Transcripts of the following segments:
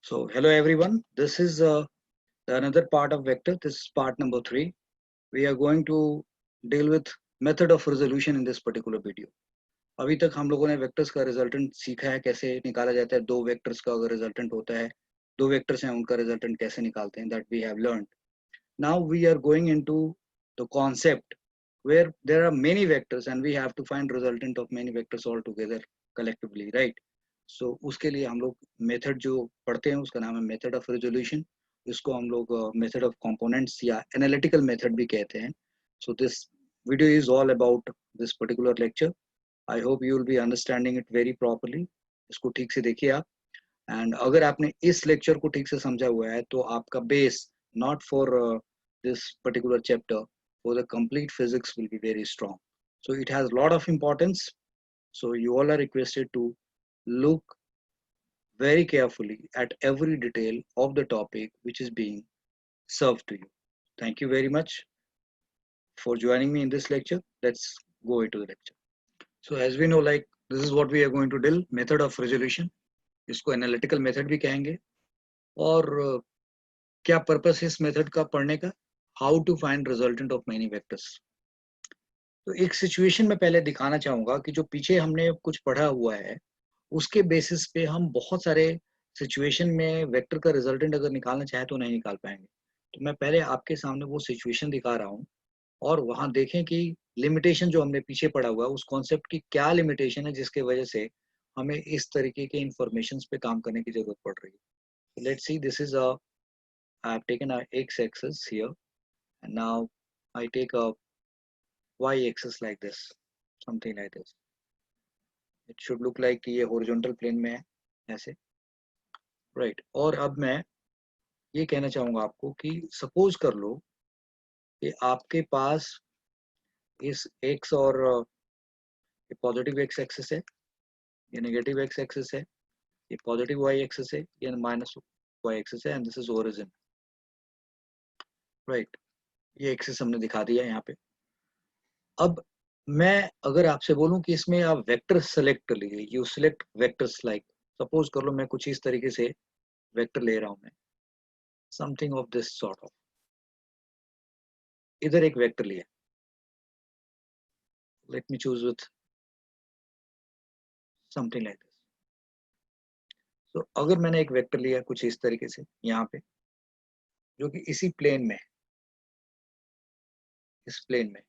So hello everyone. This is another part of vector. This is part number 3. We are going to deal with method of resolution in this particular video. अभी तक हम लोगों ने vectors का resultant सीखा है, कैसे निकाला जाता है। दो वेक्टर्स का अगर रिजल्टेंट होता है, दो वेक्टर्स हैं, उनका रिजल्टेंट कैसे निकालते हैं, that we have learned. Now we are going into the concept where there are many vectors and we have to find resultant of many vectors all together collectively, right? So उसके लिए हम लोग method जो पढ़ते हैं उसका नाम है मेथड ऑफ रेजोल्यूशन. इसको हम लोग मेथड ऑफ कंपोनेंट्स या एनालिटिकल मेथड भी कहते हैं. So this video is all about this particular lecture. I hope you will be understanding it very properly. इसको ठीक से देखिए आप. एंड अगर आपने इस लेक्चर को ठीक से समझा हुआ है तो आपका base not for this particular chapter, for the complete physics will be very strong. So it has a lot of importance. So you all are requested to look very carefully at every detail of the topic which is being served to you. Thank you very much for joining me in this lecture. Let's go into the lecture. So as we know, like this is what we are going to deal, method of resolution. इसको analytical method भी कहेंगे. और क्या purpose है इस method का पढ़ने का? How to find resultant of many vectors. तो एक सिचुएशन में पहले दिखाना चाहूंगा कि जो पीछे हमने कुछ पढ़ा हुआ है उसके बेसिस पे हम बहुत सारे सिचुएशन में वेक्टर का रिजल्टेंट अगर निकालना चाहे तो नहीं निकाल पाएंगे. तो मैं पहले आपके सामने वो सिचुएशन दिखा रहा हूँ और वहां देखें कि लिमिटेशन जो हमने पीछे पढ़ा हुआ है उस कॉन्सेप्ट की क्या लिमिटेशन है जिसके वजह से हमें इस तरीके के इंफॉर्मेशन पे काम करने की जरूरत पड़ रही है. Let's see, this is I have taken a x-axis here and now I take a y-axis like this, something like this. It should look like कि ये horizontal plane में है ऐसे, right? और अब मैं ये कहना चाहूँगा आपको कि suppose कर लो कि आपके पास इस x और ये पॉजिटिव x एक्सिस है, ये नेगेटिव x एक्सिस है, ये पॉजिटिव y एक्सिस है, ये माइनस y एक्सिस है, and this is origin, right? ये एक्सिस हमने दिखा दिया यहाँ पे. अब मैं अगर आपसे बोलूं कि इसमें आप वेक्टर सेलेक्ट कर लीजिए, you select vectors like, suppose कर लो मैं कुछ इस तरीके से वेक्टर ले रहा हूं, मैं something of this sort of, इधर एक वेक्टर लिया, let me choose with something like this. तो अगर मैंने एक वेक्टर लिया कुछ इस तरीके से यहाँ पे जो कि इसी प्लेन में, इस प्लेन में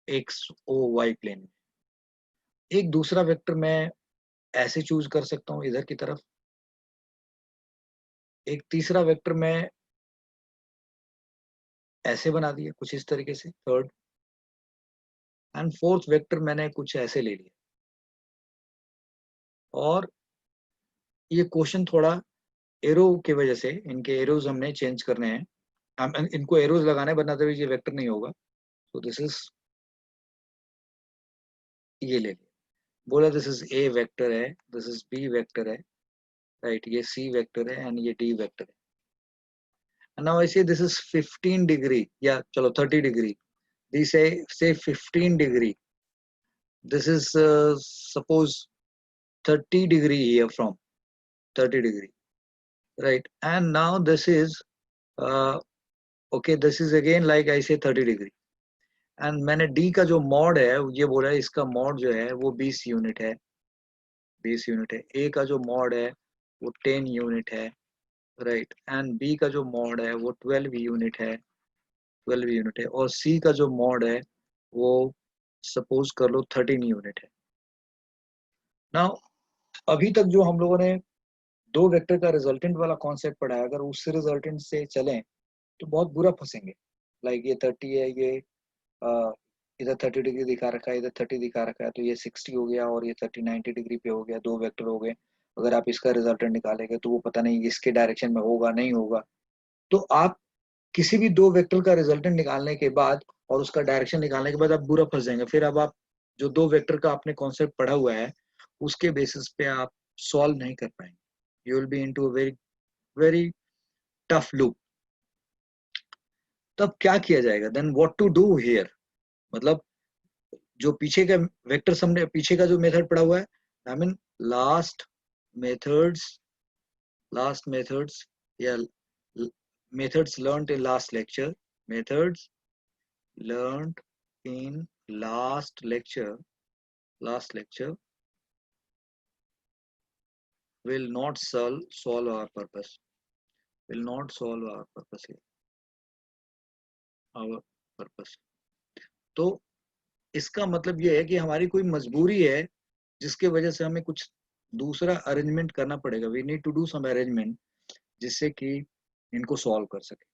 एक्स ओ वाई प्लेन में, एक दूसरा वेक्टर मैं ऐसे चूज कर सकता हूं इधर की तरफ, एक तीसरा वेक्टर मैं ऐसे बना दिया कुछ इस तरीके से, थर्ड, एंड फोर्थ वेक्टर मैंने कुछ ऐसे ले लिया. और ये क्वेश्चन थोड़ा एरो की वजह से, इनके एरोज हमने चेंज करने हैं, हम इनको एरोज लगाने, वरना तो ये वेक्टर नहीं होगा. तो दिस इज, ये ले लिया, बोला दिस इज ए वेक्टर है, दिस इज बी वेक्टर है, राइट? ये सी वेक्टर है एंड ये डी वेक्टर है. Now I say this is 15 degree, yeah, चलो 30 degree. These say 15 degree. This is suppose 30 degree here from 30 degree, right? And now this is okay, this is again like I say 30 degree. And मैंने D का जो mod है ये बोला है, इसका mod जो है वो 20 यूनिट है, 20 यूनिट है. A का जो मॉड है वो 10 यूनिट है, राइट? एंड B का जो मॉड है वो 12 यूनिट है, 12 यूनिट है. और C का जो मॉड है वो सपोज कर लो 13 यूनिट है. नाउ अभी तक जो हम लोगों ने दो वेक्टर का रिजल्टेंट वाला कॉन्सेप्ट पढ़ा है, अगर उस रिजल्टेंट से चलें तो बहुत बुरा फंसेंगे. लाइक ये 30 है, ये इधर 30 डिग्री दिखा रखा है, इधर 30 दिखा रखा है, तो ये 60 हो गया और ये 30 90 डिग्री पे हो गया, दो वेक्टर हो गए. अगर आप इसका रिजल्टेंट निकालेंगे तो वो पता नहीं इसके डायरेक्शन में होगा नहीं होगा. तो आप किसी भी दो वेक्टर का रिजल्टेंट निकालने के बाद और उसका डायरेक्शन निकालने के बाद आप बुरा फंस जाएंगे. फिर अब आप जो दो वेक्टर का आपने कॉन्सेप्ट पढ़ा हुआ है उसके बेसिस पे आप सॉल्व नहीं कर पाएंगे. You will be into a very very tough loop. तब क्या किया जाएगा? Then what to do here? मतलब जो पीछे का वेक्टर हमने, पीछे का जो मेथड पढ़ा हुआ है, I mean last methods last methods, yeah, methods learned in last lecture, methods learned in last lecture will not solve our purpose, will not solve our purpose here, our purpose. तो इसका मतलब ये है कि हमारी कोई मजबूरी है जिसके वजह से हमें कुछ दूसरा अरेंजमेंट करना पड़ेगा, we need to do some arrangement जिससे कि इनको सॉल्व कर सके।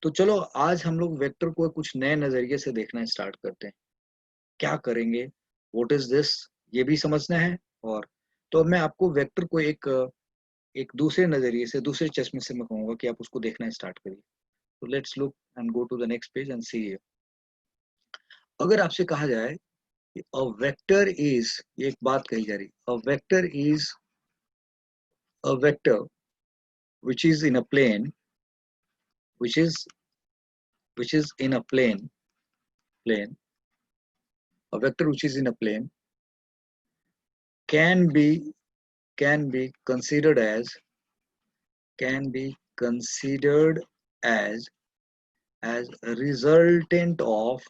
तो चलो आज हम लोग वेक्टर को कुछ नए नजरिए से देखना स्टार्ट करते हैं। क्या करेंगे, व्हाट इज दिस, ये भी समझना है। और तो अब मैं आपको वेक्टर को एक दूसरे नजरिए से, दूसरे चश्मे से मैं कहूंगा कि आप उसको देखना स्टार्ट करिए। तो let's look and go to the next page and see. अगर आपसे कहा जाए कि अ वेक्टर इज, ये एक बात कही जा रही, a vector is a vector which is in a plane, which is which is in a plane, a vector which is in a plane can be can be considered as can be considered as a resultant of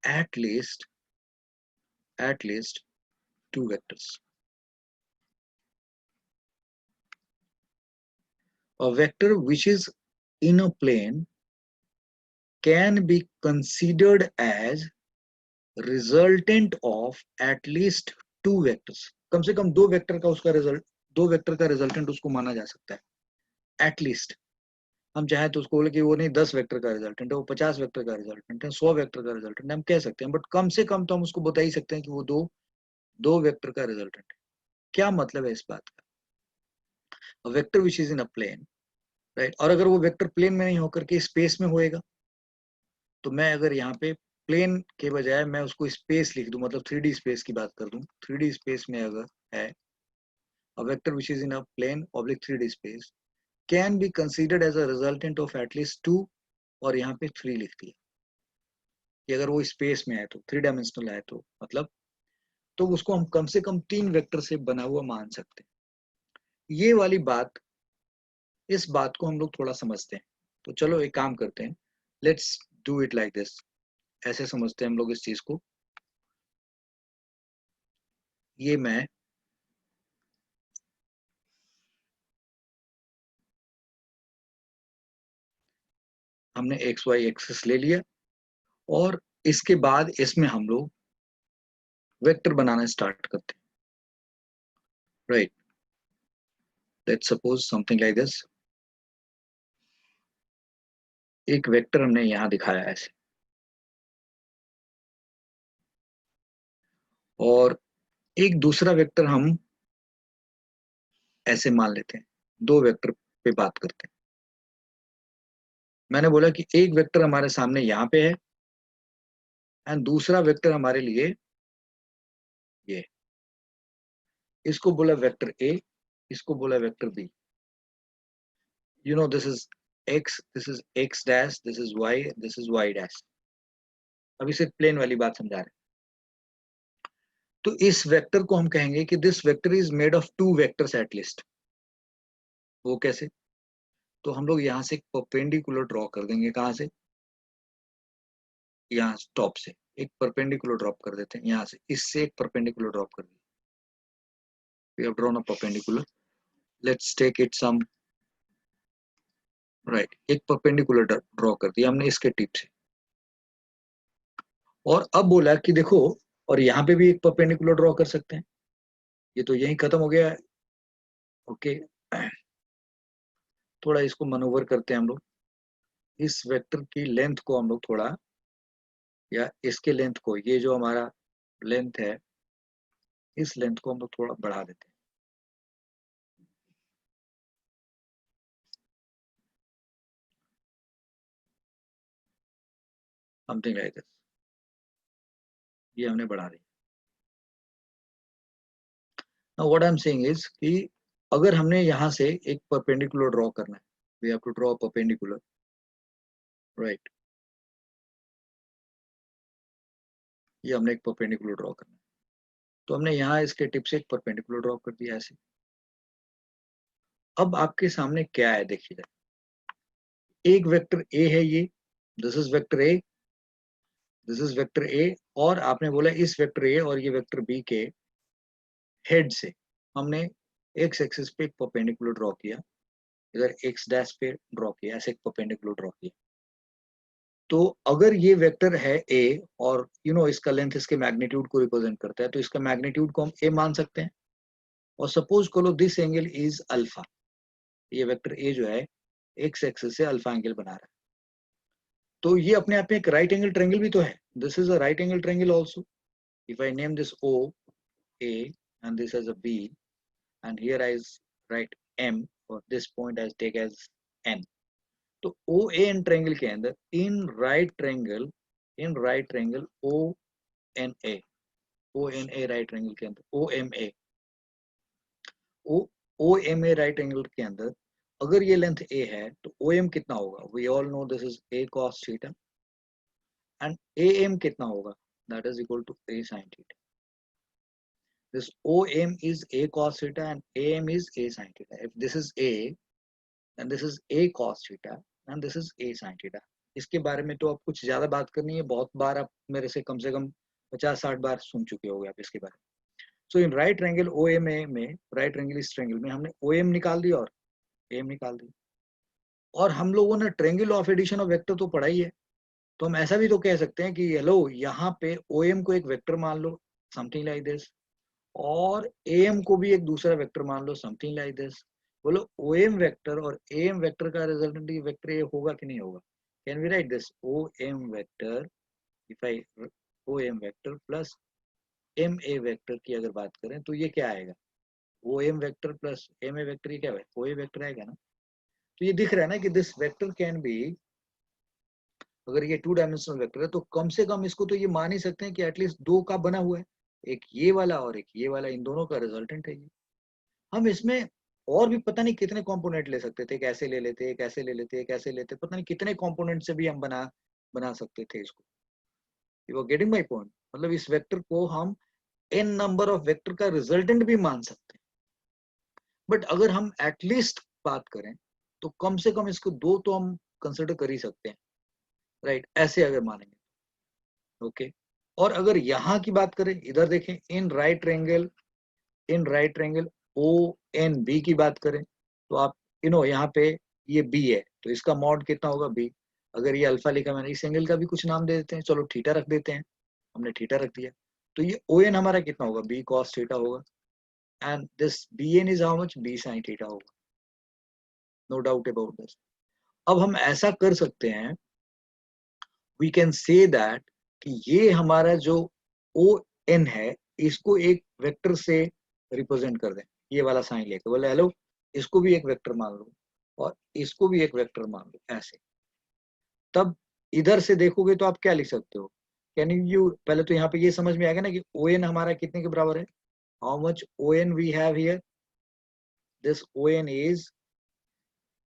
at least at least two vectors. A vector which is in a plane can be considered as resultant of at least two vectors. कम से कम दो vector का उसका result, दो vector का resultant उसको माना जा सकता है एटलीस्ट। हम चाहे तो उसको बोले कि वो नहीं 10 वेक्टर का रिजल्टेंट है, वो 50 वेक्टर का रिजल्टेंट है, 100 वेक्टर का रिजल्टेंट है, हम कह सकते हैं। बट कम से कम तो हम उसको बता ही सकते हैं कि वो दो दो वेक्टर का रिजल्टेंट है। क्या मतलब है इस बात का? Vector which is in a plane, right. और अगर वो वेक्टर प्लेन में नहीं होकर के स्पेस में होएगा, तो मैं अगर यहाँ पे प्लेन के बजाय मैं उसको स्पेस लिख दूं, मतलब 3D स्पेस की बात कर दूं, 3D स्पेस में अगर है a vector which is in a plane oblique 3D space can be considered as a resultant of at least two, और यहाँ पे 3 लिख दिया कि अगर वो स्पेस में है तो 3 डायमेंशनल है तो मतलब, तो उसको हम कम से कम 3 वेक्टर से बना हुआ मान सकते हैं। ये वाली बात, इस बात को हम लोग थोड़ा समझते हैं। तो चलो एक काम करते हैं, let's do it like this. ऐसे समझते हैं हम लोग इस चीज को। ये मैं हमने एक्स वाई एक्सिस ले लिया, और इसके बाद इसमें हम लोग वेक्टर बनाना स्टार्ट करते हैं, right. Let's suppose something like this. एक वेक्टर हमने यहां दिखाया है ऐसे, और एक दूसरा वेक्टर हम ऐसे मान लेते हैं। दो वेक्टर पे बात करते हैं। मैंने बोला कि एक वेक्टर हमारे सामने यहाँ पे है एंड दूसरा वेक्टर हमारे लिए ये, इसको बोला वेक्टर ए, इसको बोला vector B. You know this is X dash, this is Y dash. अभी सिर्फ प्लेन वाली बात समझा रहे हैं। तो इस वेक्टर को हम कहेंगे कि this vector is made of two vectors at least. वो कैसे? तो हम लोग यहाँ से एक परपेंडिकुलर ड्रॉ कर देंगे। कहाँ से? यहाँ टॉप से एक परपेंडिकुलर ड्रॉप कर देते हैं। यहाँ से इससे एक परपेंडिकुलर ड्रॉप कर दिया। We have drawn a perpendicular. Let's take it some right. एक परपेंडिकुलर ड्रॉ कर दिया हमने इसके टिप से, और अब बोला कि देखो, और यहाँ पे भी एक परपेंडिकुलर ड्रॉ कर सकते हैं। ये तो यही खत्म हो गया है। ओके, थोड़ा इसको मनोवर करते हैं हम लोग। इस वेक्टर की लेंथ को हम लोग थोड़ा, या इसके लेंथ को, ये जो हमारा लेंथ है, इस लेंथ को हम लोग थोड़ा बढ़ा देते हैं। Something like this. ये हमने बढ़ा दी। Now what I am saying is कि अगर हमने यहाँ से एक परपेंडिकुलर ड्रॉ करना है, we have to draw perpendicular, right. ये हमने एक परपेंडिकुलर ड्रॉ करना है। तो हमने यहाँ इसके टिप से एक परपेंडिकुलर ड्रॉ कर दिया ऐसे। अब आपके सामने क्या है देखिए, एक वेक्टर ए है ये, this is vector A, this is vector A, और आपने बोला इस वेक्टर ए और ये वेक्टर बी के हेड से हमने एक्स एक्सिस पे एक परपेंडिकुलर ड्रॉ किया, इधर एक्स डैश पे ड्रॉ किया, ऐसे एक परपेंडिकुलर ड्रॉ किया। तो अगर ये वेक्टर है ए और इसका लेंथ इसके मैग्नीट्यूड को रिप्रेजेंट करता है, तो इसका मैग्नीट्यूड को हम ए मान सकते हैं। और सपोज करो दिस एंगल इज अल्फा, ये वेक्टर ए जो है एक्स एक्सिस से अल्फा एंगल बना रहा है, तो ये अपने आप में एक राइट एंगल ट्रायंगल भी तो है। This is a right angle triangle also. If I name this O A and this as a B, and here I write M, or this point I take as N. तो O A N triangle के अंदर in right triangle O N A right triangle के अंदर O M A right triangle के अंदर अगर ये length A है तो O M कितना होगा? We all know this is A cos theta, and A M कितना होगा? That is equal to A sin theta. This OM is A cos theta and AM is A sin theta. If this is A, then this is A cos theta and this is A sin theta. इसके बारे में तो आप कुछ ज्यादा बात करनी है, बहुत बार आप मेरे से कम 50-60 बार सुन चुके होंगे आप इसके बारे में। सो इन राइट ट्रायंगल OMA में, राइट ट्रायंगल इस ट्रायंगल में हमने OM निकाल दिया और AM निकाल दी। और हम लोगों ने triangle of addition of vector तो पढ़ा ही है, तो हम ऐसा भी तो कह सकते हैं कि हेलो यहाँ पे OM को एक वेक्टर मान लो, समथिंग लाइक दिस, और AM को भी एक दूसरा वेक्टर मान लो, समथिंग लाइक दिस। बोलो OM वेक्टर और AM वेक्टर का रिजल्टेंट वेक्टर ए होगा कि नहीं होगा? Can we write this OM vector, if I OM vector plus MA vector की अगर बात करें तो ये क्या आएगा? OM vector plus MA vector, ये क्या है? OA वेक्टर आएगा ना। तो ये दिख रहा है ना कि दिस वेक्टर कैन बी, अगर ये 2 डायमेंशनल वेक्टर है तो कम से कम इसको तो ये मान ही सकते हैं कि एटलीस्ट 2 का बना हुआ है, एक ये वाला और एक ये वाला, इन दोनों का रिजल्टेंट है ये। हम इसमें और भी पता नहीं कितने कंपोनेंट ले सकते थे, कैसे ले लेते, कैसे ले लेते, कैसे लेते, पता नहीं कितने कंपोनेंट से भी हम बना सकते थे इसको। You are getting my point? मतलब इस वेक्टर को हम n नंबर ऑफ वेक्टर का रिजल्टेंट भी मान सकते हैं, बट अगर हम एटलीस्ट बात करें तो कम से कम इसको 2 तो हम कंसिडर कर ही सकते हैं, राइट? ऐसे अगर मानेंगे, ओके। और अगर यहाँ की बात करें, इधर देखें, इन राइट ट्रायंगल ONB की बात करें तो आप यहाँ पे ये B है तो इसका मॉड कितना होगा? B। अगर ये अल्फा लिखा, मैंने इस एंगल का भी कुछ नाम दे देते हैं, चलो थीटा रख देते हैं, हमने थीटा रख दिया, तो ये ON हमारा कितना होगा? B cos थीटा होगा, and this BN is how much? B sin theta होगा, नो डाउट अबाउट दिस। अब हम ऐसा कर सकते हैं, वी कैन से दैट कि ये हमारा जो ON है इसको एक वेक्टर से रिप्रेजेंट कर दें, ये वाला साइन लेकर, बोले हेलो इसको भी एक वेक्टर मान लो और इसको भी एक वेक्टर मान लो, ऐसे। तब इधर से देखोगे तो आप क्या लिख सकते हो? कैन यू, पहले तो यहाँ पे ये समझ में आएगा ना कि ON हमारा कितने के बराबर है? How much ON we have here? This ON is,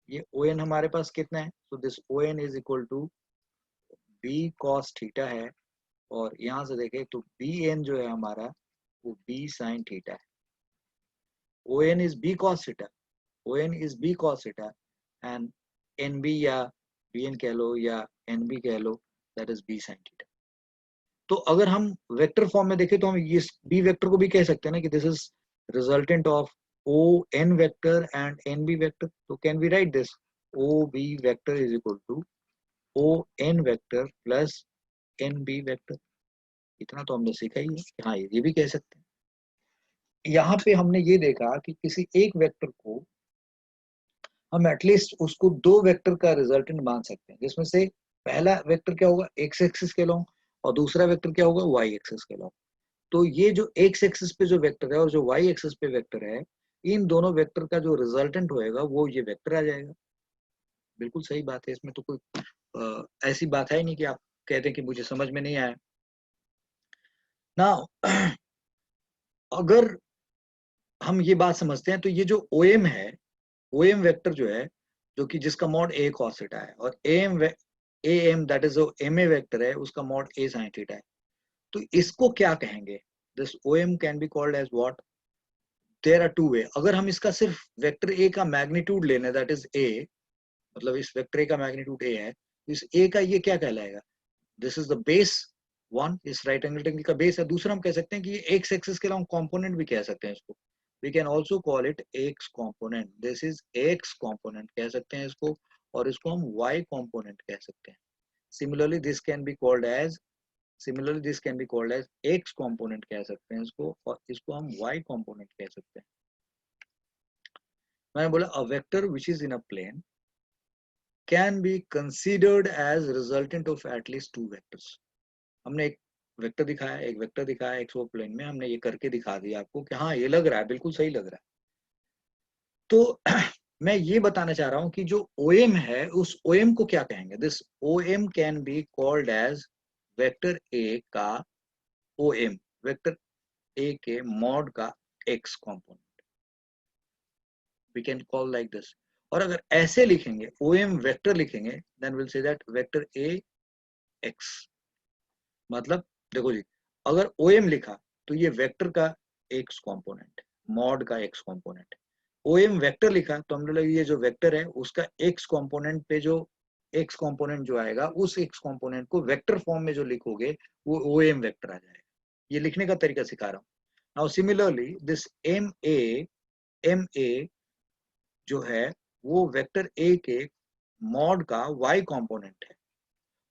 ये ON हमारे पास कितना है? तो this ON is equal to B cos theta है, और यहाँ से देखें तो BN जो है हमारा वो B sin थीटा है। ON is B cos theta, ON is B cos theta, and NB या BN कह लो या NB कह लो, that is B sin theta। तो अगर हम वेक्टर फॉर्म में देखें तो हम इस B वेक्टर को भी कह सकते हैं ना कि this is resultant of ON vector and NB vector. तो can we write this OB vector is equal to ON vector plus NB vector. इतना तो हमने सीखा ही है कि हाँ ये भी कह सकते हैं। यहाँ पे हमने ये देखा कि किसी एक वेक्टर को हम एटलीस्ट उसको 2 वेक्टर का रिजल्टेंट मान सकते हैं, जिसमें से पहला वेक्टर क्या होगा? एक्स एक्सिस के लॉन्ग, और दूसरा वेक्टर क्या होगा? वाई एक्सिस के लॉन्ग। तो ये जो एक्स एक्सिस पे जो वेक्टर है और जो वाई एक्सिस पे वेक्टर है, इन दोनों वेक्टर का जो रिजल्टेंट होएगा वो ये वेक्टर आ जाएगा। बिल्कुल सही बात है, इसमें तो कोई ऐसी बात है नहीं कि आप कहते हैं कि मुझे समझ में नहीं आया ना। अगर हम ये बात समझते हैं तो ये जो OM है, OM वेक्टर जो है, जो कि जिसका मॉड A cos थीटा है, और AM दैट इज जो MA वेक्टर है उसका मॉड A sin थीटा है, तो इसको क्या कहेंगे? this OM can be called as what? There are two way. अगर हम इसका सिर्फ वेक्टर A का मैग्नीट्यूड लेने, that is A, मतलब इस वेक्टर A का मैग्नीट्यूड A है, तो इस A का ये क्या कहलाएगा? This is the base one, इस राइट एंगल ट्रायंगल का बेस है. दूसरा हम कह सकते हैं कि ये x एक्सिस के अलावा कंपोनेंट भी कह सकते हैं इसको. We can also call it x component. This is x component कह सकते हैं इसको, और इसको हम y component कह सकते हैं. Similarly, this can be called as x component कह सकते हैं इसको, और इसको हम y component कह सकते हैं. मैंने बोला a vector which is in a plane can be considered as resultant of at least two vectors. हमने एक वेक्टर दिखाया, एक्स वो प्लेन में, हमने ये करके दिखा दिया आपको कि हाँ ये लग रहा है, बिल्कुल सही लग रहा है. तो मैं ये बताना चाह रहा हूं कि जो OM है उस OM को क्या कहेंगे? This OM can be called as vector A का OM, वेक्टर A के मॉड का x component. We can call like this. और अगर ऐसे लिखेंगे, OM वेक्टर लिखेंगे, then will say that vector A x. मतलब देखो जी, अगर OM लिखा तो ये वेक्टर का x कंपोनेंट, मॉड का x कंपोनेंट. OM वेक्टर लिखा तो हम लोग ये जो वेक्टर है उसका x कंपोनेंट पे जो x कंपोनेंट जो आएगा, उस x कंपोनेंट को वेक्टर फॉर्म में जो लिखोगे वो OM वेक्टर आ जाएगा. ये लिखने का तरीका सिखा रहा हूँ. नाउ सिमिलरली दिस MA जो है वो वेक्टर A के मॉड का y कंपोनेंट है.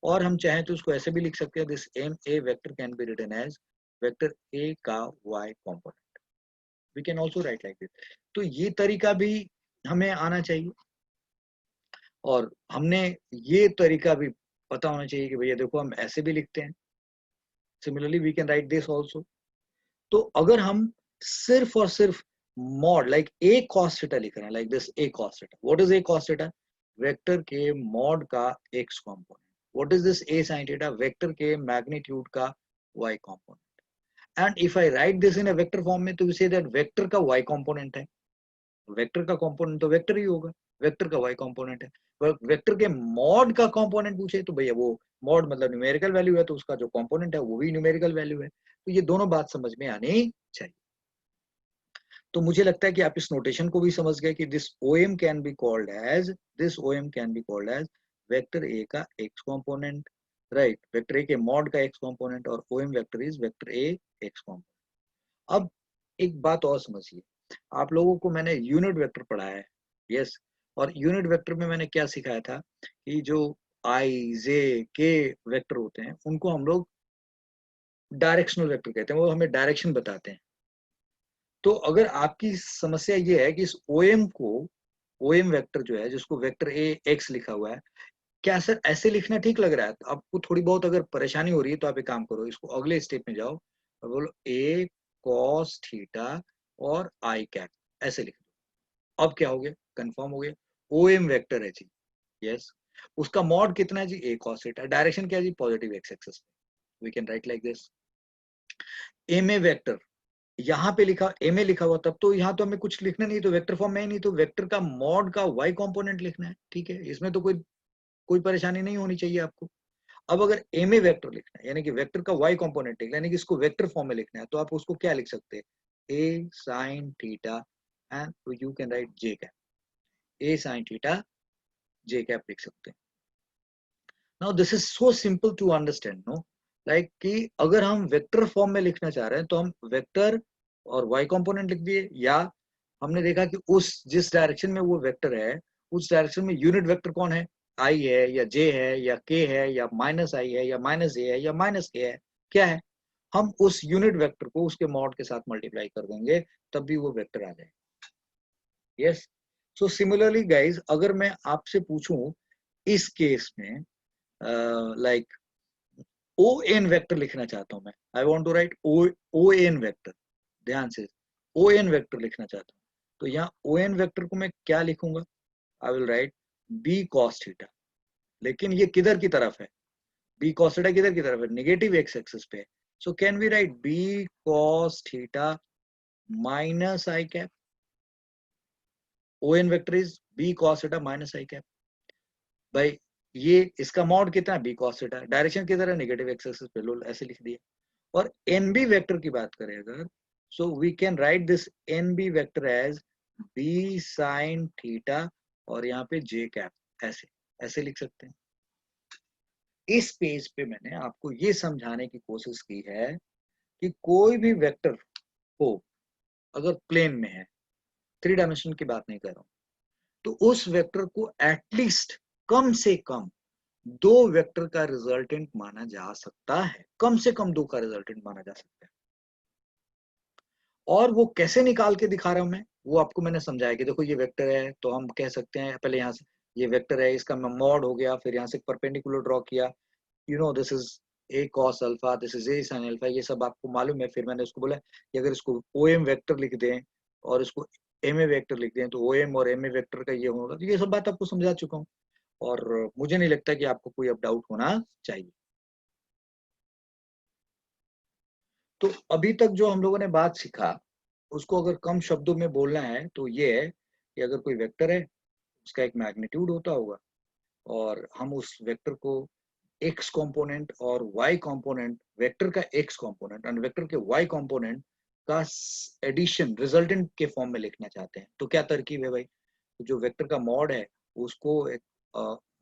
और हम चाहें तो उसको ऐसे भी लिख सकते हैं, this MA vector can be written as vector A का y component. We can also write like this. तो ये तरीका भी हमें आना चाहिए, और हमने ये तरीका भी पता होना चाहिए कि भैया देखो हम ऐसे भी लिखते हैं. Similarly we can write this also. तो अगर हम सिर्फ और सिर्फ mod like A cos theta लिख रहे हैं, like this A cos theta. What is A cos theta? Vector के मॉड का x component. What is this A sin theta? Vector के मैग्नीट्यूड का y component. And if I write this in a vector form में, तो we say that vector का y component है. Vector का component तो वेक्टर ही होगा, वेक्टर का y कंपोनेंट है. वेक्टर के मॉड का कंपोनेंट पूछे तो भैया वो मॉड मतलब न्यूमेरिकल वैल्यू है, तो उसका जो कंपोनेंट है वो भी न्यूमेरिकल वैल्यू है. तो ये दोनों बात समझ में आनी चाहिए. तो मुझे लगता है कि आप इस नोटेशन को भी समझ गए कि this OM can be called as vector A का x component, right. Vector A के मॉड का x कंपोनेंट, और OM vector is vector A x component. अब एक बात और समझिए, आप लोगों को मैंने यूनिट वेक्टर पढ़ाया है, यस. और यूनिट वेक्टर में मैंने क्या सिखाया था कि जो I J K वेक्टर होते हैं उनको हम लोग डायरेक्शनल वेक्टर कहते हैं, वो हमें डायरेक्शन बताते हैं. तो अगर आपकी समस्या ये है कि इस OM वेक्टर जो है, जिसको वेक्टर A x लिखा हुआ है, क्या सर ऐसे लिखना ठीक लग रहा है? तो आपको थोड़ी बहुत अगर परेशानी हो रही है तो आप एक काम करो, इसको अगले स्टेप में जाओ और बोलो A cos थीटा और I कैप, ऐसे लिख दो. अब क्या हो गया? कंफर्म हो गया, OM वेक्टर है जी, यस. उसका मॉड कितना है जी? A cos theta. डायरेक्शन क्या है जी? Positive x axis. We can write like this. MA vector यहाँ पे लिखा, MA लिखा हुआ, तब तो यहाँ तो हमें कुछ लिखना नहीं, तो वेक्टर फॉर्म में ही नहीं, तो वेक्टर का मॉड का y कंपोनेंट लिखना है. ठीक है, इसमें तो कोई परेशानी नहीं होनी चाहिए आपको. अब अगर MA वेक्टर लिखना है, यानी कि वेक्टर का y कंपोनेंट लिखना है, यानी कि इसको वेक्टर फॉर्म में लिखना है, तो आप उसको क्या लिख सकते हैं? A sin theta and you can write j cap. A sin theta j cap लिख सकते हैं. Now this is so simple to understand, no. Like कि अगर हम वेक्टर फॉर्म में लिखना चाह रहे हैं तो हम वेक्टर और y कंपोनेंट लिख दिए, या हमने देखा कि उस जिस डायरेक्शन में वो वेक्टर है उस डायरेक्शन में यूनिट वेक्टर कौन है? I है या j है या k है या माइनस I है या माइनस a है या माइनस k है, क्या है? हम उस यूनिट वेक्टर को उसके मॉड के साथ मल्टीप्लाई कर देंगे, तब भी वो वेक्टर आ जाएगा. यस. सो सिमिलरली गाइज, अगर मैं आपसे पूछूं इस केस में लाइक ON वेक्टर लिखना चाहता हूं मैं, I want to write ON vector. ध्यान से, ON वेक्टर लिखना चाहता हूं, तो यहाँ ON वेक्टर को मैं क्या लिखूंगा? I will right B cos theta. लेकिन ये किधर की तरफ है? B cos थीटा किधर की तरफ है? नेगेटिव x एक्सिस पे. So can we write B cos theta minus I cap. ON vector is B cos theta minus I cap. भाई ये इसका मॉड कितना है? B cos theta. डायरेक्शन किधर है? नेगेटिव x एक्सिस पे. लो ऐसे लिख दिया. और NB वेक्टर की बात करें अगर, so we can write this NB vector as B sin theta और यहाँ पे J कैप, ऐसे ऐसे लिख सकते हैं। इस पेज पे मैंने आपको ये समझाने की कोशिश की है कि कोई भी वेक्टर हो अगर प्लेन में है, 3 डायमेंशन की बात नहीं कर रहा हूं, तो उस वेक्टर को एटलीस्ट कम से कम 2 वेक्टर का रिजल्टेंट माना जा सकता है, कम से कम 2 का रिजल्टेंट माना जा सकता है। और वो कैसे निकाल के दिखा रहा हूं मैं, वो आपको मैंने समझाया कि देखो ये वेक्टर है तो हम कह सकते हैं, पहले यहाँ से ये वेक्टर है, इसका मॉड हो गया, फिर यहाँ से परपेंडिकुलर ड्रॉ किया, you know this is A cos alpha, this is A sine alpha, ये सब आपको मालूम है। फिर मैंने उसको बोला कि अगर इसको ओ एम वेक्टर लिख दें और इसको एम ए वेक्टर लिख दें तो ओ एम और एम ए वेक्टर का ये होगा, तो ये सब बात आपको समझा चुका हूँ और मुझे नहीं लगता कि आपको कोई अब डाउट होना चाहिए। तो अभी तक जो हम लोगों ने बात सीखा उसको अगर कम शब्दों में बोलना है तो ये है कि अगर कोई वेक्टर है उसका एक मैग्नीट्यूड होता होगा और हम उस वेक्टर को एक्स कंपोनेंट और वाई कंपोनेंट, वेक्टर का एक्स कंपोनेंट और वेक्टर के वाई कंपोनेंट का एडिशन रिजल्टेंट के फॉर्म में लिखना चाहते हैं। तो क्या तरकीब है भाई, जो वेक्टर का मॉड है उसको एक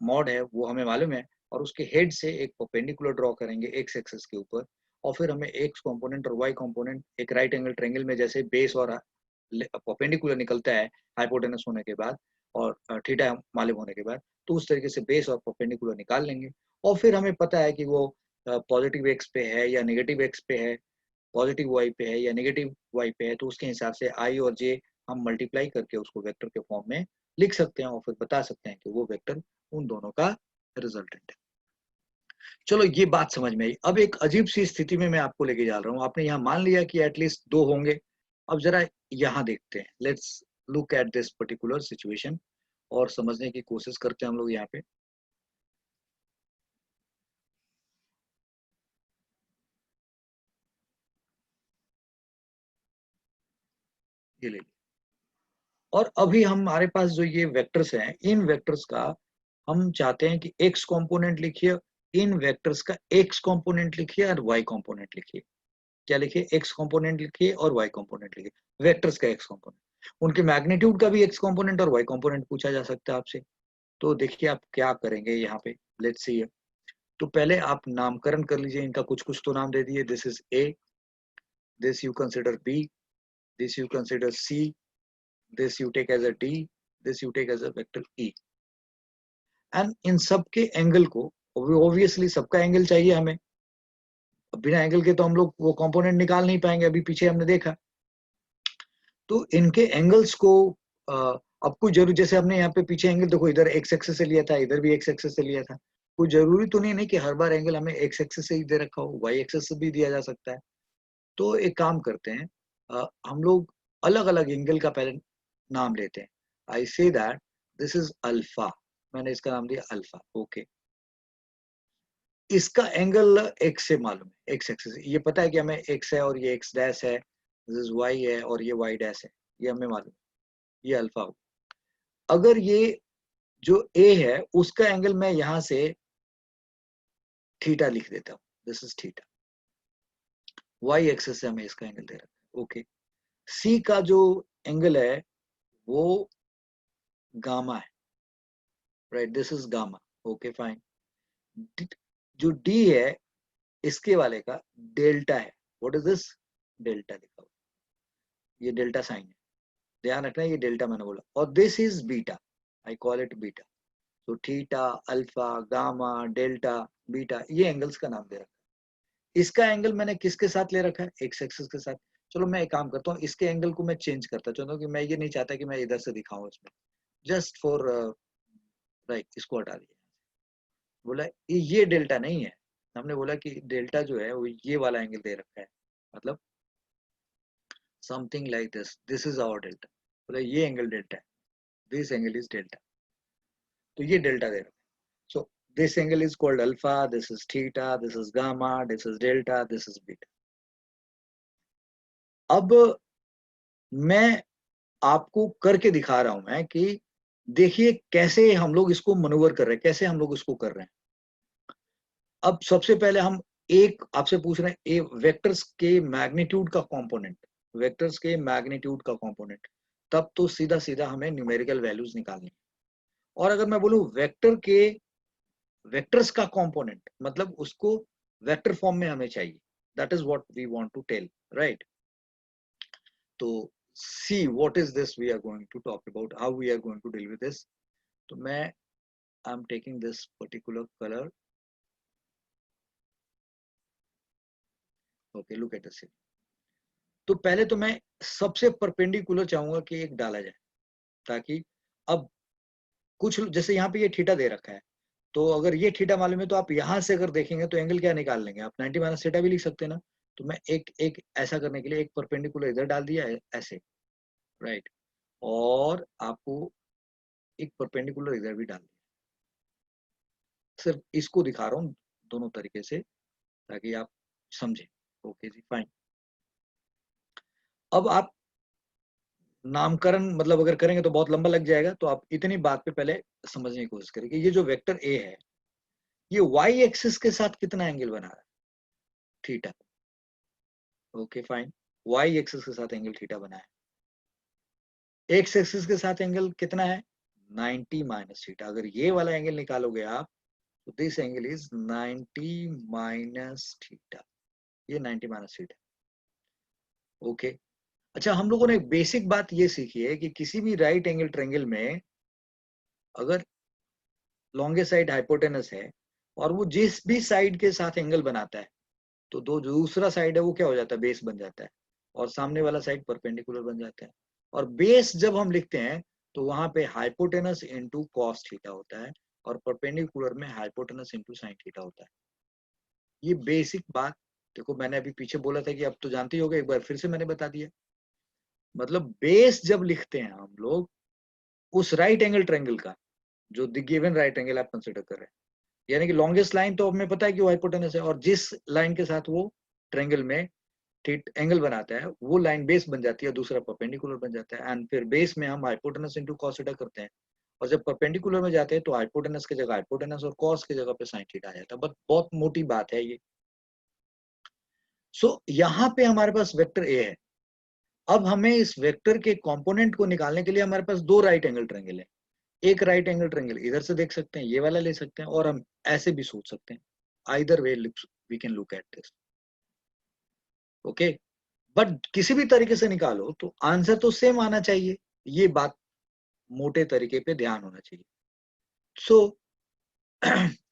मॉड है वो हमें मालूम है और उसके हेड से एक परपेंडिकुलर ड्रॉ करेंगे एक्स एक्सिस के ऊपर और फिर हमें एक्स कंपोनेंट और वाई कंपोनेंट एक राइट एंगल ट्रायंगल में जैसे बेस और परपेंडिकुलर निकलता है हाइपोटेनस होने के बाद और थीटा मालूम होने के बाद, तो उस तरीके से बेस और परपेंडिकुलर निकाल लेंगे और फिर हमें पता है कि वो पॉजिटिव एक्स पे है या नेगेटिव एक्स पे है, पॉजिटिव वाई पे है या नेगेटिव वाई पे है, तो उसके हिसाब से आई और जे हम मल्टीप्लाई करके उसको वेक्टर के फॉर्म में लिख सकते हैं और फिर बता सकते हैं कि वो वेक्टर उन दोनों का रिजल्टेंट है। चलो ये बात समझ में आई। अब एक अजीब सी स्थिति में मैं आपको लेके जा रहा हूँ। आपने यहाँ मान लिया कि एटलीस्ट 2 होंगे। अब जरा यहाँ देखते हैं, let's look at this particular situation और समझने की कोशिश करते हैं हम लोग यहाँ पे। ये ले, और अभी हमारे पास जो ये वेक्टर्स हैं, इन वेक्टर्स का हम चाहते हैं कि एक्स कंपोनेंट लिखिए, इन वेक्टर्स का एक्स कंपोनेंट लिखिए और वाई कंपोनेंट लिखिए। क्या लिखिए, एक्स कंपोनेंट लिखिए और वाई कंपोनेंट लिखिए, वेक्टर्स का एक्स कंपोनेंट। उनके मैग्नीट्यूड का भी एक्स कंपोनेंट और वाई कंपोनेंट पूछा जा सकता है आपसे। तो देखिए आप क्या करेंगे यहाँ पे, लेट्स सी। तो पहले आप नामकरण कर लीजिए, इनका कुछ कुछ तो नाम दे दिए। This is A, this you consider B, this you consider C, this you take as a D, this you take as a vector E. And in सब के एंगल को, ऑब्वियसली सबका एंगल चाहिए हमें, बिना एंगल के तो हम लोग वो कंपोनेंट निकाल नहीं पाएंगे, अभी पीछे हमने देखा। तो इनके एंगल्स को अब कोई जरूर, जैसे हमने यहाँ पे पीछे एंगल देखो, इधर एक्स एक्सिस से लिया था, इधर भी एक्स एक्सिस से लिया था, कोई जरूरी तो नहीं कि हर बार एंगल हमें एक्स एक्सिस से ही दे रखा हो, वाई एक्सिस से भी दिया जा सकता है। तो एक काम करते हैं, हम लोग अलग अलग एंगल का पहले नाम लेते हैं। आई say that this is alpha, मैंने इसका नाम दिया अल्फा, ओके। इसका एंगल एक्स से मालूम है, एक्स एक्सिस, ये पता है कि हमें एक्स है और ये एक्स डैश है, दिस इज वाई है और ये वाई डैश है, ये हमें मालूम है, ये अल्फा हो। अगर ये जो ए है उसका एंगल मैं यहां से थीटा लिख देता हूँ, this is theta, Y axis से हमें इसका एंगल दे रखा है, ओके। सी का जो एंगल है वो गामा है, right, this is gamma, okay fine. जो डी है इसके वाले का डेल्टा है, व्हाट इज दिस, डेल्टा लिखा हुआ, ये डेल्टा साइन है, ध्यान रखना ये डेल्टा मैंने बोला, और this is beta, I call it beta. तो theta, alpha, gamma, delta, beta, ये एंगल्स का नाम दे रखा है। इसका एंगल मैंने किसके साथ ले रखा है, एक्स एक्सिस के साथ। चलो मैं एक काम करता हूँ, इसके एंगल को मैं चेंज करता चाहता हूँ कि मैं ये नहीं चाहता कि मैं इधर से दिखाऊं इसमें, जस्ट फॉर राइट, इसको हटा दिया। बोला ये डेल्टा नहीं है, हमने बोला कि डेल्टा जो है वो ये वाला एंगल दे रखा है, मतलब something like this, this is our delta. बोला ये एंगल डेल्टा है, दिस एंगल इज डेल्टा, तो ये डेल्टा दे रखा है। So this angle is called alpha, this is theta, this is gamma, this is delta, this is beta. अब मैं आपको करके दिखा रहा हूं मैं कि देखिए कैसे हम लोग इसको मनूवर कर रहे हैं, कैसे हम लोग इसको कर रहे हैं। अब सबसे पहले हम एक आपसे पूछ रहे हैं वेक्टर्स के मैग्नीट्यूड का कंपोनेंट, वेक्टर्स के मैग्नीट्यूड का कंपोनेंट, तब तो सीधा सीधा हमें न्यूमेरिकल वैल्यूज निकालनी है। और अगर मैं बोलूं वेक्टर के वेक्टर्स का कंपोनेंट, मतलब उसको वेक्टर फॉर्म में हमें चाहिए, that is what we want to tell, right. तो see what is this we are going to talk about, how we are going to deal with this. तो मैं I am taking this particular colour, okay, look at this. तो पहले तो मैं सबसे perpendicular चाहूंगा कि एक डाला जाए, ताकि अब कुछ जैसे यहाँ पे ये थीटा दे रखा है, तो अगर ये थीटा मालूम है तो आप यहाँ से अगर देखेंगे तो एंगल क्या निकाल लेंगे आप, 90 माइनस थीटा भी लिख सकते हैं ना। तो मैं एक एक ऐसा करने के लिए एक परपेंडिकुलर इधर डाल दिया है ऐसे, राइट, और आपको एक परपेंडिकुलर इधर भी डाल दिया। सिर्फ इसको दिखा रहा हूँ दोनों तरीके से ताकि आप समझें। ओके जी, फाइन। अब आप नामकरण मतलब अगर करेंगे तो बहुत लंबा लग जाएगा, तो आप इतनी बात पे पहले समझने की कोशिश करें कि ये जो वेक्टर ए है ये वाई एक्सिस के साथ कितना एंगल बना रहा है, theta. Okay fine, Y axis के साथ एंगल थीटा बना है। एक्स एक्सिस के साथ एंगल कितना है, 90 माइनस थीटा। अगर ये वाला एंगल निकालोगे आप तो this angle is 90 minus theta, ये 90 माइनस थीटा। ओके, अच्छा, हम लोगों ने एक बेसिक बात ये सीखी है कि किसी भी राइट एंगल ट्रायंगल में अगर लॉन्गेस्ट साइड हाइपोटेनस है और वो जिस भी साइड के साथ एंगल बनाता है तो दो दूसरा साइड है वो क्या हो जाता है, बेस बन जाता है, और सामने वाला साइड परपेंडिकुलर बन जाता है। और बेस जब हम लिखते हैं तो वहां पे हाइपोटेनस इंटू कॉस थीटा होता है और परपेंडिकुलर में हाइपोटेनस इंटू साइन थीटा होता है। ये बेसिक बात देखो, मैंने अभी पीछे बोला था कि अब तो जानते ही होगे, एक बार फिर से मैंने बता दिया। मतलब बेस जब लिखते हैं हम लोग उस राइट एंगल ट्रायंगल का, जो द गिवन राइट एंगल आप कंसिडर कर रहे हैं, यानी कि लॉन्गेस्ट लाइन तो हमें पता है कि वो हाइपोटेनस है, और जिस लाइन के साथ वो ट्रायंगल में ठीक एंगल बनाता है वो लाइन बेस बन जाती है, दूसरा परपेंडिकुलर बन जाता है। एंड फिर बेस में हम हाइपोटेनस इंटू कॉस थीटा करते हैं, और जब परपेंडिकुलर में जाते हैं तो हाइपोटेनस की जगह हाइपोटेनस और कॉस की जगह पे साइन थीटा आ जाता है। बस बहुत मोटी बात है ये। सो यहाँ पे हमारे पास वेक्टर ए है। अब हमें इस वेक्टर के कंपोनेंट को निकालने के लिए हमारे पास दो राइट एंगल ट्रायंगल है। एक राइट एंगल ट्रायंगल इधर से देख सकते हैं, ये वाला ले सकते हैं, और हम ऐसे भी सोच सकते हैं। Either way we can look at this, okay. But किसी भी तरीके से निकालो तो आंसर तो सेम आना चाहिए, ये बात मोटे तरीके पे ध्यान होना चाहिए। सो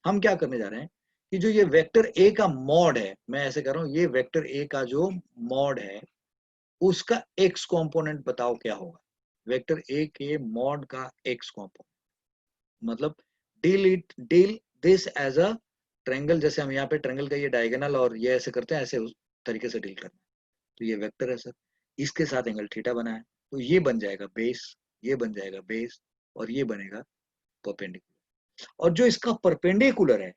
हम क्या करने जा रहे हैं कि जो ये वेक्टर ए का मॉड है, मैं ऐसे कर रहा हूं, ये वेक्टर ए का जो मॉड है उसका एक्स कंपोनेंट बताओ क्या होगा। वेक्टर ए के मॉड का एक्स कंपोनेंट मतलब deal this as a triangle, जैसे हम यहाँ पे ट्रायंगल का ये डायगोनल और ये ऐसे करते हैं, ऐसे उस तरीके से डील करना है। तो ये वेक्टर है सर, इसके साथ एंगल थीटा बना है, तो ये बन जाएगा बेस, ये बन जाएगा बेस, और ये बनेगा परपेंडिकुलर। और जो इसका परपेंडिकुलर है,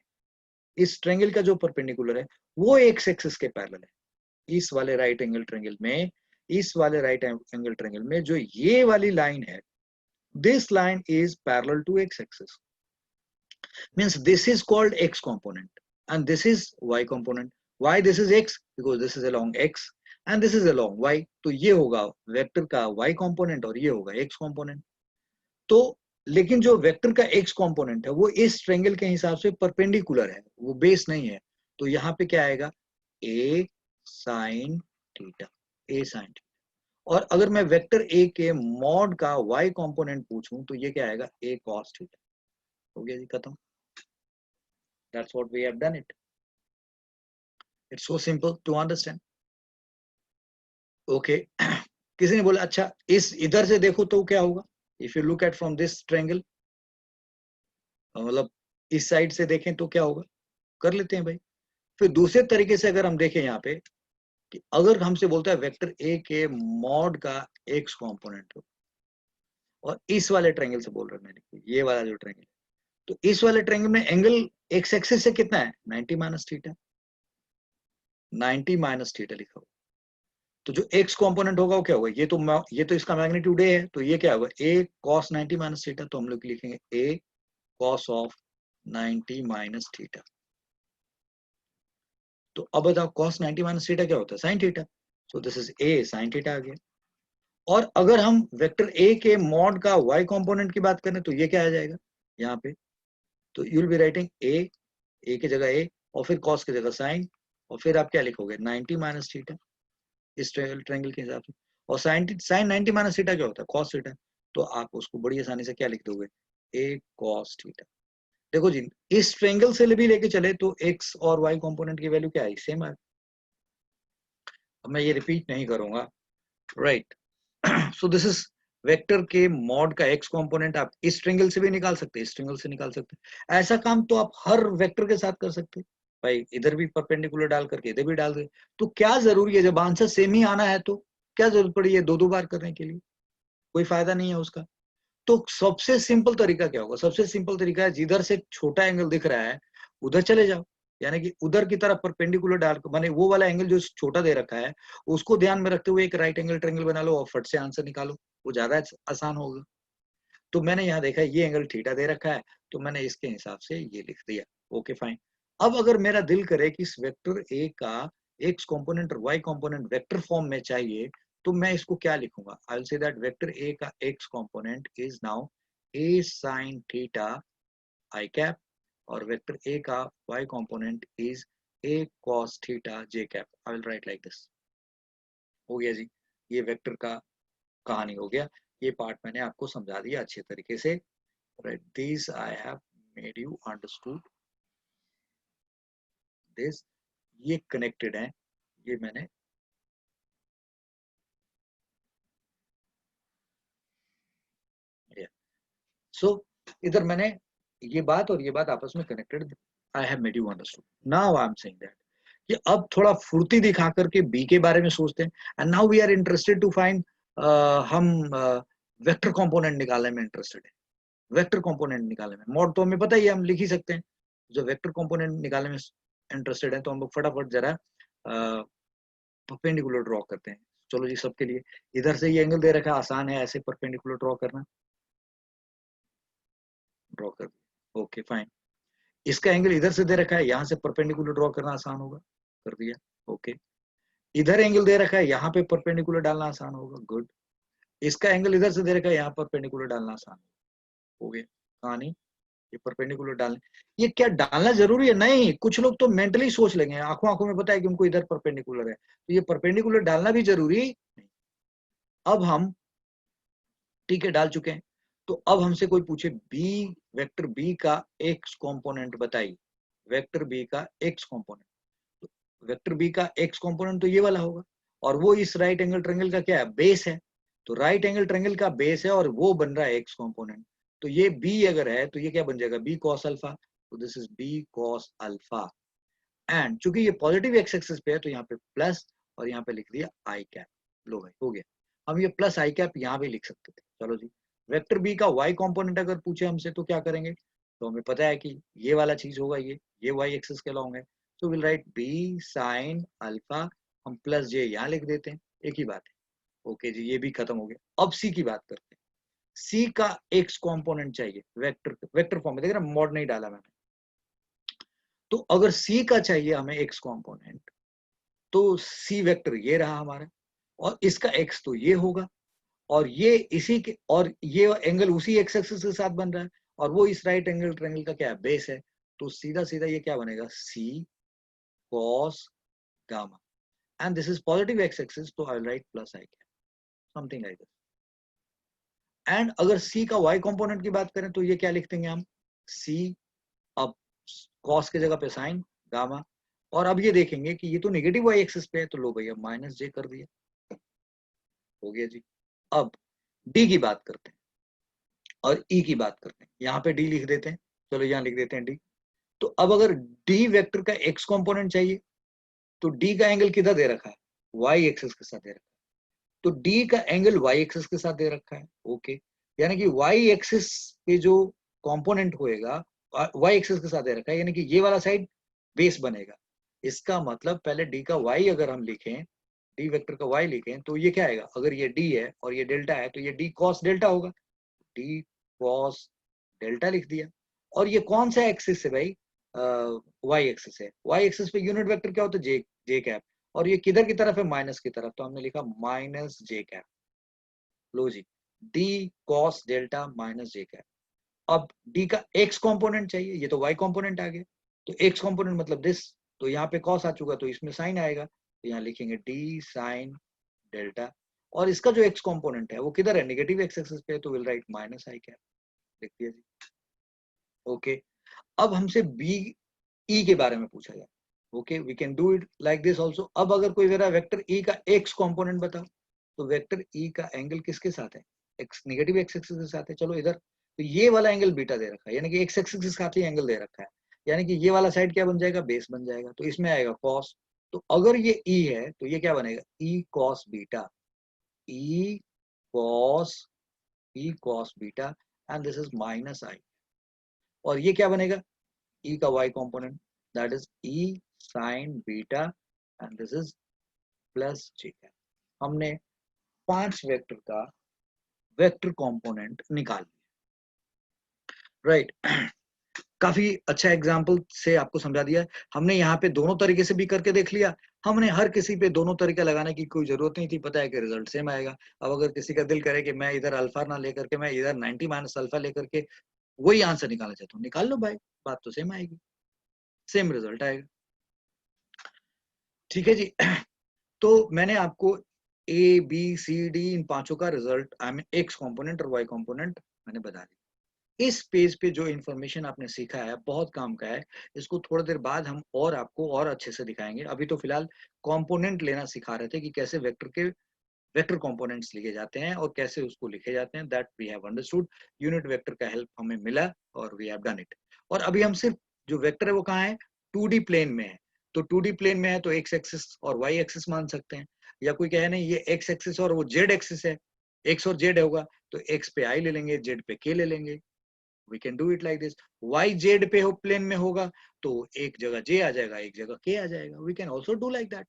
इस ट्रायंगल का जो परपेंडिकुलर है वो एक्स एक्सिस के पैरेलल है। इस वाले राइट एंगल ट्रायंगल में, इस वाले राइट एंगल ट्रायंगल में जो ये वाली लाइन है, this line is parallel to X axis, means this is called x component and this is y component. Why this is x? Because this is along x and this is along y. तो ये होगा vector का y component और ये होगा x component. तो लेकिन जो वेक्टर का x component है वो इस ट्रायंगल के हिसाब से परपेंडिकुलर है, वो बेस नहीं है। तो यहाँ पे क्या आएगा, a sin theta, a sin theta. और अगर मैं वेक्टर a के मॉड का y component पूछूं तो ये क्या आएगा, a cos थीटा। हो गया जी, खत्म। That's what we have done it. It's so simple to understand. Okay. किसी ने बोला अच्छा इस इधर से देखो तो क्या होगा, if you look at from this triangle, मतलब इस साइड से देखें तो क्या होगा, कर लेते हैं भाई। फिर दूसरे तरीके से अगर हम देखें यहाँ पे कि अगर हमसे बोलता है वेक्टर ए के मॉड का एक्स कंपोनेंट हो, और इस वाले ट्रायंगल से बोल रहा हूं मैंने, ये वाला जो ट्रायंगल है, तो इस वाले ट्रायंगल में एंगल एक्स एक्सिस से कितना है, 90 माइनस थीटा, 90 माइनस थीटा लिखा हुआ। तो जो x कंपोनेंट होगा वो क्या होगा, ये तो इसका मैग्नीट्यूड a है, तो ये क्या होगा, a cos 90 माइनस थीटा। तो हम लोग लिखेंगे a cos of 90 minus theta. तो अब बताओ cos 90 माइनस थीटा क्या होता है? sin theta. So this is a sin theta आ गया। और अगर हम वेक्टर a के मॉड का y कंपोनेंट की बात करें तो ये क्या आ जाएगा यहाँ पे? तो you will be writing a की जगह a और फिर cos की जगह sin और फिर आप क्या लिखोगे 90 माइनस थीटा इस ट्रायंगल के हिसाब से। और sin 90 माइनस थीटा क्या होता है? cos theta. तो आप उसको बड़ी आसानी से क्या लिख दोगे? a cos theta. देखो जी इस ट्रायंगल से भी लेके चले तो x और y कंपोनेंट की वैल्यू क्या है? सेम है। अब मैं ये रिपीट नहीं करूंगा, right. So this is vector के मॉड का x कंपोनेंट आप इस ट्रायंगल से भी निकाल सकते हैं, इस ट्रायंगल से निकाल सकते हैं। ऐसा काम तो आप हर वेक्टर के साथ कर सकते हैं भाई, इधर भी परपेंडिकुलर डाल करके इधर भी डाल दे। तो क्या जरूरी है, जब आंसर सेम ही आना है तो क्या जरूरत पड़ी है दो दो बार करने के लिए? कोई फायदा नहीं है उसका। तो सबसे सिंपल तरीका क्या होगा? सबसे सिंपल तरीका है जिधर से छोटा एंगल दिख रहा है उधर चले जाओ, यानी कि उधर की तरफ परपेंडिकुलर डाल माने वो वाला एंगल जो छोटा दे रखा है उसको ध्यान में रखते हुए एक राइट एंगल ट्रायंगल बना लो और फट से आंसर निकालो, वो ज्यादा आसान होगा। तो मैंने यहाँ देखा ये एंगल थीटा दे रखा है तो मैंने इसके हिसाब से ये लिख दिया। Okay fine. अब अगर मेरा दिल करे कि इस वेक्टर ए का एक्स कंपोनेंट और वाई कंपोनेंट वेक्टर फॉर्म में चाहिए तो मैं इसको क्या लिखूंगा? I will say that vector A का X component is now a sin theta i cap और वेक्टर a का y component is a cos theta j cap. I will write like this. हो गया जी, ये वेक्टर का कहानी हो गया। ये पार्ट मैंने आपको समझा दिया अच्छे तरीके से, right. This I have made you understood this. ये कनेक्टेड है, ये मैंने सो इधर मैंने ये बात और ये बात आपस में connected. I have made you understood. Now I am saying that कि अब थोड़ा फुर्ती दिखा करके बी के बारे में सोचते हैं। And now we are interested to find, हम वेक्टर कंपोनेंट निकालने में इंटरेस्टेड है। वेक्टर कंपोनेंट निकालने में मॉड तो हमें पता ही है, हम लिख ही सकते हैं। जो वेक्टर कंपोनेंट निकालने में इंटरेस्टेड है तो हम लोग फटाफट जरा परपेंडिकुलर ड्रॉ करते हैं। चलो जी सबके लिए, इधर से ये एंगल दे रखा है, आसान है ऐसे परपेंडिकुलर ड्रॉ करना। ड्रॉ कर दिया, ओके फाइन। इसका एंगल इधर से दे रखा है, यहाँ से परपेंडिकुलर ड्रॉ करना आसान होगा, कर दिया, ओके। इधर एंगल दे रखा है, यहाँ पे परपेंडिकुलर डालना आसान होगा, गुड। इसका एंगल इधर से दे रखा है, यहाँ परपेंडिकुलर डालना आसान हो गया कहानी। ये परपेंडिकुलर डालने, ये क्या डालना जरूरी है? नहीं, कुछ लोग तो मेंटली सोच लेंगे, आंखों आंखों में पता है कि उनको इधर परपेंडिकुलर है तो ये परपेंडिकुलर डालना भी जरूरी नहीं। अब हम ठीक है डाल चुके हैं। तो अब हमसे कोई पूछे बी, वेक्टर बी का एक्स कंपोनेंट बताइए, वेक्टर बी का एक्स कंपोनेंट। वेक्टर बी का एक्स कंपोनेंट तो ये वाला होगा और वो इस राइट एंगल ट्रायंगल का क्या है? बेस है। तो राइट एंगल ट्रायंगल का बेस है और वो बन रहा है एक्स कंपोनेंट। तो ये बी अगर है तो ये क्या बन जाएगा? B cos alpha. तो this is B cos alpha. And चूंकि ये पॉजिटिव एक्स एक्सिस पे है तो यहाँ पे प्लस और यहाँ पे लिख दिया आई कैप। लो भाई हो गया। हम ये प्लस आई कैप यहाँ भी लिख सकते थे। चलो जी, वेक्टर बी का वाई कंपोनेंट अगर पूछे हमसे तो क्या करेंगे? तो हमें पता है कि ये वाला चीज होगा, ये वाई एक्सिस के लॉन्ग है। तो will write B sine alpha, हम प्लस जे यहाँ लिख देते हैं, एक ही बात है। ओके जी, ये भी खत्म हो गया। अब सी की बात करते हैं। सी का एक्स कंपोनेंट चाहिए वेक्टर, वेक्टर फॉर्म में, देख रहे मॉड नहीं डाला मैंने। तो अगर सी का चाहिए हमें एक्स कंपोनेंट तो सी वेक्टर ये रहा हमारा और इसका एक्स तो ये होगा और ये इसी के, और ये एंगल उसी एक्स एक्सिस के साथ बन रहा है और वो इस राइट एंगल ट्रायंगल का क्या है? बेस है। तो सीधा सीधा ये क्या बनेगा? C cos gamma and this is positive X axis तो I will write plus I cap, something like this. And अगर सी का वाई कंपोनेंट की बात करें तो ये क्या लिख देंगे हम? सी, अब कॉस की जगह पे साइन गामा, और अब ये देखेंगे कि ये तो नेगेटिव वाई एक्सिस पे है तो लो भैया माइनस जे कर दिया, हो गया जी। अब डी की बात करते हैं और ई की बात करते हैं। यहाँ पे डी लिख देते हैं, चलो यहाँ लिख देते हैं डी। तो अब अगर डी वेक्टर का एक्स कंपोनेंट चाहिए तो डी का एंगल किधर दे रखा है? वाई एक्सिस के साथ दे रखा है। तो डी का एंगल वाई एक्सिस के साथ दे रखा है, ओके। यानी कि वाई एक्सिस पे जो कंपोनेंट होएगा वाई एक्सिस के साथ दे रखा है, यानी कि ये वाला साइड बेस बनेगा। इसका मतलब पहले डी का वाई अगर हम लिखें, डी वेक्टर का वाई लिखें तो ये क्या आएगा? अगर ये डी है और ये डेल्टा है तो ये डी कॉस डेल्टा होगा, डी कॉस डेल्टा लिख दिया। और ये कौन सा एक्सिस है भाई? वाई एक्सिस है, वाई एक्सिस पे यूनिट वेक्टर क्या होता है, जे जे कैप, और ये किधर की तरफ है, माइनस की तरफ, तो हमने लिखा माइनस जे कैप। लो जी, डी कॉस डेल्टा माइनस जे कैप। अब डी का एक्स कंपोनेंट चाहिए, ये तो वाई कंपोनेंट आ गया, तो एक्स कंपोनेंट मतलब दिस, तो यहाँ पे कॉस आ चुका तो इसमें साइन आएगा, तो यहाँ लिखेंगे डी साइन डेल्टा, और इसका जो एक्स कंपोनेंट है वो किधर है, नेगेटिव एक्स एक्सिस पे, तो will right minus I cap, लिख दिया जी। ओके, अब हमसे बी ई के बारे में पूछा जाए, okay we can do it like this also. अब अगर कोई कह रहा है वेक्टर ई का एक्स कंपोनेंट बताओ, तो वेक्टर ई का एंगल किसके साथ है, एक्स नेगेटिव एक्स एक्सिस के साथ है, चलो इधर, तो ये वाला एंगल बीटा दे रखा है, यानी कि एक्स एक्सिस के साथ ही एंगल दे रखा है, यानी कि ये वाला साइड क्या बन जाएगा, बेस बन जाएगा, तो इसमें आएगा कॉस, तो अगर ये ई है तो ये क्या बनेगा, E cos beta, E cos, E cos beta, and this is minus I, और ये क्या बनेगा, e का y component, that is e sin beta, and this is plus j है। हमने 5 वेक्टर का वेक्टर कंपोनेंट निकाल लिया, राइट। काफी अच्छा एग्जांपल से आपको समझा दिया। हमने यहाँ पे दोनों तरीके से भी करके देख लिया, हमने हर किसी पे दोनों तरीका लगाने की कोई जरूरत नहीं थी, पता है कि रिजल्ट सेम आएगा। अब अगर किसी का दिल करे कि मैं इधर अल्फा ना लेकर के मैं इधर 90 माइनस अल्फा लेकर के वही आंसर निकालना चाहता हूँ, निकाल लो भाई, बात तो सेम आएगी, सेम रिजल्ट आएगा, ठीक है जी। तो मैंने आपको ए बी सी डी इन पांचों का result, I mean x component और वाई कंपोनेंट मैंने बता दिया। इस पेज पे जो इन्फॉर्मेशन आपने सीखा है बहुत काम का है, इसको थोड़ी देर बाद हम और आपको और अच्छे से दिखाएंगे। अभी तो फिलहाल कंपोनेंट लेना सिखा रहे थे कि कैसे वेक्टर के वेक्टर कंपोनेंट्स लिखे जाते हैं और कैसे उसको लिखे जाते हैं, that we have understood. Unit vector का हेल्प हमें मिला और वी हैव डन इट। और अभी हम सिर्फ जो वेक्टर है वो कहाँ है, 2D प्लेन में है, तो 2D प्लेन में है तो एक्स एक्सिस और वाई एक्सिस मान सकते हैं, या कोई कहे नहीं ये एक्स एक्सिस और वो जेड एक्सिस है, एक्स और जेड होगा तो एक्स पे आई ले लेंगे, जेड पे के ले लेंगे, we can do it like this. Y Z पे हो प्लेन में होगा तो एक जगह जे आ जाएगा, एक जगह के आ जाएगा, we can also do like that,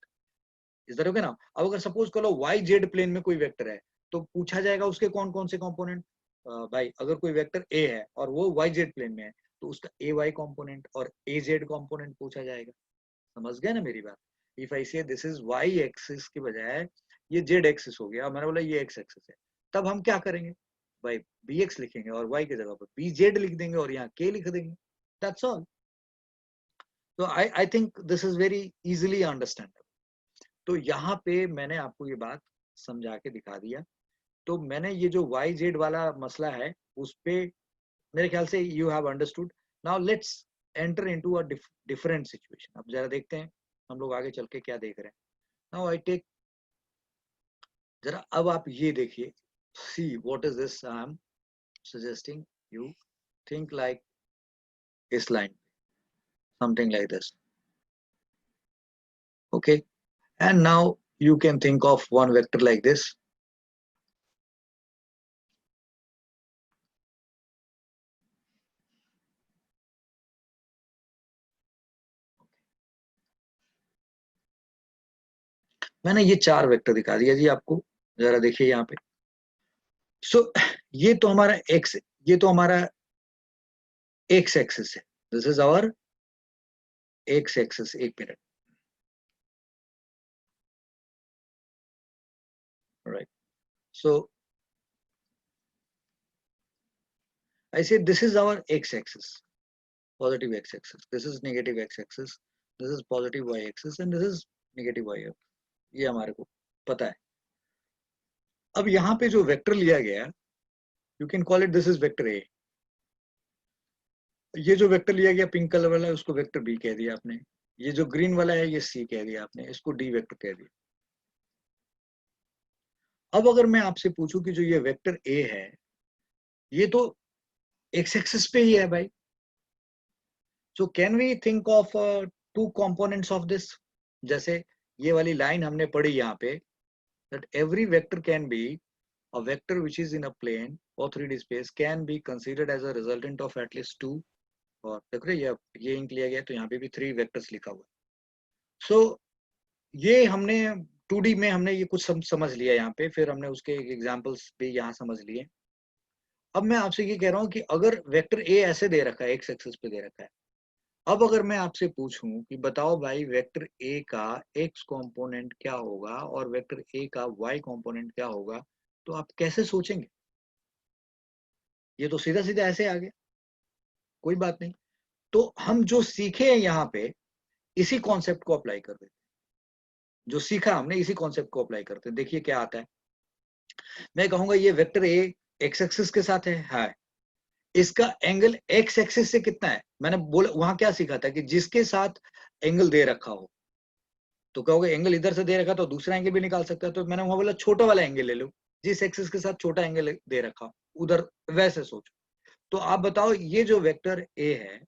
is that okay ना। अब अगर सपोज करो वाई जेड प्लेन में कोई वेक्टर है तो पूछा जाएगा उसके कौन कौन से कंपोनेंट, भाई अगर कोई वेक्टर ए है और वो वाई जेड प्लेन में है तो उसका ए वाई कॉम्पोनेंट और ए जेड कॉम्पोनेंट पूछा जाएगा, समझ गए ना मेरी बात। If I say this is Y axis की बजाय ये जेड एक्सिस हो गया, मैंने बोला ये एक्स एक्सिस है, तब हम क्या करेंगे भाई, बी एक्स लिखेंगे और वाई की जगह पर बी जेड लिख देंगे और यहाँ के लिख देंगे, दैट्स ऑल। तो I think this is very easily understandable. तो यहाँ पे मैंने आपको ये बात समझा के दिखा दिया। तो मैंने ये जो वाई जेड वाला मसला है उस पे मेरे ख्याल से you have understood. Now let's enter into a different situation. अब जरा देखते हैं हम लोग आगे चल के क्या देख रहे हैं। नाउ आई टेक, जरा अब आप ये देखिए, see what is this I am suggesting you, think like इस line, something like this, okay, and now you can think of one vector like this. मैंने ये 4 वेक्टर दिखा दिया जी आपको, जरा देखिए यहाँ पे। सो ये तो हमारा एक्स, ये तो हमारा एक्स एक्सिस है, this is our X axis. एक minute, right, so I say this is our X axis, positive X axis, this is negative X axis, this is positive Y axis and this is negative Y axis, ये हमारे को पता है। अब यहाँ पे जो वेक्टर लिया गया, you can call it this is vector A. ये जो वेक्टर लिया गया पिंक कलर वाला है उसको वेक्टर बी कह दिया आपने, ये जो ग्रीन वाला है ये सी कह दिया आपने, इसको डी वेक्टर कह दिया। अब अगर मैं आपसे पूछूं कि जो ये वेक्टर ए है ये तो एक्स एक्सिस पे ही है भाई, so can we think of two components of this. जैसे ये वाली लाइन हमने पढ़ी यहाँ पे, that every vector can be a vector which is in a plane or 3D space can be considered as a resultant of at least 2, और देख रहे ये इंक लिया गया तो यहाँ पे भी 3 वेक्टर्स लिखा हुआ है। सो ये हमने 2D में हमने ये कुछ समझ लिया यहाँ पे, फिर हमने उसके एग्जांपल्स भी यहाँ समझ लिए। अब मैं आपसे ये कह रहा हूँ कि अगर वेक्टर ए ऐसे दे रखा है, एक्स एक्सिस पे दे रखा है, अब अगर मैं आपसे पूछूं कि बताओ भाई वेक्टर ए का एक्स कंपोनेंट क्या होगा और वेक्टर ए का वाई कंपोनेंट क्या होगा, तो आप कैसे सोचेंगे? ये तो सीधा सीधा ऐसे आ गया, कोई बात नहीं। तो हम जो सीखे हैं यहाँ पे इसी कॉन्सेप्ट को अप्लाई कर देते हैं, जो सीखा हमने इसी कॉन्सेप्ट को अप्लाई करते हैं। देखिए क्या आता है, मैं कहूंगा ये वेक्टर ए एक्स एक्सिस के साथ है, इसका एंगल एक्स एक्सिस से कितना है? मैंने बोला वहां क्या सीखा था कि जिसके साथ एंगल दे रखा हो, तो कहोगे एंगल इधर से दे रखा तो दूसरा एंगल भी निकाल सकता है, तो मैंने वहां बोला छोटा वाला एंगल ले लो, जिस एक्सिस के साथ छोटा एंगल दे रखा उधर, वैसे सोचो। तो आप बताओ ये जो वेक्टर ए है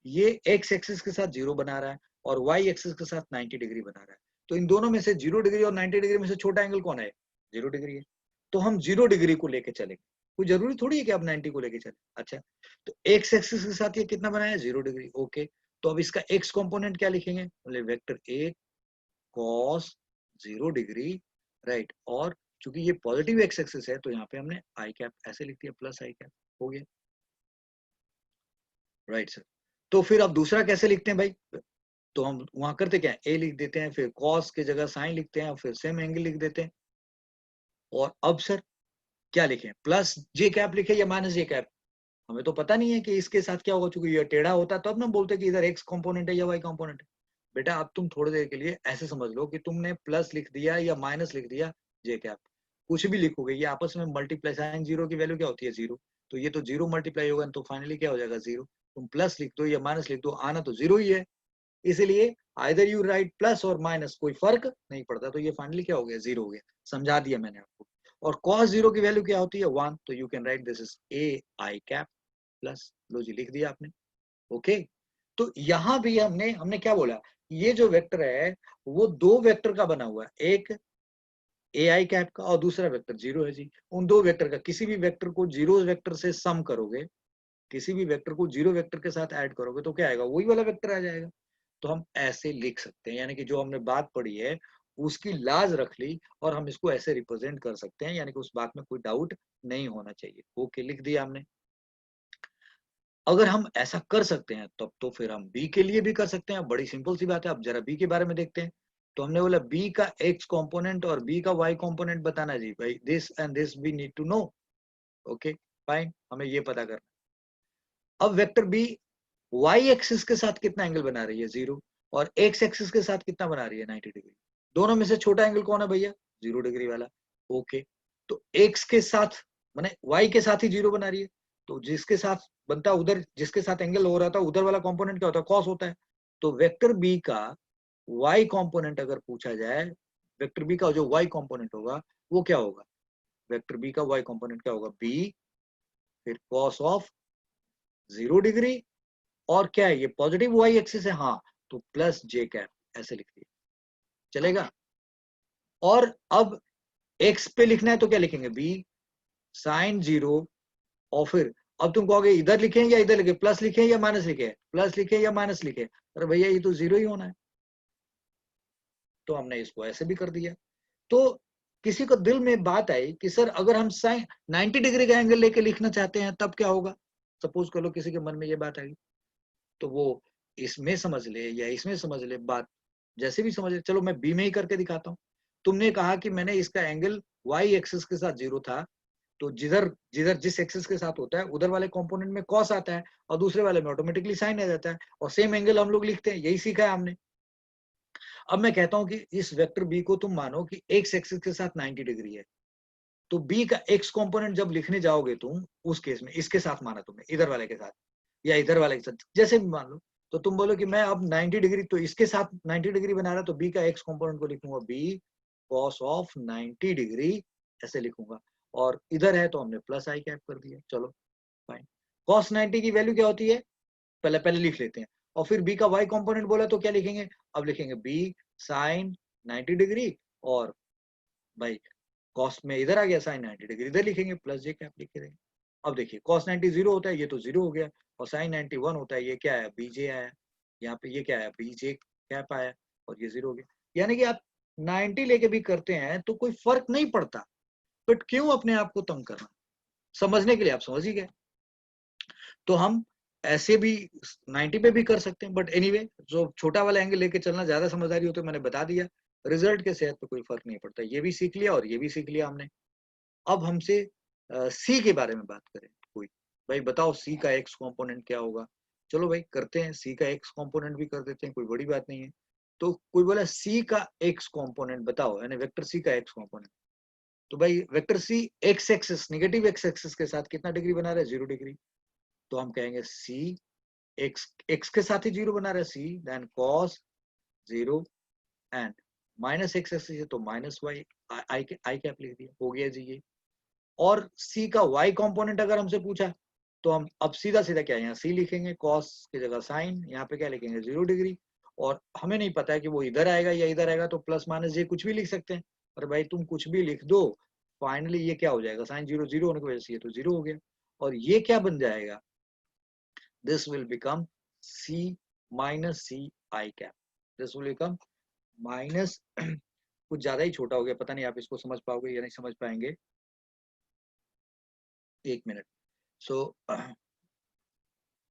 ये एक्स एक्सिस के साथ 0 बना रहा है और वाई एक्सिस के साथ 90 डिग्री बना रहा है, तो इन दोनों में से 0 डिग्री और 90 डिग्री में से छोटा एंगल कौन है? 0 डिग्री है। तो हम 0 डिग्री को लेके चलेंगे, कोई जरूरी थोड़ी है कि आप 90 को लेके चले। अच्छा, तो एक्स एक्सिस के साथ ये कितना बनाया? 0 डिग्री। ओके, तो अब इसका एक्स कंपोनेंट क्या लिखेंगे? बोले vector A cos 0 degree, right. और चूंकि ये पॉजिटिव एक्स एक्सिस है तो यहाँ पे हमने आई कैप ऐसे लिख दिया, प्लस आई कैप, हो गया, राइट सर। तो फिर अब दूसरा कैसे लिखते हैं भाई? तो हम वहां करते क्या है, ए लिख देते हैं, फिर कॉस की जगह साइन लिखते हैं और फिर सेम एंगल लिख देते हैं। और अब सर क्या लिखें, प्लस जे कैप लिखे या माइनस जे कैप? हमें तो पता नहीं है कि इसके साथ क्या होगा, चूंकि ये टेढ़ा होता है तो अब ना बोलते कि इधर एक्स कंपोनेंट है या वाई कंपोनेंट है। बेटा अब तुम थोड़ी देर के लिए ऐसे समझ लो कि तुमने प्लस लिख दिया या माइनस लिख दिया, जे कैप कुछ भी लिखोगे ये आपस में मल्टीप्लाई, साइन जीरो की वैल्यू क्या होती है? 0। तो ये तो 0 मल्टीप्लाई होगा तो फाइनली क्या हो जाएगा? 0। तुम प्लस लिख दो या माइनस लिख दो, आना तो 0 ही है। इसलिए आइदर यू राइट प्लस और माइनस, कोई फर्क नहीं पड़ता, तो ये फाइनली क्या हो गया? 0 हो गया। समझा दिया मैंने आपको। और cos 0 की वैल्यू क्या होती है? 1। तो you can write this is A I cap plus, लो जी लिख दिया आपने। ओके, तो यहां भी हमने हमने क्या बोला, ये जो वेक्टर है वो दो वेक्टर का बना हुआ है, एक ए आई कैप का और दूसरा वेक्टर 0 है जी। उन दो वेक्टर का किसी भी वेक्टर को 0 वेक्टर से सम करोगे, किसी भी वेक्टर को 0 वेक्टर के साथ ऐड करोगे तो क्या आएगा? वही वाला वेक्टर आ जाएगा। तो हम ऐसे लिख सकते हैं, यानी कि जो हमने बात पढ़ी है उसकी लाज रख ली और हम इसको ऐसे रिप्रेजेंट कर सकते हैं, यानी कि उस बात में कोई डाउट नहीं होना चाहिए। ओके, लिख दिया हमने। अगर हम ऐसा कर सकते हैं तब तो फिर हम बी के लिए भी कर सकते हैं, बड़ी सिंपल सी बात है। अब जरा बी के बारे में देखते हैं। तो हमने बोला बी का एक्स कंपोनेंट और बी का वाई कंपोनेंट बताना जी भाई, this and this we need to know. Okay fine, हमें ये पता करना। अब वेक्टर बी वाई एक्सिस के साथ कितना एंगल बना रही है? 0। और एक्स एक्सिस के साथ कितना बना रही है? 90 डिग्री। दोनों में से छोटा एंगल कौन है भैया? 0 डिग्री वाला। ओके, तो एक्स के साथ माने वाई के साथ ही 0 बना रही है, तो जिसके साथ बनता है उधर, जिसके साथ एंगल हो रहा था उधर वाला कंपोनेंट क्या होता है? कॉस होता है। तो वेक्टर बी का वाई कंपोनेंट अगर पूछा जाए, वेक्टर बी का जो वाई कंपोनेंट होगा वो क्या होगा? वेक्टर बी का वाई कंपोनेंट क्या होगा? बी फिर कॉस ऑफ 0 डिग्री, और क्या है ये? पॉजिटिव वाई एक्सिस है, हाँ, तो प्लस जे कैप ऐसे लिख दिए, चलेगा। और अब एक्स पे लिखना है तो क्या लिखेंगे? B sine 0। और फिर अब तुम कहोगे इधर लिखें या इधर लिखे, प्लस लिखें या माइनस लिखे? प्लस लिखे या माइनस लिखे? अरे भैया ये तो 0 ही होना है, तो हमने इसको ऐसे भी कर दिया। तो किसी को दिल में बात आई कि सर अगर हम साइन 90 डिग्री का एंगल लेके लिखना चाहते हैं तब क्या होगा? सपोज कर लो किसी के मन में ये बात आई, तो वो इसमें समझ ले या इसमें समझ ले, बात जैसे भी समझ ले। चलो मैं बी में ही करके दिखाता हूँ। तुमने कहा कि मैंने इसका एंगल वाई एक्सिस के साथ 0 था, तो जिधर जिधर जिस एक्सिस के साथ होता है उधर वाले कंपोनेंट में कॉस आता है और दूसरे वाले में ऑटोमेटिकली साइन आ जाता है, और सेम एंगल हम लोग लिखते हैं, यही सीखा है हमने। अब मैं कहता हूं कि इस वेक्टर बी को तुम मानो कि एक्स एक्सिस के साथ 90 डिग्री है, तो बी का एक्स कंपोनेंट जब लिखने जाओगे तुम, उस केस में इसके साथ माना तुमने, इधर वाले के साथ या इधर वाले के साथ, जैसे भी मान लो, तो तुम बोलो कि मैं अब 90 डिग्री तो इसके साथ 90 डिग्री बना रहा, तो बी का एक्स कंपोनेंट को लिखूंगा बी कॉस ऑफ 90 डिग्री ऐसे लिखूंगा। और इधर है तो हमने प्लस आई कैप कर दिया, चलो फाइन। कॉस 90 की वैल्यू क्या होती है? पहले पहले लिख लेते हैं। और फिर बी का वाई कंपोनेंट बोला तो क्या लिखेंगे? अब लिखेंगे बी साइन 90 डिग्री, और भाई कॉस में इधर आ गया, साइन 90 डिग्री इधर लिखेंगे, प्लस जे कैप लिख देंगे। अब देखिए कॉस 90 0 होता है, ये तो 0 हो गया, और साइन 91 होता है, ये क्या है? बीजे आया। यहाँ पे ये क्या है? बीजे कैप आया, और ये 0 हो गया। यानी कि आप 90 लेके भी करते हैं तो कोई फर्क नहीं पड़ता, बट क्यों अपने आप को तंग करना? समझने के लिए आप समझ ही गए। तो हम ऐसे भी 90 पे भी कर सकते हैं, बट एनीवे जो छोटा वाला एंगल लेके चलना ज्यादा समझदारी हो, तो मैंने बता दिया। रिजल्ट के सेहत पे कोई फर्क नहीं पड़ता, ये भी सीख लिया और ये भी सीख लिया हमने। अब हमसे सी के बारे में बात करें। कोई भाई बताओ सी का एक्स कंपोनेंट क्या होगा? चलो भाई करते हैं, सी का एक्स कंपोनेंट भी कर देते हैं, कोई बड़ी बात नहीं है। तो कोई बोला सी का एक्स कंपोनेंट बताओ, यानी वेक्टर सी का एक्स कंपोनेंट। तो भाई vector C X axis, negative X axis के साथ कितना डिग्री बना रहा है? 0 डिग्री। तो हम कहेंगे सी एक्स, एक्स के साथ ही 0 बना रहा है, see then cos 0 and minus X axis है तो माइनस वाई, आई कैप लिख दिया, हो गया जी ये। और सी का y कंपोनेंट अगर हमसे पूछा तो हम अब सीधा सीधा क्या यहाँ सी लिखेंगे, कॉस की जगह साइन, यहाँ पे क्या लिखेंगे 0 डिग्री। और हमें नहीं पता है कि वो इधर आएगा या इधर आएगा, तो प्लस माइनस ये कुछ भी लिख सकते हैं। पर भाई तुम कुछ भी लिख दो, फाइनली ये क्या हो जाएगा, साइन 0 0 होने की वजह से ये तो 0 हो गया। और ये क्या बन जाएगा, this will become C minus C I cap, this will become minus कुछ ज्यादा ही छोटा हो गया, पता नहीं आप इसको समझ पाओगे या नहीं समझ पाएंगे, एक मिनट। सो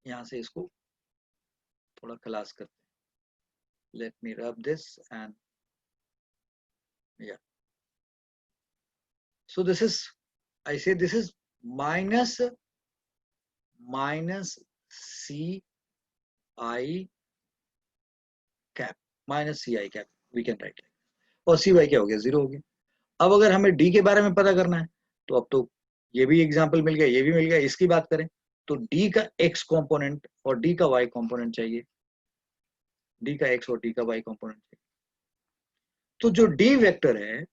यहाँ से इसको थोड़ा खलास करते हैं। Let me rub this and या सो this is, I say this is minus C I cap, minus C I cap we can write. और सी वाई क्या हो गया, 0 हो गया। अब अगर हमें डी के बारे में पता करना है, तो अब तो ये भी एग्जाम्पल मिल गया, ये भी मिल गया, इसकी बात करें तो डी का एक्स कंपोनेंट और डी का वाई कंपोनेंट चाहिए, डी का एक्स और डी का वाई कंपोनेंट चाहिए। तो जो डी वेक्टर है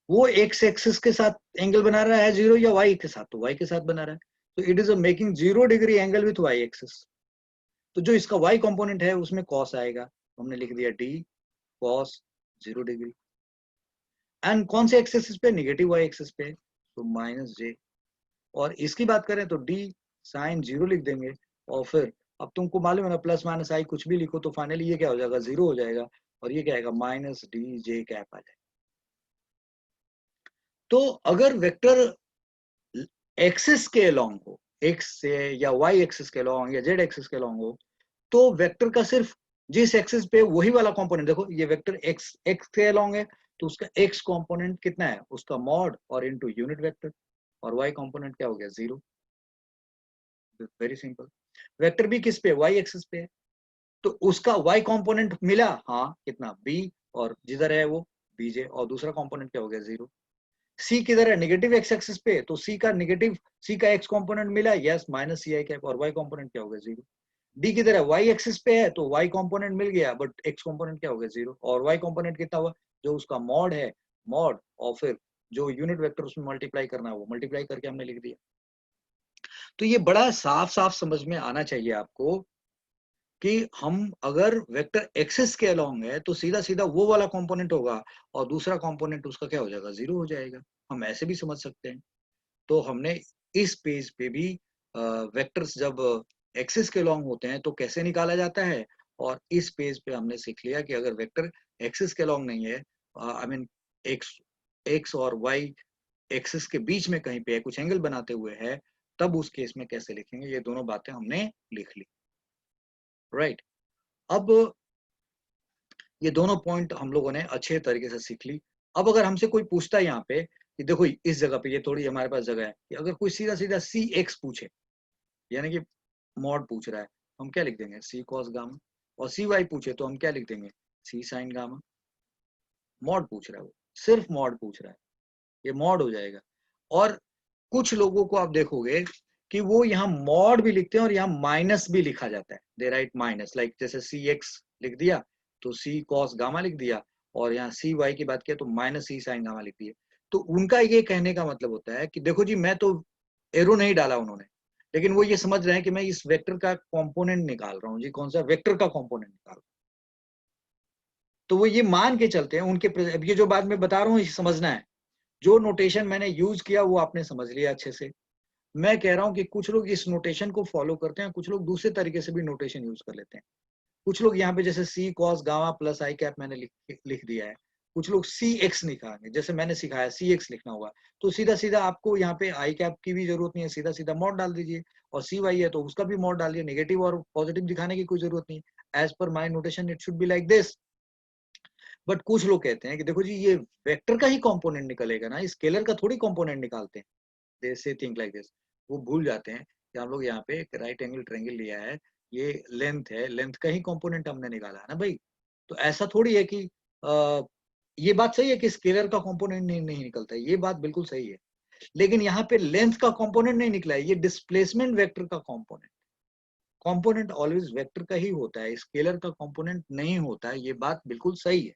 वो एक्स एक्सिस के साथ एंगल बना रहा है 0 या वाई के साथ, तो वाई के साथ बना रहा है, तो it is a making 0 degree angle with Y axis. तो जो इसका वाई कंपोनेंट है उसमें कॉस आएगा, हमने लिख दिया डी कॉस 0 डिग्री। एंड कौन से एक्सिस पे, नेगेटिव वाई एक्सिस पे, तो माइनस जे। और इसकी बात करें तो डी साइन 0 लिख देंगे, और फिर अब तुमको मालूम है ना प्लस माइनस आई कुछ भी लिखो तो फाइनली ये क्या हो जाएगा, 0 हो जाएगा, और ये क्या आएगा माइनस डी जे कैप आ जाएगा। तो अगर वेक्टर एक्सिस के अलोंग हो, एक्स से या वाई एक्सिस के अलोंग या जेड एक्सिस के अलोंग हो, तो वेक्टर का सिर्फ जिस एक्सिस पे वही वाला कंपोनेंट, देखो ये वेक्टर एक्स एक्स के अलोंग है तो उसका एक्स कंपोनेंट कितना है, उसका मॉड और इनटू यूनिट वेक्टर, और वाई कंपोनेंट क्या हो गया 0। Very simple. वेक्टर भी किस पे, वाई एक्सिस पे है, तो उसका वाई कंपोनेंट मिला, हाँ कितना बी, और जिधर है वो बीजे, और दूसरा कंपोनेंट क्या हो गया 0। सी किधर है, नेगेटिव एक्स एक्सिस पे, तो सी का नेगेटिव, सी का एक्स कंपोनेंट मिला, yes minus C I cap, और वाई कंपोनेंट क्या हो गया 0। डी किधर है, वाई एक्सिस पे है, तो वाई कंपोनेंट मिल गया, बट एक्स कंपोनेंट क्या हो गया 0, और वाई कंपोनेंट कितना हुआ, जो उसका मॉड है, मॉड, और फिर जो यूनिट वेक्टर उसमें मल्टीप्लाई करना है वो मल्टीप्लाई करके हमने लिख दिया। तो ये बड़ा साफ साफ समझ में आना चाहिए आपको कि हम अगर वेक्टर एक्सिस के अलोंग है तो सीधा सीधा वो वाला कंपोनेंट होगा, और दूसरा कंपोनेंट उसका क्या हो जाएगा, 0 हो जाएगा। हम ऐसे भी समझ सकते हैं। तो हमने इस पेज पे भी वेक्टर्स जब एक्सिस के अलोंग होते हैं तो कैसे निकाला जाता है, और इस पेज पे हमने सीख लिया कि अगर वेक्टर एक्सिस के अलोंग नहीं है, आई मीन एक्स एक्स और वाई एक्सिस के बीच में कहीं पे कुछ एंगल बनाते हुए है, तब उस केस में कैसे लिखेंगे, ये दोनों बातें हमने लिख ली, राइट। अब ये दोनों पॉइंट हम लोगों ने अच्छे तरीके से सीख ली। अब अगर हमसे कोई पूछता है यहाँ पे कि देखो इस जगह पे, ये थोड़ी हमारे पास जगह है, कि अगर कोई सीधा सीधा सी एक्स पूछे, यानी कि मॉड पूछ रहा है, हम क्या लिख देंगे सी कॉस गामा, और सी वाई पूछे तो हम क्या लिख देंगे सी साइन गामा। मॉड पूछ रहा है, वो सिर्फ मॉड पूछ रहा है, ये मॉड हो जाएगा। और कुछ लोगों को आप देखोगे कि वो यहाँ मॉड भी लिखते हैं और यहाँ माइनस भी लिखा जाता है, दे राइट माइनस, लाइक जैसे सी एक्स लिख दिया तो सी कॉस गामा लिख दिया, और यहाँ सी वाई की बात किया तो माइनस सी साइन गामा लिख दिया। तो उनका ये कहने का मतलब होता है कि देखो जी मैं तो एरो नहीं डाला उन्होंने, लेकिन वो ये समझ रहे हैं कि मैं इस वेक्टर का कंपोनेंट निकाल रहा हूँ जी, कौन सा वेक्टर का कंपोनेंट निकाल रहा हूँ। तो वो ये मान के चलते हैं उनके, अब ये जो बात मैं बता रहा हूँ समझना है, जो नोटेशन मैंने यूज किया वो आपने समझ लिया अच्छे से। मैं कह रहा हूं कि कुछ लोग इस नोटेशन को फॉलो करते हैं, कुछ लोग दूसरे तरीके से भी नोटेशन यूज कर लेते हैं। कुछ लोग यहाँ पे जैसे सी cos gamma plus I cap मैंने लिख दिया है, कुछ लोग सी एक्स लिखाएंगे, जैसे मैंने सिखाया सी एक्स लिखना होगा, तो सीधा सीधा आपको यहाँ पे आई कैप की भी जरूरत नहीं है, सीधा सीधा मॉड डाल दीजिए, और सी वाई है तो उसका भी मॉड डालिए, नेगेटिव और पॉजिटिव दिखाने की कोई जरूरत नहीं। As per my notation it should be like this. But कुछ लोग कहते हैं कि देखो जी ये वेक्टर का ही कंपोनेंट निकलेगा ना, स्केलर का थोड़ी कंपोनेंट निकालते हैं, दे से थिंक लाइक दिस। वो भूल जाते हैं कि हम लोग यहाँ पे एक राइट एंगल ट्रायंगल लिया है, ये लेंथ है, लेंथ का ही कंपोनेंट हमने निकाला है ना भाई। तो ऐसा थोड़ी है कि ये बात सही है कि स्केलर का कंपोनेंट नहीं निकलता है, ये बात बिल्कुल सही है, लेकिन यहाँ पे लेंथ का कंपोनेंट नहीं निकला है, ये डिस्प्लेसमेंट वेक्टर का कंपोनेंट। कंपोनेंट ऑलवेज वेक्टर का ही होता है, स्केलर का कंपोनेंट नहीं होता है, ये बात बिल्कुल सही है।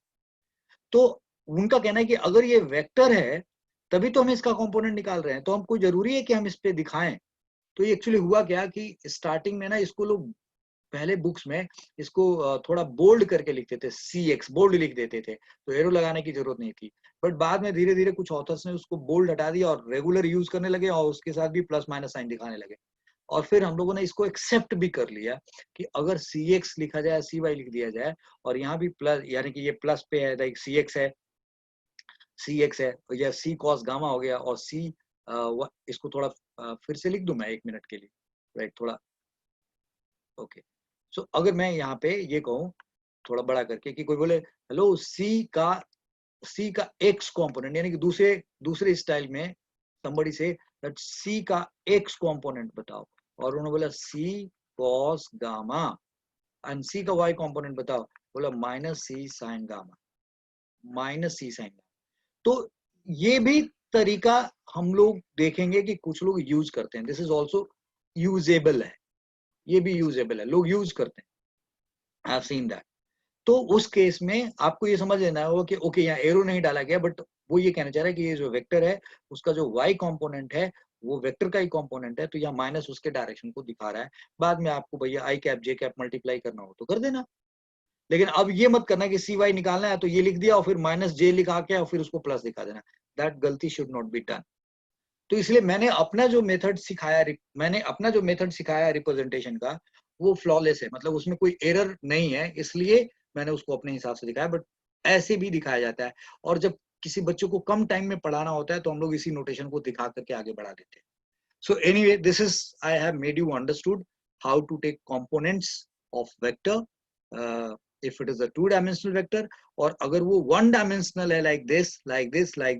तो उनका कहना है कि अगर ये वेक्टर है तभी तो हम इसका कंपोनेंट निकाल रहे हैं, तो हमको जरूरी है कि हम इस पे दिखाएं। तो ये एक्चुअली हुआ क्या कि स्टार्टिंग में ना इसको लोग पहले बुक्स में इसको थोड़ा बोल्ड करके लिखते थे, सी एक्स बोल्ड लिख देते थे, तो एरो लगाने की जरूरत नहीं थी। बट बाद में धीरे धीरे कुछ ऑथर्स ने उसको बोल्ड हटा दिया और रेगुलर यूज करने लगे, और उसके साथ भी प्लस माइनस साइन दिखाने लगे। और फिर हम लोगों ने इसको एक्सेप्ट भी कर लिया कि अगर सी एक्स लिखा जाए, सी वाई लिख दिया जाए, और यहाँ भी प्लस, यानी कि ये प्लस पे है, लाइक सी एक्स है, सी एक्स है, या सी कॉस गामा हो गया, और सी इसको थोड़ा फिर से लिख दूं मैं 1 मिनट के लिए, राइट, थोड़ा ओके। सो अगर मैं यहाँ पे ये कहूँ थोड़ा बड़ा करके कि कोई बोले हेलो सी का एक्स कंपोनेंट, यानी कि दूसरे दूसरे स्टाइल में somebody से दैट सी का एक्स कंपोनेंट बताओ, और उन्होंने बोला सी कॉस गामा, एंड सी का वाई कंपोनेंट बताओ, बोला माइनस सी साइन गामा, माइनस सी साइन। तो ये भी तरीका हम लोग देखेंगे कि कुछ लोग यूज करते हैं, दिस इज ऑल्सो यूजेबल है, ये भी यूजेबल है, लोग यूज करते हैं, आई हैव सीन दैट। तो उस केस में आपको ये समझ लेना होगा कि ओके यहाँ एरो नहीं डाला गया, बट वो ये कहना चाह रहा है कि ये जो वेक्टर है उसका जो वाई कंपोनेंट है वो वेक्टर का ही कंपोनेंट है, तो यहाँ माइनस उसके डायरेक्शन को दिखा रहा है। बाद में आपको भैया आई कैप जे कैप मल्टीप्लाई करना हो तो कर देना, लेकिन अब ये मत करना कि सी वाई निकालना है तो ये लिख दिया और फिर माइनस जे लिखा के और फिर उसको प्लस दिखा देना, दैट गलती शुड नॉट बी डन। तो इसलिए मैंने अपना जो मेथड सिखाया रिप्रेजेंटेशन का वो फ्लॉलेस है, मतलब उसमें कोई एरर नहीं है, इसलिए मैंने उसको अपने हिसाब से दिखाया। बट ऐसे भी दिखाया जाता है, और जब किसी बच्चों को कम टाइम में पढ़ाना होता है तो हम लोग इसी नोटेशन को दिखा करके आगे बढ़ा देते हैं। So anyway, this is I have made you understood how to take components of vector if it is a 2 dimensional vector, और अगर वो 1 dimensional है like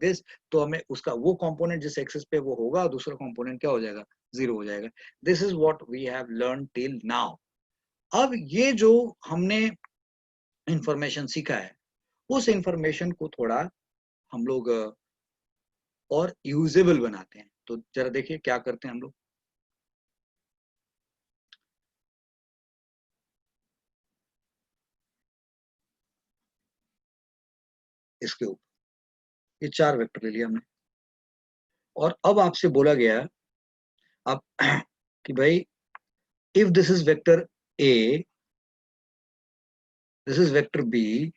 this, तो हमें उसका वो कंपोनेंट जिस एक्सिस पे वो होगा, दूसरा कंपोनेंट क्या हो जाएगा, 0 हो जाएगा। This is what we have learn till now. अब ये जो हमने इंफॉर्मेशन सीखा है उस इंफॉर्मेशन को थोड़ा हम लोग और यूजेबल बनाते हैं, तो जरा देखिए क्या करते हैं हम लोग। इसके ऊपर ये 4 वेक्टर ले लिया हमने, और अब आपसे बोला गया अब कि भाई if this is vector A, this is vector B,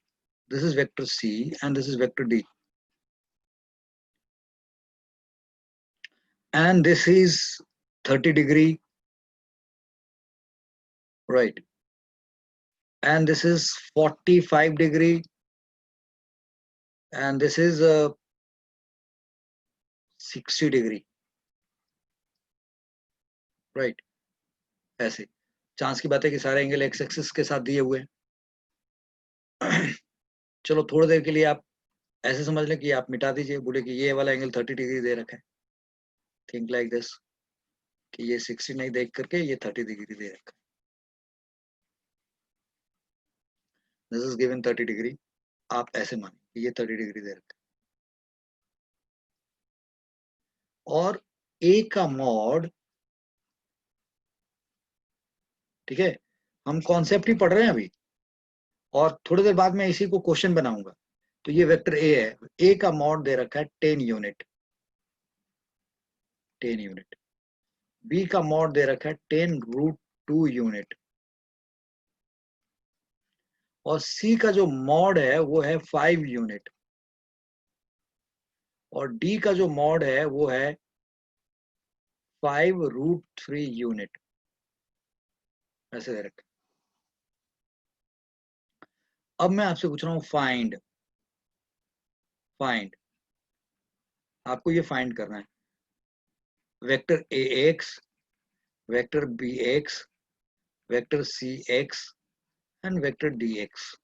this is vector C, and this is vector D, and this is 30 degree, right, and this is 45 degree, and this is 60 degree, right। ऐसे chance की बात है कि सारे angle x axis के साथ दिए हुए हैं। चलो थोड़ी देर के लिए आप ऐसे समझ लें कि आप मिटा दीजिए, बोले कि ये वाला एंगल 30 डिग्री दे रखा है, थिंक लाइक दिस कि ये 60 नहीं देख करके ये 30 डिग्री दे रखा है, दिस इज गिवन 30 डिग्री, आप ऐसे मानिए कि ये 30 डिग्री दे रखा है, और ए का मॉड, ठीक है, हम कॉन्सेप्ट ही पढ़ रहे हैं अभी, और थोड़ी देर बाद मैं इसी को क्वेश्चन बनाऊंगा। तो ये वेक्टर ए है, ए का मॉड दे रखा है 10 यूनिट, 10 यूनिट। बी का मॉड दे रखा है 10√2 यूनिट, और सी का जो मॉड है वो है 5 यूनिट, और डी का जो मॉड है वो है 5√3 यूनिट, ऐसे दे रखा है। अब मैं आपसे पूछ रहा हूँ फाइंड फाइंड, आपको ये फाइंड करना है vector ax, vector bx, vector cx and vector dx।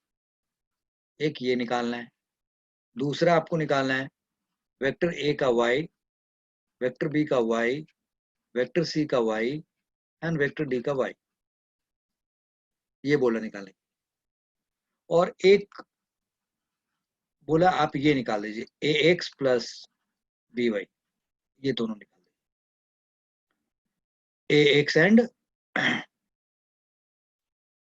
एक ये निकालना है। दूसरा आपको निकालना है वेक्टर a का y, वेक्टर b का y, वेक्टर c का y एंड वेक्टर d का y। ये बोला निकालें। और एक बोला आप ये निकाल दीजिए ax प्लस by, ये दोनों निकाल दीजिए ax एंड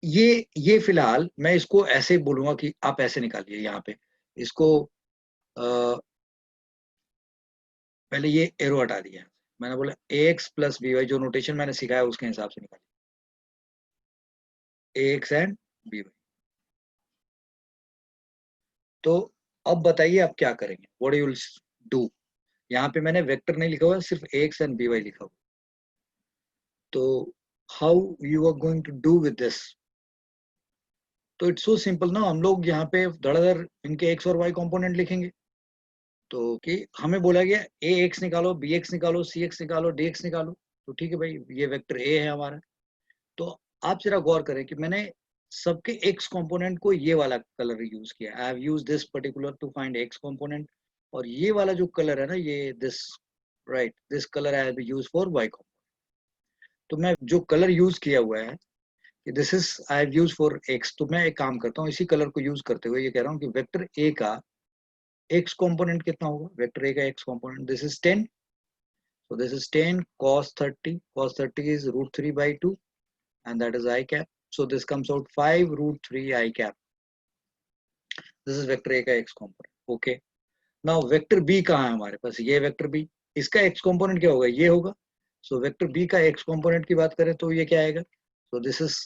ये फिलहाल मैं इसको ऐसे बोलूंगा कि आप ऐसे निकालिए। यहाँ पे इसको पहले ये एरो हटा दिया, मैंने बोला ax प्लस by, जो नोटेशन मैंने सिखाया उसके हिसाब से निकालिए ax एंड by। तो अब बताइए आप क्या करेंगे, व्हाट यू विल डू। यहाँ पे मैंने वेक्टर नहीं लिखा हुआ, सिर्फ ax एंड by लिखा हुआ। तो how you are going to do with this. तो इट्स सो सिंपल ना, हम लोग यहाँ पे धड़ाधड़ इनके x और y कंपोनेंट लिखेंगे। तो कि हमें बोला गया ax निकालो, bx निकालो, cx निकालो, dx निकालो। तो ठीक है भाई, ये वेक्टर a है हमारा। तो आप जरा गौर करें कि मैंने सबके x कंपोनेंट को ये वाला कलर यूज किया। I have use this particular to find x component, और ये वाला जो कलर है ना, ये this right, this colour I have use for y component. तो मैं जो कलर यूज किया हुआ है this is I have use for x, तो मैं एक काम करता हूँ, इसी कलर को यूज करते हुए ये कह रहा हूँ कि वेक्टर a का x कंपोनेंट कितना होगा। वेक्टर a का x component this is 10, so this is 10 cos 30, cos 30 is root 3 by 2 and that is I cap, so this comes out 5 root 3 I cap. This is vector a का x component. Okay, now vector b कहाँ है हमारे पास, ये vector b, इसका x component क्या होगा, ये होगा। so vector b का x component की बात करें तो ये क्या आएगा, so this is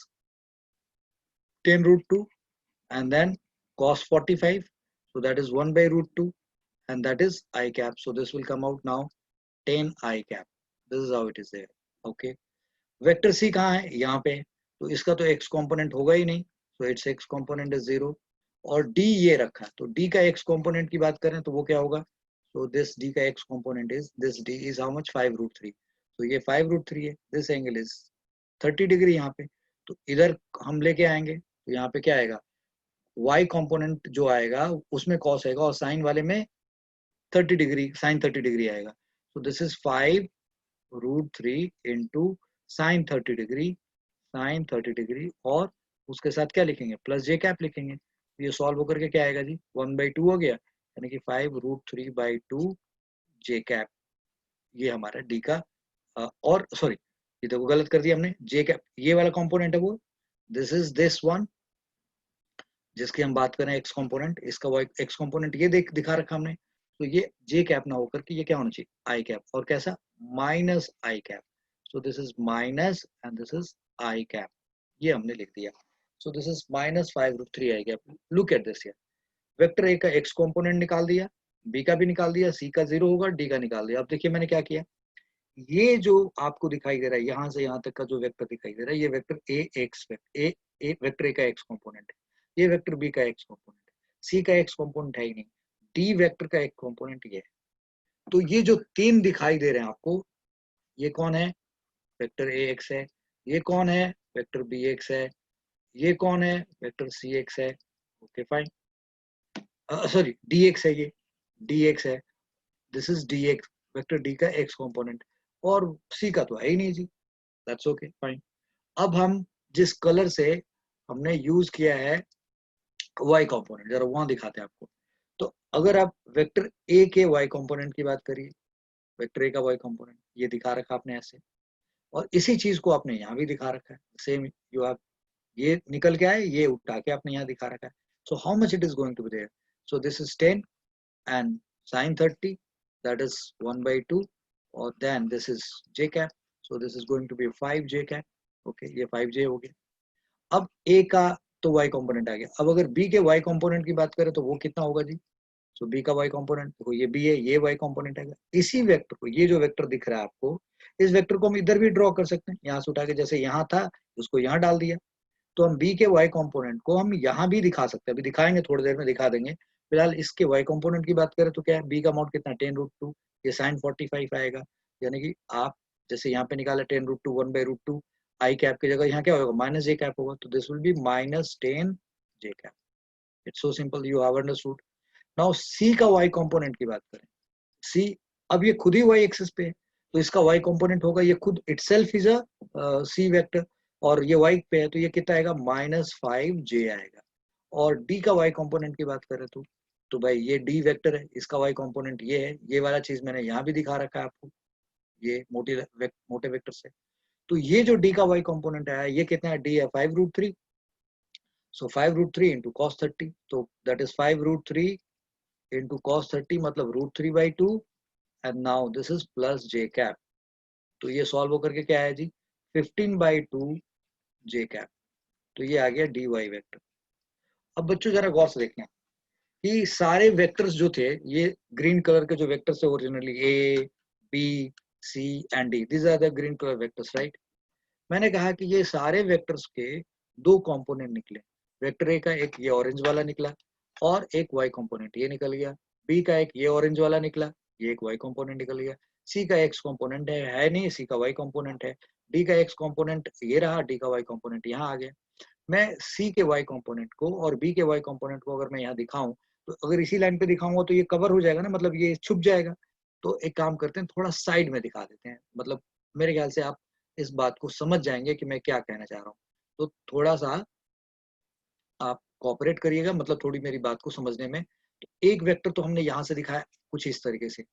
10 root 2 and then cos 45, so that is 1 by root 2 and that is I cap, so this will come out now 10 I cap. This is how it is there. Okay, vector C कहाँ है, यहाँ पे, तो इसका तो x component होगा ही नहीं, तो इट्स x कंपोनेंट इज 0। और d ये रखा है, तो d का x कंपोनेंट की बात करें तो वो क्या होगा, तो दिस d का x component is, this d is how much, 5 root 3, तो ये 5 रूट 3 है। दिस एंगल इज 30 डिग्री यहाँ पे, तो इधर हम लेके आएंगे तो यहाँ पे क्या आएगा, y कंपोनेंट जो आएगा उसमें cos आएगा और साइन वाले में 30 डिग्री, साइन 30 डिग्री आएगा। तो this is 5 root 3 into sine 30 degree, sine 30 degree, और उसके साथ क्या लिखेंगे, प्लस जे कैप लिखेंगे। ये सॉल्व होकर के क्या आएगा जी, 1/2 हो गया, यानी कि 5 रूट 3 बाई 2 जे कैप। ये हमारा डी का और सॉरी, ये तो गलत कर दिया हमने, जे कैप ये वाला कंपोनेंट है वो, दिस इज दिस वन जिसकी हम बात करें एक्स कंपोनेंट, इसका वाई एक्स कंपोनेंट ये दिखा रखा हमने। तो ये जे कैप ना होकर के ये क्या होना चाहिए, आई कैप, और कैसा, minus I cap. So this is minus and this is I cap, ये हमने लिख दिया। So this is minus 5 root 3 I cap. Look at this, vector A का एक्स कंपोनेंट निकाल दिया, बी का भी निकाल दिया, सी का 0 होगा, डी का निकाल दिया। अब देखिए मैंने क्या किया, ये जो आपको दिखाई दे रहा है यहाँ से यहाँ तक का जो वेक्टर दिखाई दे रहा है, ये vector A x vector A का एक्स कंपोनेंट है, ये वेक्टर बी का एक्स कंपोनेंट है, सी का एक्स कंपोनेंट है ही नहीं, डी वेक्टर का एक कंपोनेंट ये है। तो ये जो तीन दिखाई दे रहे हैं आपको, ये कौन है, वेक्टर ए एक्स है, ये कौन है, वेक्टर बी एक्स है, ये कौन है, वेक्टर सी एक्स है। Okay fine, sorry D x है, ये डी एक्स है, this is D x, vector D का एक्स कंपोनेंट, और सी का तो है ही नहीं जी, दैट्स ओके फाइन। अब हम जिस कलर से हमने यूज किया है y कंपोनेंट, जरा वहां दिखाते हैं आपको। तो अगर आप वेक्टर a के y कंपोनेंट की बात करिए, वेक्टर a का y कंपोनेंट ये दिखा रखा आपने ऐसे, और इसी चीज को आपने यहाँ भी दिखा रखा है सेम, जो आप ये निकल के आए, ये उठा के आपने यहाँ दिखा रखा है। So how much it is going to be there, so this is 10 and sin 30, that is 1/2, or then this is j cap, so this is going to be 5 j cap. okay, ये 5 j हो गया। अब a का तो y component आ गया, अब अगर b के y कंपोनेंट की बात करें तो वो कितना होगा जी, सो b का y कंपोनेंट देखो, ये b है, ये y कंपोनेंट आएगा। इसी वेक्टर को, ये जो वेक्टर दिख रहा है आपको, इस वेक्टर को हम इधर भी ड्रॉ कर सकते हैं, यहाँ से उठा के, जैसे यहाँ था उसको यहाँ डाल दिया, तो हम b के y कंपोनेंट को हम यहाँ भी दिखा सकते हैं, अभी दिखाएंगे, थोड़ी देर में दिखा देंगे। फिलहाल इसके y कंपोनेंट की बात करें तो क्या है, b का अमाउंट कितना 10√2, ये sin 45 आएगा, यानी कि आप जैसे यहाँ पे निकाला 10√2 1/√2, आई कैप की जगह यहाँ क्या होगा माइनस जे कैप होगा, तो this will be minus 10 J cap. It's so simple, you have understood. Now c का y कंपोनेंट की बात करें. c अब ये खुद ही y एक्सिस पे है, तो इसका y कंपोनेंट होगा, ये खुद itself is a c vector, और ये y पे है तो ये कितना आएगा -5j आएगा. और d का y कंपोनेंट की बात करें तो भाई ये d वेक्टर है, इसका y कंपोनेंट ये है, ये वाला चीज मैंने यहाँ भी दिखा रखा है आपको, ये मोटे वेक्टर से. तो ये जो d का y कंपोनेंट है ये कितना है, d है 5√3, सो 5√3 इंटू cos 30, तो दैट इज 5√3 इंटू cos 30 मतलब √3/2, and now this is plus j cap. तो ये सॉल्व होकर के क्या है जी 15/2 j कैप. तो ये आ गया dy वेक्टर. अब बच्चों जरा गौर से देखना कि सारे वेक्टर्स जो थे, ये ग्रीन कलर के जो वेक्टर्स थे ओरिजिनली a b c and d, this are the green colour vectors, right. मैंने कहा कि ये सारे वेक्टर्स के दो कंपोनेंट निकले. वेक्टर ए का एक ये ऑरेंज वाला निकला और एक y कंपोनेंट ये निकल गया. b का एक ये ऑरेंज वाला निकला, ये एक y कंपोनेंट निकल गया. c का x कंपोनेंट है नहीं, c का y कंपोनेंट है. d का x कंपोनेंट ये रहा, d का y कंपोनेंट यहाँ आ गया. मैं c के y कंपोनेंट को और b के y कंपोनेंट को अगर मैं यहाँ दिखाऊं, तो अगर इसी लाइन पे दिखाऊंगा तो ये कवर हो जाएगा ना, मतलब ये छुप जाएगा. तो एक काम करते हैं, थोड़ा साइड में दिखा देते हैं, मतलब मेरे ख्याल से आप इस बात को समझ जाएंगे कि मैं क्या कहना चाह रहा हूँ. तो थोड़ा सा आप कोऑपरेट करिएगा, मतलब थोड़ी मेरी बात को समझने में. तो एक वेक्टर तो हमने यहाँ से दिखाया कुछ इस तरीके से,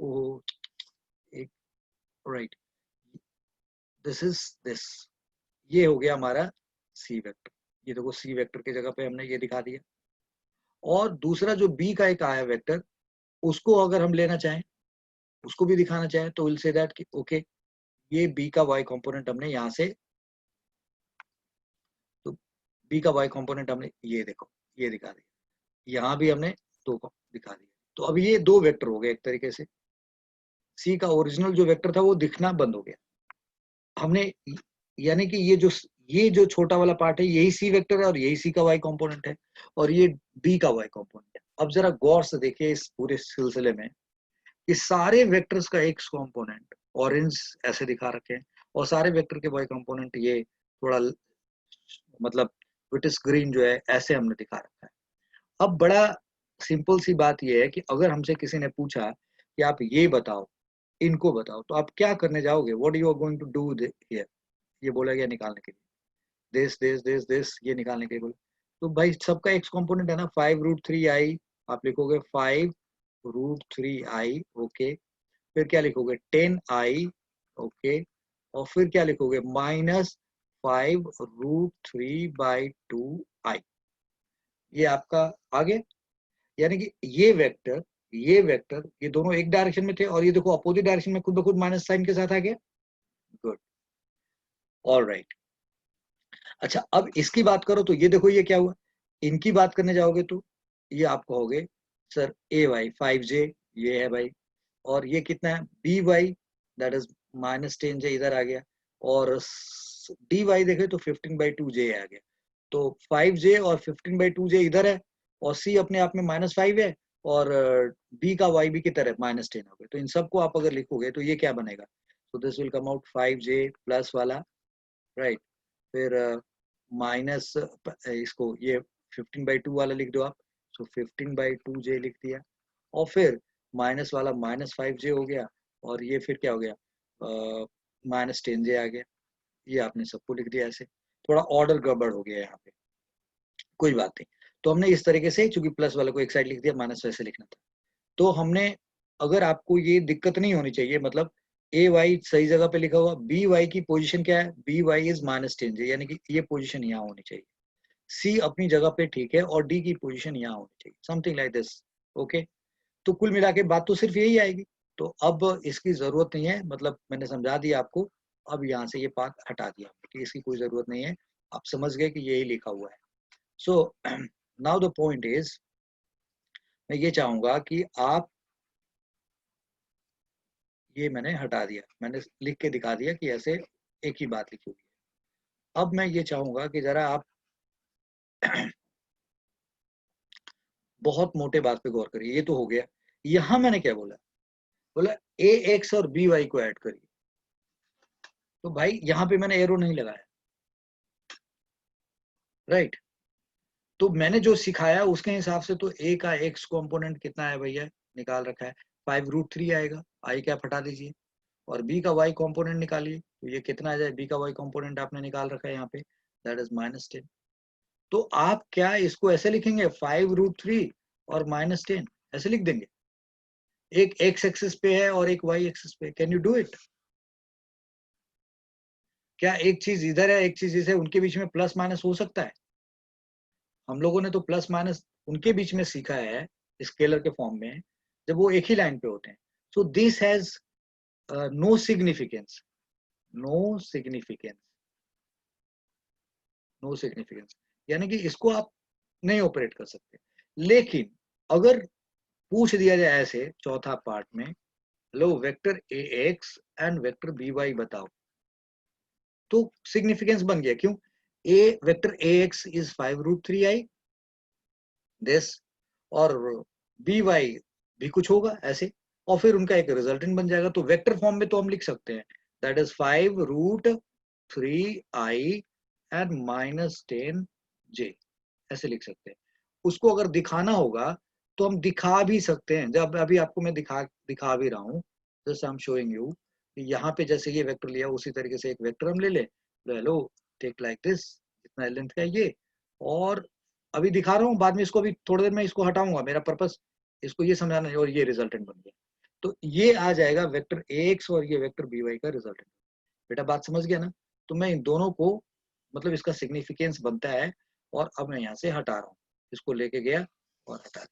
ओ एक राइट, दिस इज दिस, ये हो गया हमारा सी वेक्टर. ये देखो सी वेक्टर की जगह पे हमने ये दिखा दिया. और दूसरा जो बी का एक आया वेक्टर, उसको अगर हम लेना चाहें, उसको भी दिखाना चाहें, तो विल से दैट कि ओके ये बी का वाई कंपोनेंट हमने यहाँ से, तो बी का वाई कंपोनेंट हमने ये देखो ये दिखा दिया, यहाँ भी हमने दो को दिखा दिया. तो अब ये दो वेक्टर हो गए एक तरीके से. सी का ओरिजिनल जो वेक्टर था वो दिखना बंद हो गया हमने, यानी कि ये जो छोटा वाला पार्ट है यही सी वेक्टर है और यही सी का वाई कंपोनेंट है और ये डी का वाई कंपोनेंट है. अब जरा गौर से देखिए इस पूरे सिलसिले में, इस सारे वेक्टर्स का एक्स कंपोनेंट ऑरेंज ऐसे दिखा रखे हैं और सारे वेक्टर के वाई कंपोनेंट ये थोड़ा मतलब विटिस ग्रीन जो है ऐसे हमने दिखा रखा है. अब बड़ा सिंपल सी बात यह है कि अगर हमसे किसी ने पूछा कि आप ये बताओ, इनको बताओ, तो आप क्या करने जाओगे, what you are going to do here. ये बोला गया निकालने के लिए, दिस ये निकालने के लिए बोला. तो भाई सबका एक्स कंपोनेंट है ना, 5√3i, आप लिखोगे 5√3i, ओके. फिर क्या लिखोगे 10i, ओके. और फिर क्या लिखोगे -5√3/2i. ये आपका आ गया. यानी कि ये दोनों एक डायरेक्शन में थे और ये देखो अपोजिट डायरेक्शन में खुद ब खुद माइनस साइन के साथ आ गया. Good, all right. अच्छा अब इसकी बात करो तो ये देखो ये क्या हुआ. इनकी बात करने जाओगे तो ये आप कहोगे सर ए वाई 5j, ये है भाई. और ये कितना है B Y, that is -10j इधर आ गया. और डी वाई देखे तो 15/2j आ गया. तो 5j और 15/2j इधर है और c अपने आप में -5 है और b का y भी की तरह -10 हो गया. तो इन सबको आप अगर लिखोगे तो ये क्या बनेगा, तो this will come out 5j plus वाला, राइट. फिर माइनस इसको ये 15/2 वाला लिख दो आप, तो 15/2j लिख दिया. और फिर माइनस वाला -5j हो गया और ये फिर क्या हो गया -10j आ गया. ये आपने सबको लिख दिया ऐसे. थोड़ा ऑर्डर गड़बड़ हो गया यहाँ पे, कोई बात नहीं. तो हमने इस तरीके से, चूंकि प्लस वाले को एक साइड लिख दिया, माइनस वैसे लिखना था. तो हमने, अगर आपको ये दिक्कत नहीं होनी चाहिए, मतलब ए वाई सही जगह पे लिखा हुआ, बी वाई की पोजीशन क्या है, बी वाई इज -10j, यानी कि ये पोजीशन यहाँ होनी चाहिए. सी अपनी जगह पे ठीक है और डी की पोजीशन यहाँ होनी चाहिए, समथिंग लाइक दिस, ओके. तो कुल मिला के बात तो सिर्फ यही आएगी. तो अब इसकी जरूरत नहीं है, मतलब मैंने समझा दिया आपको. अब यहाँ से ये पार्ट हटा दिया कि इसकी कोई जरूरत नहीं है, आप समझ गए कि यही लिखा हुआ है. So now the point is, मैं ये चाहूंगा कि आप, ये मैंने हटा दिया, मैंने लिख के दिखा दिया कि ऐसे एक ही बात लिखी हुई है. अब मैं ये चाहूंगा कि जरा आप बहुत मोटे बात पे गौर करिए, ये तो हो गया। यहां मैंने क्या बोला, बोला ए एक्स और बी वाई को ऐड करिए। तो भाई यहां पे मैंने एरो नहीं लगाया, राइट। तो मैंने जो सिखाया उसके हिसाब से तो ए का एक्स कंपोनेंट कितना है भैया, निकाल रखा है 5√3 आएगा, आई कैप हटा दीजिए, और बी का वाई कंपोनेंट निकालिए, तो ये कितना आ जाए, बी का वाई कंपोनेंट आपने निकाल रखा है यहाँ पे, दैट इज -10। तो आप क्या इसको ऐसे लिखेंगे 5√3 और -10 ऐसे लिख देंगे, एक एक्स एक्सिस पे है और एक वाई एक्सिस पे, कैन यू डू इट? क्या एक चीज इधर है एक चीज इधर है, उनके बीच में प्लस माइनस हो सकता है? हम लोगों ने तो प्लस माइनस उनके बीच में सीखा है स्केलर के फॉर्म में, जब वो एक ही लाइन पे होते हैं। So this has no significance, no significance, no significance, यानी कि इसको आप नहीं ऑपरेट कर सकते। लेकिन अगर पूछ दिया जाए ऐसे चौथा पार्ट में, लो vector A X and vector B Y बताओ, तो सिग्निफिकेंस बन गया। क्यों? A vector A X is 5√3i this, और बी वाई भी कुछ होगा ऐसे, और फिर उनका एक रिजल्टेंट बन जाएगा। तो वेक्टर फॉर्म में तो हम लिख सकते हैं that is 5√3i and -10j, ऐसे लिख सकते हैं। उसको अगर दिखाना होगा तो हम दिखा भी सकते हैं, जब अभी आपको मैं दिखा भी रहा हूँ, just I am showing you, यहाँ पे जैसे ये वेक्टर लिया उसी तरीके से एक वेक्टर हम ले लो, टेक लाइक दिस, इतना लेंथ का ये, और अभी दिखा रहा हूँ, बाद में इसको, अभी थोड़ी देर में इसको हटाऊंगा, मेरा पर्पस इसको ये समझाना है, और ये रिजल्टेंट बन गया। तो ये आ जाएगा वेक्टर ए एक्स और ये वेक्टर बी वाई का रिजल्टेंट। बेटा बात समझ गया ना? तो मैं इन दोनों को, मतलब इसका सिग्निफिकेंस बनता है, और अब मैं यहाँ से हटा रहा हूँ, इसको लेके गया और हटा दिया।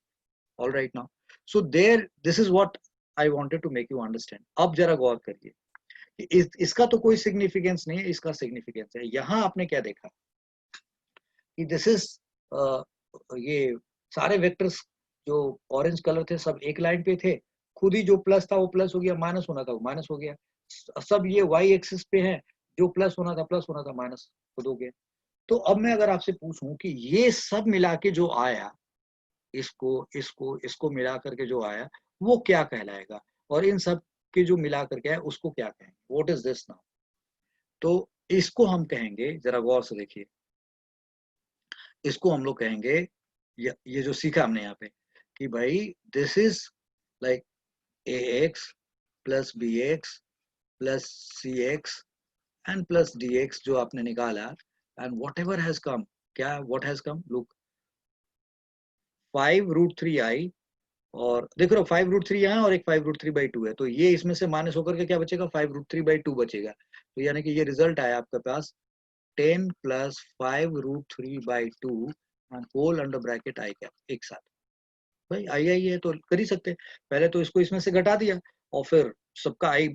All right now, so there this is what I wanted to make you understand. अब जरा गौर करिए कि इसका तो कोई सिग्निफिकेंस नहीं है, इसका सिग्निफिकेंस है। यहाँ आपने क्या देखा कि दिस इज ये सारे वेक्टर्स जो ऑरेंज कलर थे सब एक लाइन पे थे, खुद ही जो प्लस था वो प्लस हो गया, माइनस होना था वो माइनस हो गया, सब ये वाई एक्सिस पे है, जो प्लस होना था प्लस होना था, माइनस खुद हो गया। तो अब मैं अगर आपसे पूछूं कि ये सब मिला के जो आया, इसको इसको इसको मिला करके जो आया वो क्या कहलाएगा, और इन सब के जो मिला करके आया उसको क्या कहेंगे, व्हाट इज दिस नाउ? तो इसको हम कहेंगे, जरा गौर से देखिए, इसको हम लोग कहेंगे, ये जो सीखा हमने यहाँ पे कि भाई this is like A X plus B X plus C X and plus D X जो आपने निकाला, and whatever has come, क्या what has come, look 5√3i, और देख रहे हो 5√3 यहाँ और एक 5√3/2 है, तो ये इसमें से माइनस होकर के क्या बचेगा, 5√3/2 बचेगा। तो यानी कि ये रिजल्ट आया आपके पास 10 + 5√3/2 and whole under bracket I cap, एक साथ। भाई आई आई है तो कर ही सकते, पहले तो इसको इसमें से घटा दिया और फिर सबका आई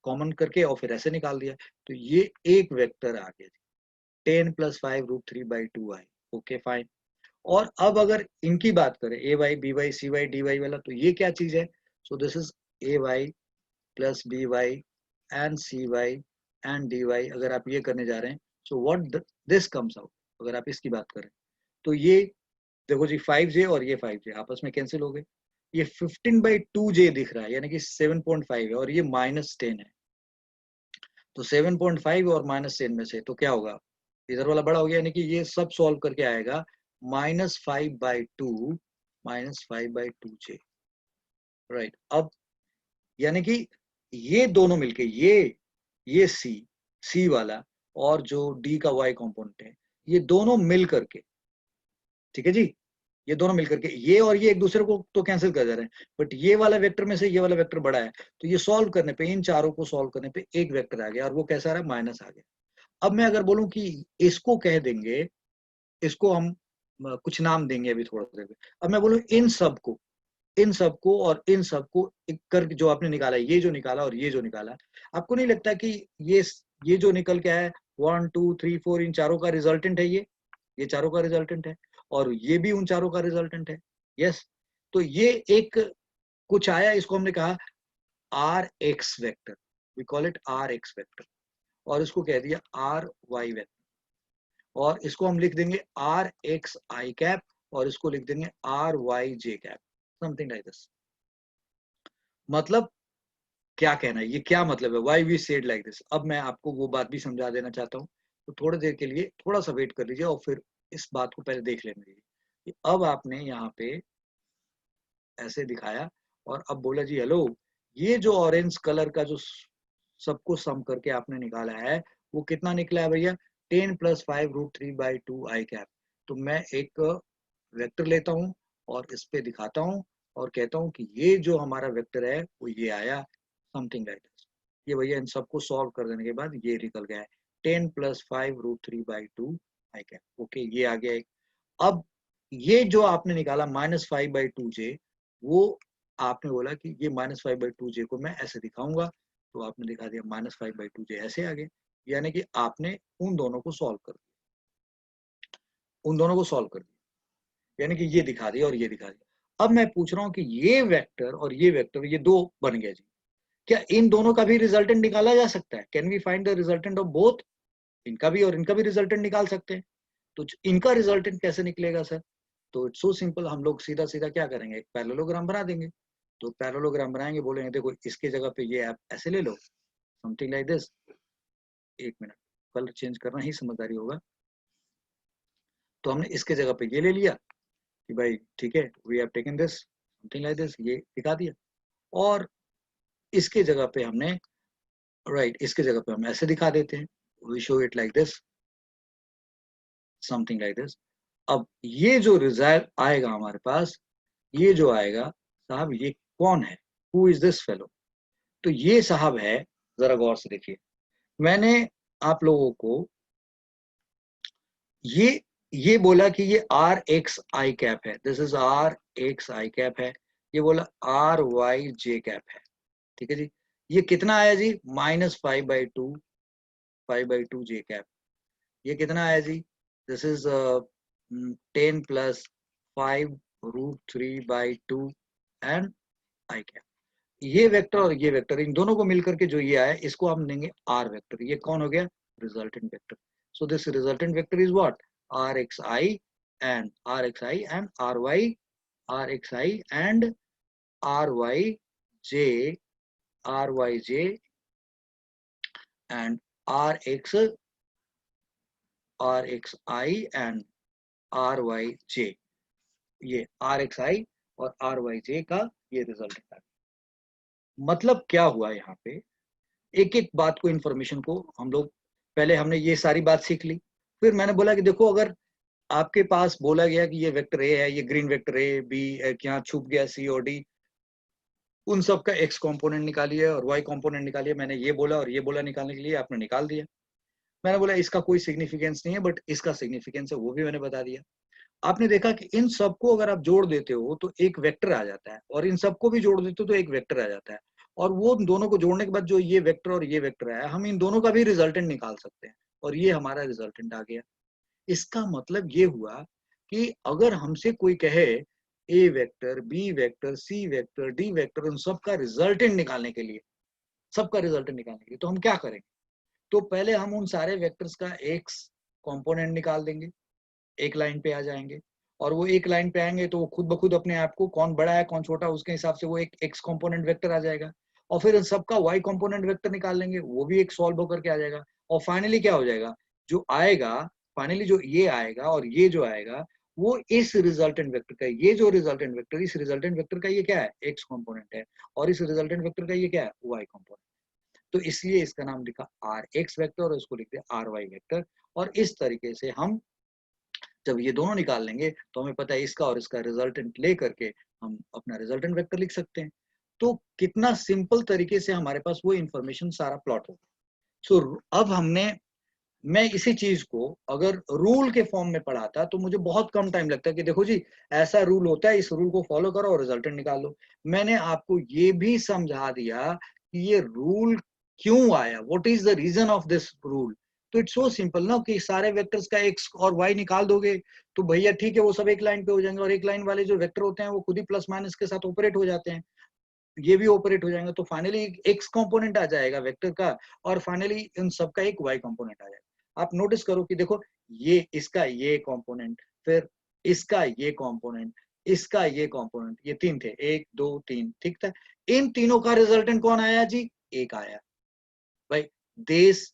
कॉमन करके और फिर ऐसे निकाल दिया, तो ये एक वेक्टर आ गया 10 + 5√3/2 आई। Okay fine. और अब अगर इनकी बात करें A Y B Y C Y D Y वाला, तो ये क्या चीज है, so this is A Y plus B Y and C Y and D Y. अगर आप ये करने जा रहे हैं, so what this comes out, अगर आप इसकी बात करें तो ये देखो जी 5j और ये 5j आपस में कैंसिल हो गए, ये 15/2j दिख रहा है, यानी कि 7.5 है, और ये -10 है। तो 7.5 और -10 में से तो क्या होगा, इधर वाला बड़ा हो गया, यानी कि ये सब सॉल्व करके आएगा -5/2 -5/2j, राइट। अब यानी कि ये दोनों मिलके ये सी वाला और जो डी का वाई कंपोनेंट है, ये दोनों मिल करके, ठीक है जी, ये दोनों मिलकर के ये और ये एक दूसरे को तो कैंसिल कर जा रहे हैं, बट ये वाला वेक्टर में से ये वाला वेक्टर बड़ा है, तो ये सॉल्व करने पे, इन चारों को सॉल्व करने पे एक वेक्टर आ गया, और वो कैसा आ रहा है, माइनस आ गया। अब मैं अगर बोलूं कि इसको कह देंगे, इसको हम कुछ नाम देंगे अभी थोड़ा देर में, अब मैं बोलूं इन सबको और इन सबको एक कर जो आपने निकाला, ये जो निकाला और ये जो निकाला, आपको नहीं लगता कि ये जो निकल के आया 1 2 3 4 इन चारों का रिजल्टेंट है, ये चारों का रिजल्टेंट है, और ये भी उन चारों का रिजल्टेंट है। यस, तो ये एक कुछ आया, इसको हमने कहा R X vector, we call it R X vector, और इसको कह दिया आर वाई वेक्टर, और इसको हम लिख देंगे आर एक्स आई कैप और इसको लिख देंगे R Y J cap, something like this. मतलब क्या कहना है, ये क्या मतलब है, why we said like this. अब मैं आपको वो बात भी समझा देना चाहता हूँ, तो थोड़ी देर के लिए थोड़ा सा वेट कर लीजिए और फिर इस बात को पहले देख लेने दीजिए कि अब आपने यहाँ पे ऐसे दिखाया और अब बोला जी हेलो, ये जो ऑरेंज कलर का जो सबको सम करके आपने निकाला है वो कितना निकला है भैया, 10 + 5√3/2 आई कैप। तो मैं एक वेक्टर लेता हूँ और इस पे दिखाता हूँ और कहता हूँ कि ये जो हमारा वेक्टर है वो ये आया, समथिंग लाइक दिस। ये भैया इन सबको सॉल्व कर देने के बाद ये निकल गया है 10 + 5√3/2 आई कैप। ओके, ये आ गया एक। अब ये जो आपने निकाला -5/2j, वो आपने बोला कि ये -5/2j को मैं ऐसे दिखाऊंगा, तो आपने दिखा दिया -5/2j ऐसे आ गए। यानी कि आपने उन दोनों को सॉल्व कर दिया, उन दोनों को सॉल्व कर दिया, यानी कि ये दिखा दिया और ये दिखा दिया। अब मैं पूछ रहा हूँ कि ये वेक्टर और ये वेक्टर, ये दो बन गया जी, क्या इन दोनों का भी रिजल्टेंट निकाला जा सकता है? Can we find the resultant of both? इनका भी और इनका भी रिजल्टेंट निकाल सकते हैं। तो इनका रिजल्टेंट कैसे निकलेगा सर? तो इट्स सो सिंपल, हम लोग सीधा सीधा क्या करेंगे, एक पैरेललोग्राम बना देंगे। तो पैरेललोग्राम बनाएंगे, बोलेंगे देखो इसके जगह पे ये आप ऐसे ले लो, समथिंग लाइक दिस। एक मिनट, कलर चेंज करना ही समझदारी होगा। तो हमने इसके जगह पे ये ले लिया कि भाई ठीक है, we have taken this something like this, ये दिखा दिया। और इसके जगह पे हमने राइट, इसके जगह पे हम ऐसे दिखा देते हैं, we show it like this, something like this. अब ये जो रिजल्ट आएगा हमारे पास, ये जो आएगा साहब, ये कौन है, हु इज दिस फेलो? तो ये साहब है, जरा गौर से देखिए, मैंने आप लोगों को ये बोला कि ये आर एक्स आई कैप है, this is R X I cap है, ये बोला आर वाई जे कैप है, ठीक है जी। ये कितना आया जी, -5/2, 5/2 जे कैप। ये कितना आया जी, this is 10 + 5√3/2 and I cap. ये वेक्टर और ये वेक्टर, इन दोनों को मिलकर के जो ये आया, इसको हम देंगे आर वेक्टर। ये कौन हो गया, resultant vector. So this resultant vector is what, R X I and R Y, R X I and R Y J, R Y J and R X I and R Y J. ये R X आई और R Y जे का ये result है। मतलब क्या हुआ यहाँ पे, एक एक बात को, इंफॉर्मेशन को हम लोग, पहले हमने ये सारी बात सीख ली, फिर मैंने बोला कि देखो अगर आपके पास बोला गया कि ये वेक्टर ए है, ये ग्रीन वेक्टर ए बी, यहाँ छुप गया सी और डी, उन सब का एक्स कंपोनेंट निकालिए और वाई कंपोनेंट निकालिए। मैंने ये बोला और ये बोला निकालने के लिए, आपने निकाल दिया। मैंने बोला इसका कोई सिग्निफिकेंस नहीं है, बट इसका सिग्निफिकेंस है, वो भी मैंने बता दिया। आपने देखा कि इन सबको अगर आप जोड़ देते हो तो एक वेक्टर आ जाता है, और इन सबको भी जोड़ देते हो तो एक वेक्टर आ जाता है। और वो दोनों को जोड़ने के बाद जो ये वेक्टर और ये वेक्टर आया, हम इन दोनों का भी रिजल्टेंट निकाल सकते हैं, और ये हमारा रिजल्टेंट आ गया। इसका मतलब ये हुआ कि अगर हमसे कोई कहे ए vector, B vector, C vector, D vector, उन सबका रिजल्टेंट निकालने के लिए, सबका रिजल्टेंट निकालने के लिए, तो हम क्या करेंगे? तो पहले हम उन सारे वेक्टर्स का एक्स कंपोनेंट निकाल देंगे, एक लाइन पे आ जाएंगे, और वो एक लाइन पे आएंगे तो वो खुद ब खुद अपने आप को, कौन बड़ा है कौन छोटा, उसके हिसाब से वो एक एक्स कंपोनेंट वेक्टर आ जाएगा। और फिर इन सबका वाई कंपोनेंट वेक्टर निकाल लेंगे, वो भी एक सॉल्व होकर के आ जाएगा। और फाइनली क्या हो जाएगा, जो आएगा फाइनली, जो ये आएगा और ये जो आएगा, वो इस रिजल्टेंट वेक्टर का, ये जो रिजल्टेंट वेक्टर, इस रिजल्टेंट वेक्टर का ये क्या है, एक्स कंपोनेंट है, और इस रिजल्टेंट वेक्टर का ये क्या है, वाई कंपोनेंट। तो इसलिए इसका नाम लिखा आर एक्स वेक्टर और इसको लिख दिया आर वाई वेक्टर। और इस तरीके से हम जब ये दोनों निकाल लेंगे तो हमें पता है इसका और इसका रिजल्टेंट ले करके हम अपना रिजल्टेंट वेक्टर लिख सकते हैं। तो कितना सिंपल तरीके से हमारे पास वो इंफॉर्मेशन सारा प्लॉट होगा। सो अब हमने, मैं इसी चीज को अगर रूल के फॉर्म में पढ़ाता तो मुझे बहुत कम टाइम लगता है कि देखो जी ऐसा रूल होता है, इस रूल को फॉलो करो और रिजल्टेंट निकाल लो। मैंने आपको ये भी समझा दिया कि ये रूल क्यों आया, what is the reason of this rule. तो इट्स सो सिंपल ना, कि सारे वेक्टर्स का एक्स और वाई निकाल दोगे तो भैया ठीक है, वो सब एक लाइन पे हो जाएंगे, और एक लाइन वाले जो वेक्टर होते हैं वो खुद ही प्लस माइनस के साथ ऑपरेट हो जाते हैं, ये भी ऑपरेट हो जाएंगे, तो फाइनली एक्स कंपोनेंट आ जाएगा वेक्टर का, और फाइनली इन सब का एक वाई कंपोनेंट आ जाएगा। आप नोटिस करो कि देखो ये इसका ये कंपोनेंट, फिर इसका ये कंपोनेंट, इसका ये कंपोनेंट, ये 3 थे, 1 2 3, ठीक था। इन तीनों का रिजल्टेंट कौन आया जी? 1 आया भाई। दिस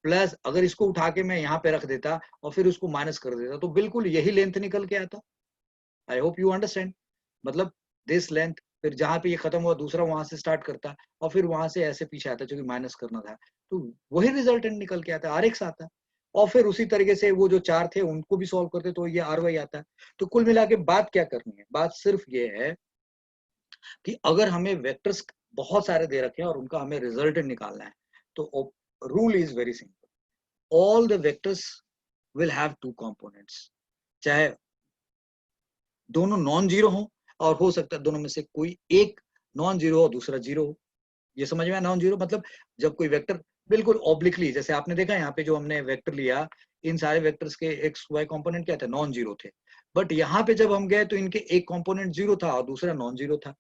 प्लस अगर इसको उठा के मैं यहाँ पे रख देता और फिर उसको माइनस कर देता तो बिल्कुल यही लेंथ निकल के आता। I hope you understand. मतलब दिस लेंथ, फिर जहां पे ये खत्म हुआ दूसरा वहां से स्टार्ट करता और फिर वहां से ऐसे पीछे आता, क्योंकि माइनस करना था, तो वही रिजल्टेंट निकल के आता, आरएक्स आता। और फिर उसी तरीके से वो जो 4 थे उनको भी सॉल्व करते तो ये आरवाई आता। तो कुल मिला के बात क्या करनी है? बात सिर्फ ये है कि अगर हमें वेक्टर्स बहुत सारे दे रखे हैं और उनका हमें रिजल्टेंट निकालना है, तो rule is very simple. All the vectors will have 2 components, चाहे दोनों नॉन जीरो हो और हो सकता है दोनों में से कोई एक नॉन जीरो और दूसरा जीरो हो। ये समझ में आया? नॉन जीरो मतलब जब कोई वेक्टर बिल्कुल ऑब्लिकली, जैसे आपने देखा यहाँ पे जो हमने वेक्टर लिया, इन सारे वेक्टर्स के एक्स वाई कंपोनेंट क्या थे? नॉन जीरो थे। बट यहाँ पे जब हम गए तो इनके एक कंपोनेंट जीरो था और दूसरा नॉन जीरो था।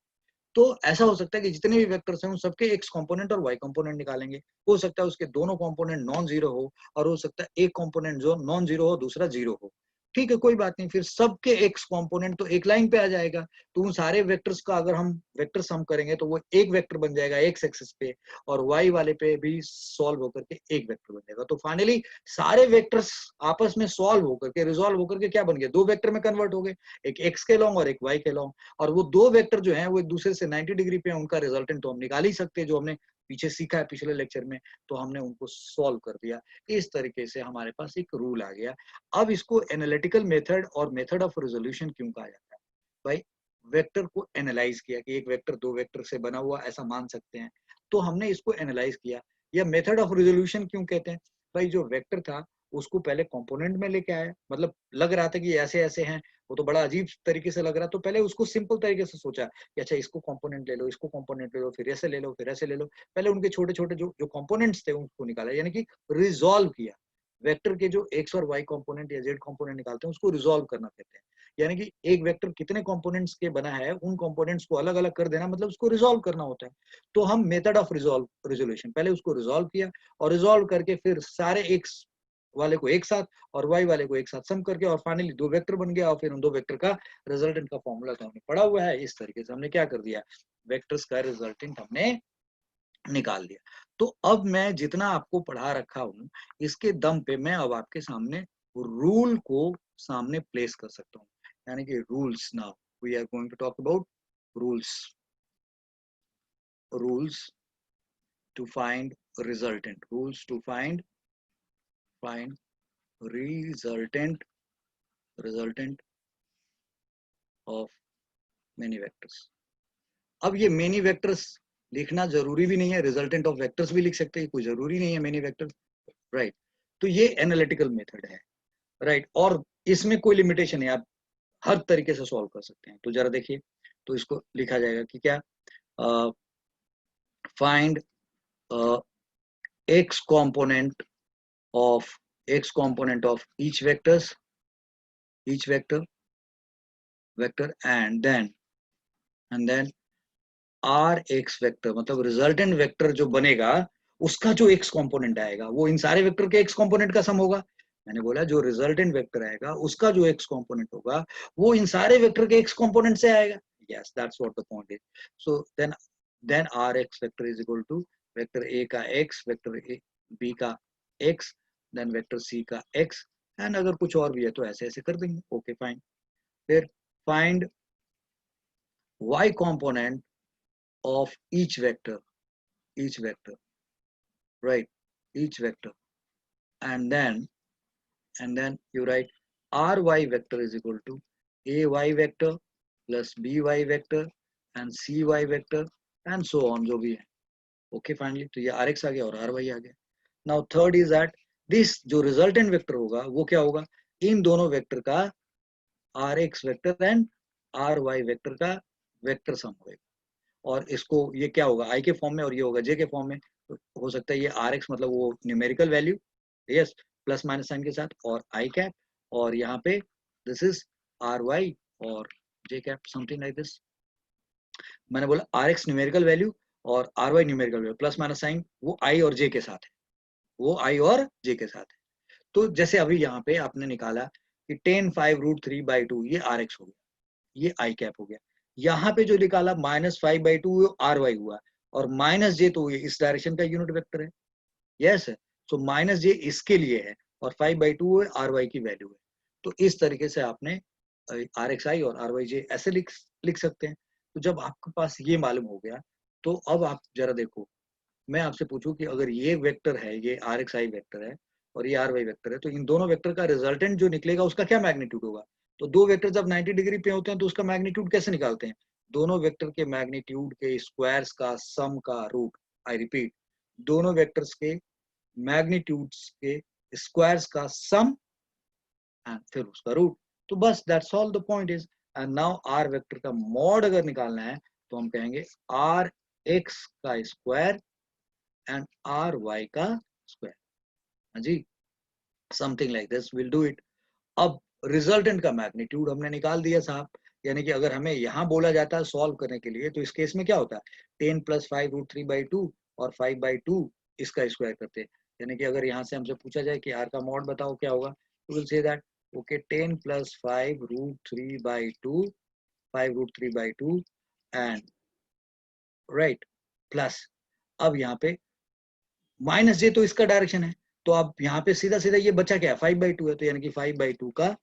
तो ऐसा हो सकता है कि जितने भी वेक्टर्स हैं उन सबके एक्स कंपोनेंट और वाई कंपोनेंट निकालेंगे। हो सकता है उसके दोनों कंपोनेंट नॉन जीरो हो और हो सकता है एक कंपोनेंट जो नॉन जीरो हो दूसरा जीरो हो। ठीक है, कोई बात नहीं, फिर सबके एक्स कंपोनेंट तो एक लाइन पे आ जाएगा। तो उन सारे वेक्टर्स का अगर हम वेक्टर सम करेंगे तो वो एक वेक्टर बन जाएगा एक्स एक्सिस पे, और वाई वाले पे भी सॉल्व होकर के एक वेक्टर बन जाएगा। तो फाइनली सारे वेक्टर्स आपस में सॉल्व होकर के, रिजॉल्व होकर के क्या बन गए? 2 वेक्टर में कन्वर्ट हो गए, एक एक्स के लॉन्ग और एक वाई के लॉन्ग। और वो 2 वेक्टर जो हैं वो एक दूसरे से 90 डिग्री पे हैं, उनका रिजल्टेंट तो हम निकाल ही सकते हैं, जो हमने पीछे सीखा है पिछले लेक्चर में। तो हमने उनको सॉल्व कर दिया। इस तरीके से हमारे पास एक रूल आ गया। अब इसको एनालिटिकल मेथड और मेथड ऑफ रेजोल्यूशन क्यों कहा जाता है? भाई वेक्टर को एनालाइज किया कि एक वेक्टर 2 वेक्टर से बना हुआ, ऐसा मान सकते हैं, तो हमने इसको एनालाइज किया। या मेथड ऑफ रेजोल्यूशन क्यों कहते हैं? भाई जो वेक्टर था उसको पहले कंपोनेंट में लेके आया, मतलब लग रहा था कि ऐसे ऐसे हैं, वो तो बड़ा अजीब तरीके से लग रहा, तो पहले उसको सिंपल तरीके से सोचा कि अच्छा इसको कंपोनेंट ले लो, इसको कंपोनेंट ले लो, फिर ऐसे ले लो, फिर ऐसे ले लो। पहले उनके छोटे छोटे जो जो कंपोनेंट्स थे उनको निकाला, यानी कि रिजॉल्व किया। वेक्टर के जो एक्स और वाई कंपोनेंट या जेड कंपोनेंट निकालते हैं उसको रिजॉल्व करना कहते हैं। यानी कि एक वेक्टर कितने कंपोनेंट्स के बना है, उन कंपोनेंट्स को अलग अलग कर देना, मतलब उसको रिजॉल्व करना होता है। तो हम मेथड ऑफ रिजोल्यूशन, पहले उसको रिजॉल्व किया और रिजॉल्व करके फिर सारे एक्स वाले को एक साथ और वाई वाले को एक साथ सम करके और फाइनली 2 वेक्टर बन गया। और फिर उन 2 वेक्टर का रिजल्टेंट का फॉर्मूला तो हमने पढ़ा हुआ है। इस तरीके से हमने क्या कर दिया? वेक्टर्स का रिजल्टेंट हमने निकाल दिया। तो अब मैं जितना आपको पढ़ा रखा हूं, इसके दम पे मैं अब आपके सामने रूल को सामने प्लेस कर सकता हूं, यानी कि rules. Now we are going to talk about rules. Rules to find resultant, rules to find resultant resultant of many vectors। अब ये many vectors लिखना जरूरी भी नहीं है, रिजल्टेंट ऑफ वेक्टर्स भी लिख सकते हैं, कोई जरूरी नहीं है many vectors, राइट। तो ये एनालिटिकल मेथड है, राइट। और इसमें कोई लिमिटेशन है, आप हर तरीके से सॉल्व कर सकते हैं। तो जरा देखिए, तो इसको लिखा जाएगा कि क्या, find x component of each vector and then rx vector, मतलब रिजल्टेंट वेक्टर जो बनेगा उसका जो x कंपोनेंट आएगा वो इन सारे वेक्टर के x कंपोनेंट का सम होगा। मैंने बोला जो रिजल्टेंट वेक्टर आएगा उसका जो x कंपोनेंट होगा वो इन सारे वेक्टर के x कंपोनेंट से आएगा। Yes, that's what the point is. So then rx vector is equal to vector a का x, वेक्टर b का x, देन वेक्टर c का x, एंड अगर कुछ और भी है तो ऐसे ऐसे कर देंगे। Okay fine. फिर find y component of each vector, right, each vector, and then you write ry vector is equal to ay vector plus by vector and cy vector and so on, जो भी है। Okay finally, तो ये rx आ गया और ry आ गया। Now third is that this जो resultant vector होगा वो क्या होगा? इन दोनों वेक्टर का rx vector and ry vector का वेक्टर सम होगा। और इसको ये क्या होगा? आई के फॉर्म में और ये होगा जे के फॉर्म में। तो हो सकता है ये आर एक्स मतलब वो numerical value, yes, plus minus sign के साथ, और आई कैप, और यहाँ पे दिस इज आर वाई और J cap, something like this. मैंने बोला आर एक्स न्यूमेरिकल वैल्यू और R Y numerical value, plus minus sign वो आई और जे के साथ है, वो आई और जे के साथ है। तो जैसे अभी यहाँ पे आपने निकाला कि टेन 5√3/2 ये आर एक्स हो गया, ये आई कैप हो गया। यहाँ पे जो निकाला -5/2 आर वाई हुआ, और माइनस जे तो ये इस डायरेक्शन का यूनिट वेक्टर है, यस है। सो माइनस जे इसके लिए है और 5/2 आर वाई की वैल्यू है। तो इस तरीके से आपने आर एक्स आई और आर वाई जे ऐसे लिख सकते हैं। तो जब आपके पास ये मालूम हो गया, तो अब आप जरा देखो, मैं आपसे पूछूं कि अगर ये वेक्टर है, ये आर एक्स आई वेक्टर है और ये आर वाई वेक्टर है, तो इन दोनों वेक्टर का रिजल्टेंट जो निकलेगा उसका क्या मैग्नीट्यूड होगा? तो दो वेक्टर जब 90 डिग्री पे होते हैं तो उसका मैग्नीट्यूड कैसे निकालते हैं? दोनों वेक्टर के मैग्नीट्यूड के स्क्वायर्स का सम का रूट, आई रिपीट, दोनों वेक्टर्स के मैग्नीट्यूड्स के स्क्वायर्स का सम एंड फिर उसका रूट। तो बस that's all the point is. And now R vector का मॉड अगर निकालना है तो हम कहेंगे आर एक्स का स्क्वायर एंड आर वाई का स्क्वायर। हाँ जी, something like this will do it. अब रिजल्टेंट का मैग्नीट्यूड हमने निकाल दिया साहब, यानी कि अगर हमें यहाँ बोला जाता है सॉल्व करने के लिए, तो इस केस में क्या होता है, 10 + 5√3/2 और 5/2 इसका स्क्वायर करते हैं। यानी कि अगर यहाँ से हमसे पूछा जाए कि आर का मॉड बताओ क्या होगा, तो will say that okay 10 + 5√3/2 5√3/2 and right plus, अब यहाँ पे माइनस जे तो इसका डायरेक्शन है, तो अब यहाँ पे सीधा सीधा ये बचा क्या है, 5/2 है, तो यानी कि 5/2 का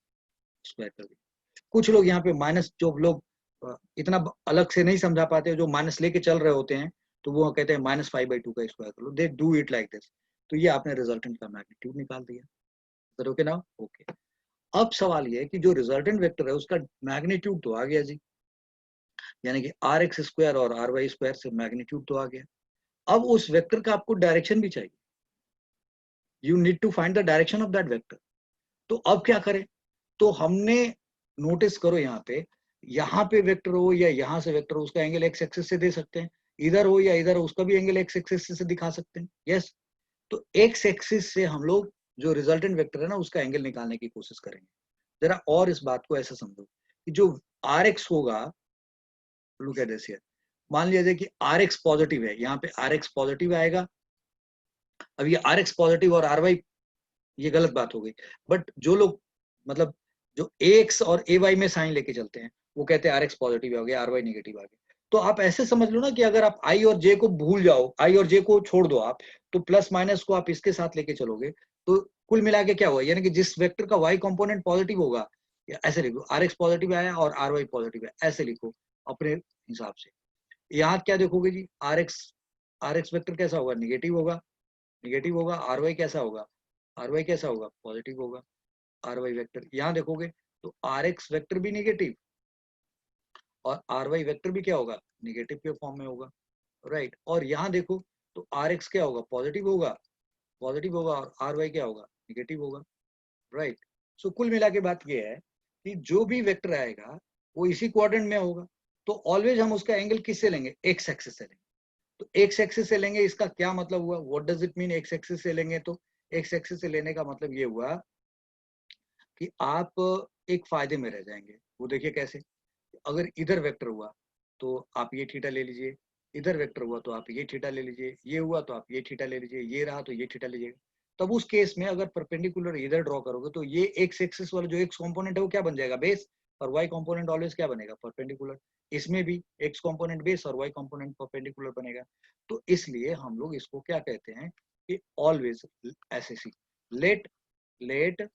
स्क्वायर कर दिया। कुछ लोग यहाँ पे माइनस, जो लोग इतना अलग से नहीं समझा पाते, जो माइनस लेके चल रहे होते हैं, तो वो कहते हैं -5/2 का स्क्वायर कर लो, they do it like this. तो ये आपने रिजल्टेंट का मैग्नीट्यूड निकाल दिया। ओके ना, ओके। अब सवाल ये है कि जो रिजल्टेंट वेक्टर है उसका मैग्नीट्यूड तो आ गया जी, यानी कि आर एक्स स्क्वायर और आर वाई स्क्वायर से मैग्नीट्यूड तो आ गया। अब उस वेक्टर का आपको डायरेक्शन भी चाहिए, you need to find the direction of that vector. तो अब क्या करें? तो हमने, नोटिस करो यहाँ पे वेक्टर हो या यहाँ से वेक्टर हो, उसका एंगल एक्स एक्सिस से दे सकते हैं, इधर हो या इधर हो उसका भी एंगल एक्स एक्सिस से दिखा सकते हैं, यस। तो एक्स एक्सिस से हम लोग जो रिजल्टेंट वेक्टर है ना उसका एंगल निकालने की कोशिश करेंगे। जरा और इस बात को ऐसा समझो कि जो आर एक्स होगा, लुक एट दिस हियर, मान लिया जाए कि आर एक्स पॉजिटिव है, यहाँ पे आर एक्स पॉजिटिव आएगा। अब ये आर एक्स पॉजिटिव और आर वाई, ये गलत बात हो गई, बट जो लोग मतलब जो एक्स और ए वाई में साइन लेके चलते हैं वो कहते हैं आर एक्स पॉजिटिव हो गया, आर वाई नेगेटिव आ गया। तो आप ऐसे समझ लो ना कि अगर आप आई और जे को भूल जाओ, आई और जे को छोड़ दो आप, तो प्लस माइनस को आप इसके साथ लेके चलोगे, तो कुल मिला के क्या हुआ, यानी कि जिस वेक्टर का वाई कंपोनेंट पॉजिटिव होगा, या ऐसे लिखो आर एक्स पॉजिटिव आया और आर वाई पॉजिटिव है, ऐसे लिखो अपने हिसाब से। यहाँ क्या देखोगे जी, आर एक्स वेक्टर कैसा होगा, निगेटिव होगा, निगेटिव होगा। आर वाई कैसा होगा, आर वाई कैसा होगा, पॉजिटिव होगा। आर वाई वेक्टर यहाँ देखोगे तो आर एक्स वेक्टर भी निगेटिव और आर वाई वेक्टर भी क्या होगा, निगेटिव के फॉर्म में होगा, राइट। और यहाँ देखो तो आर एक्स क्या होगा, पॉजिटिव होगा, पॉजिटिव होगा, और आर वाई क्या होगा, निगेटिव होगा, राइट। सो कुल मिला के बात ये है कि जो भी वेक्टर आएगा वो इसी क्वाड्रेंट में होगा, तो ऑलवेज हम उसका एंगल किससे लेंगे, एक्स एक्सिस से लेंगे। तो एक्स एक्सिस से लेंगे, इसका क्या मतलब हुआ, what does it mean x axis से लेंगे? तो एक्स एक्सिस से लेने का मतलब ये हुआ कि आप एक फायदे में रह जाएंगे। वो देखिए कैसे, अगर इधर वेक्टर हुआ तो आप ये थीटा ले लीजिए, इधर वेक्टर हुआ तो आप ये थीटा ले लीजिए, ये हुआ तो आप ये थीटा ले लीजिए, ये रहा तो ये थीटा लीजिएगा। तब उस केस में अगर परपेंडिकुलर इधर ड्रॉ करोगे तो ये एक्स एक्सिस वाला जो एक्स कंपोनेंट है वो क्या बन जाएगा, बेस, और वाई कंपोनेंट ऑलवेज क्या बनेगा, परपेंडिकुलर। इसमें भी एक्स कंपोनेंट बेस और वाई कंपोनेंट परपेंडिकुलर बनेगा। तो इसलिए हम लोग इसको क्या कहते हैं कि ऑलवेज ऐसे see, let let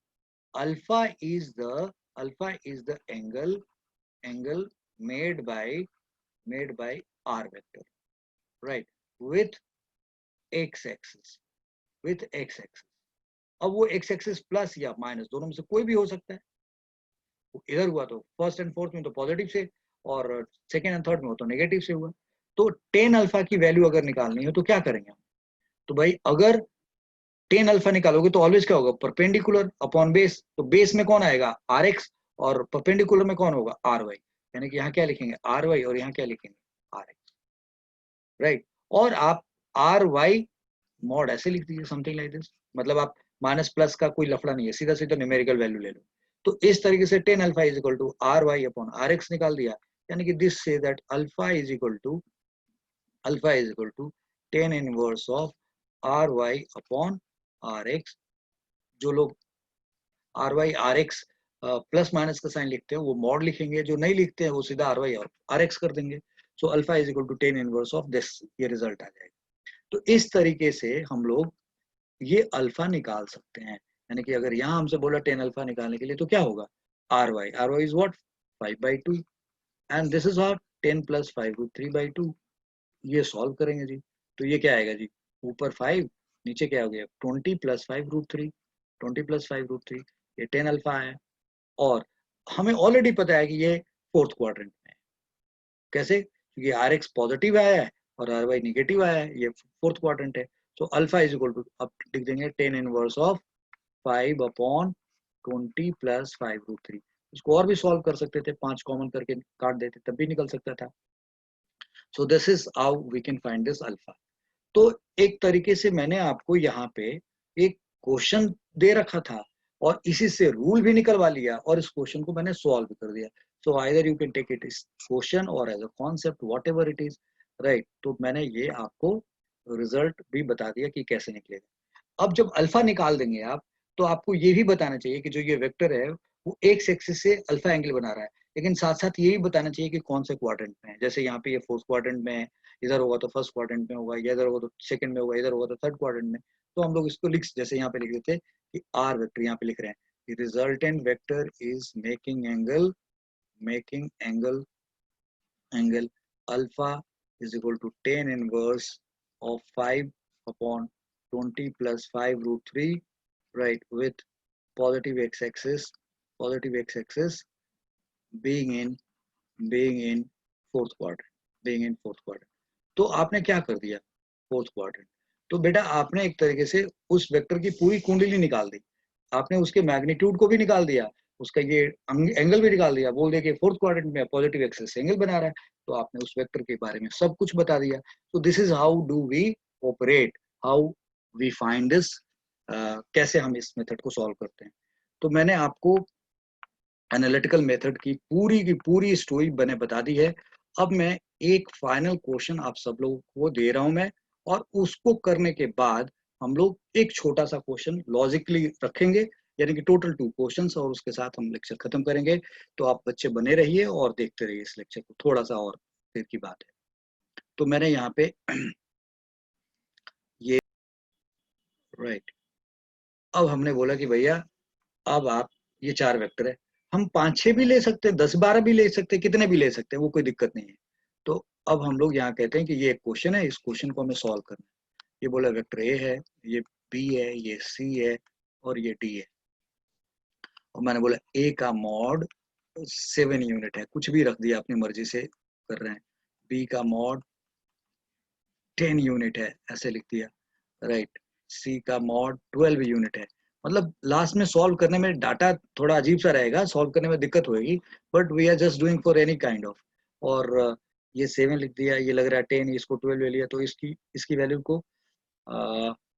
alpha is the angle made by r vector, right, with x axis, with x axis। अब वो x axis प्लस या माइनस दोनों में से कोई भी हो सकता है। इधर हुआ तो फर्स्ट एंड फोर्थ में तो पॉजिटिव से, और सेकेंड एंड थर्ड में हो तो नेगेटिव से हुआ। तो टेन अल्फा की वैल्यू अगर निकालनी हो तो क्या करेंगे हम? तो भाई अगर टेन अल्फा निकालोगे तो ऑलवेज क्या होगा, परपेंडिकुलर अपॉन बेस। तो बेस में कौन आएगा, आर एक्स, और परपेंडिकुलर में कौन होगा, आर वाई। यानी कि यहाँ क्या लिखेंगे, आर वाई, और यहाँ क्या लिखेंगे, आर एक्स, राइट। और आप आर वाई मॉड ऐसे लिख दीजिए, समथिंग लाइक दिस। मतलब आप माइनस प्लस का कोई लफड़ा नहीं है, सीधा सीधा न्यूमेरिकल वैल्यू ले लो। तो इस तरीके से tan alpha is equal to R Y upon R X निकाल दिया। यानी कि दिस से that alpha is equal to tan inverse of R Y upon R X. जो लोग R Y R X plus minus का साइन लिखते हैं वो मॉड लिखेंगे, जो नहीं लिखते हैं वो सीधा आर वाई और आर एक्स कर देंगे। So alpha is equal to tan inverse of this, ये रिजल्ट आ जाएगा। तो इस तरीके से हम लोग ये अल्फा निकाल सकते हैं। यानी कि अगर यहाँ हमसे बोला टेन अल्फा निकालने के लिए तो क्या होगा, R Y is what 5/2 and this is what 10 plus 5√3/2। ये सॉल्व करेंगे जी, तो ये क्या आएगा जी, ऊपर 5 नीचे क्या हो गया 20 प्लस 5√3, 20 प्लस 5√3, ये 10 अल्फा है। और हमें ऑलरेडी पता है कि ये फोर्थ क्वाड्रेंट में है। कैसे, क्योंकि आर एक्स पॉजिटिव आया है और आर वाई निगेटिव आया है, ये फोर्थ क्वाड्रेंट है। तो अल्फा इज इक्वल टू, अब लिख देंगे 10 इनवर्स ऑफ 5/20 प्लस 5√3। इसको और भी सॉल्व कर सकते थे, 5 कॉमन करके काट देते तब भी निकल सकता था। So this is how we can find this alpha. तो एक तरीके से मैंने आपको यहाँ पे एक क्वेश्चन दे रखा था और इसी से रूल भी निकलवा लिया और इस क्वेश्चन को मैंने सॉल्व भी कर दिया। So either you can take it is question और as a concept whatever it is, right. तो मैंने ये आपको रिजल्ट भी बता दिया कि कैसे निकलेगा। अब जब अल्फा निकाल देंगे आप, तो आपको ये भी बताना चाहिए कि जो ये वेक्टर है वो एक्स एक्सिस से अल्फा एंगल बना रहा है, लेकिन साथ साथ ये भी बताना चाहिए कि कौन से क्वाड्रेंट में है। जैसे यहाँ पे ये फोर्थ क्वाड्रेंट में है, इधर होगा तो फर्स्ट क्वाड्रेंट में होगा, या इधर होगा तो सेकंड में होगा, इधर होगा तो थर्ड क्वाड्रेंट में। तो हम लोग इसको लिख, जैसे यहाँ पे लिख देते हैं कि आर वेक्टर, यहाँ पे लिख रहे हैं resultant vector is making angle alpha is equal to 10 inverse of 5/20 plus 5√3, right, with positive x-axis being in fourth quadrant। तो आपने क्या कर दिया, फोर्थ क्वाड्रेंट। तो बेटा आपने एक तरीके से उस वेक्टर की पूरी कुंडली निकाल दी, आपने उसके मैग्नीट्यूड को भी निकाल दिया, उसका ये एंगल भी निकाल दिया, बोल दिया कि फोर्थ क्वाड्रेंट में पॉजिटिव एक्सिस एंगल बना रहा है। तो आपने उस वेक्टर के बारे में सब कुछ बता दिया। तो this is how do we operate, how we find this, कैसे हम इस मेथड को सॉल्व करते हैं। तो मैंने आपको एनालिटिकल मेथड की पूरी स्टोरी मैंने बता दी है। अब मैं एक फाइनल क्वेश्चन आप सब लोगों को दे रहा हूं मैं, और उसको करने के बाद हम लोग एक छोटा सा क्वेश्चन लॉजिकली रखेंगे, यानी कि टोटल 2 क्वेश्चंस, और उसके साथ हम लेक्चर खत्म करेंगे। तो आप बच्चे बने रहिए और देखते रहिए इस लेक्चर को, थोड़ा सा और देर की बात है। तो मैंने यहाँ पे ये राइट, अब हमने बोला कि भैया अब आप ये 4 वेक्टर है, हम 5-6 भी ले सकते हैं, 10-12 भी ले सकते हैं, कितने भी ले सकते हैं, वो कोई दिक्कत नहीं है। तो अब हम लोग यहाँ कहते हैं कि ये एक क्वेश्चन है, इस क्वेश्चन को हमें सॉल्व करना है। ये बोला वेक्टर ए है, ये बी है, ये सी है और ये डी है। और मैंने बोला ए का मॉड 7 यूनिट है, कुछ भी रख दिया अपनी मर्जी से कर रहे हैं। बी का मॉड 10 यूनिट है, ऐसे लिख दिया, राइट। सी का मॉड 12 यूनिट है। मतलब लास्ट में सॉल्व करने में डाटा थोड़ा अजीब सा रहेगा, सॉल्व करने में दिक्कत होगी, but we are just doing for any kind of. और ये 7 लिख दिया, ये लग रहा है 10, इसको 12 ले लिया, तो इसकी इसकी वैल्यू को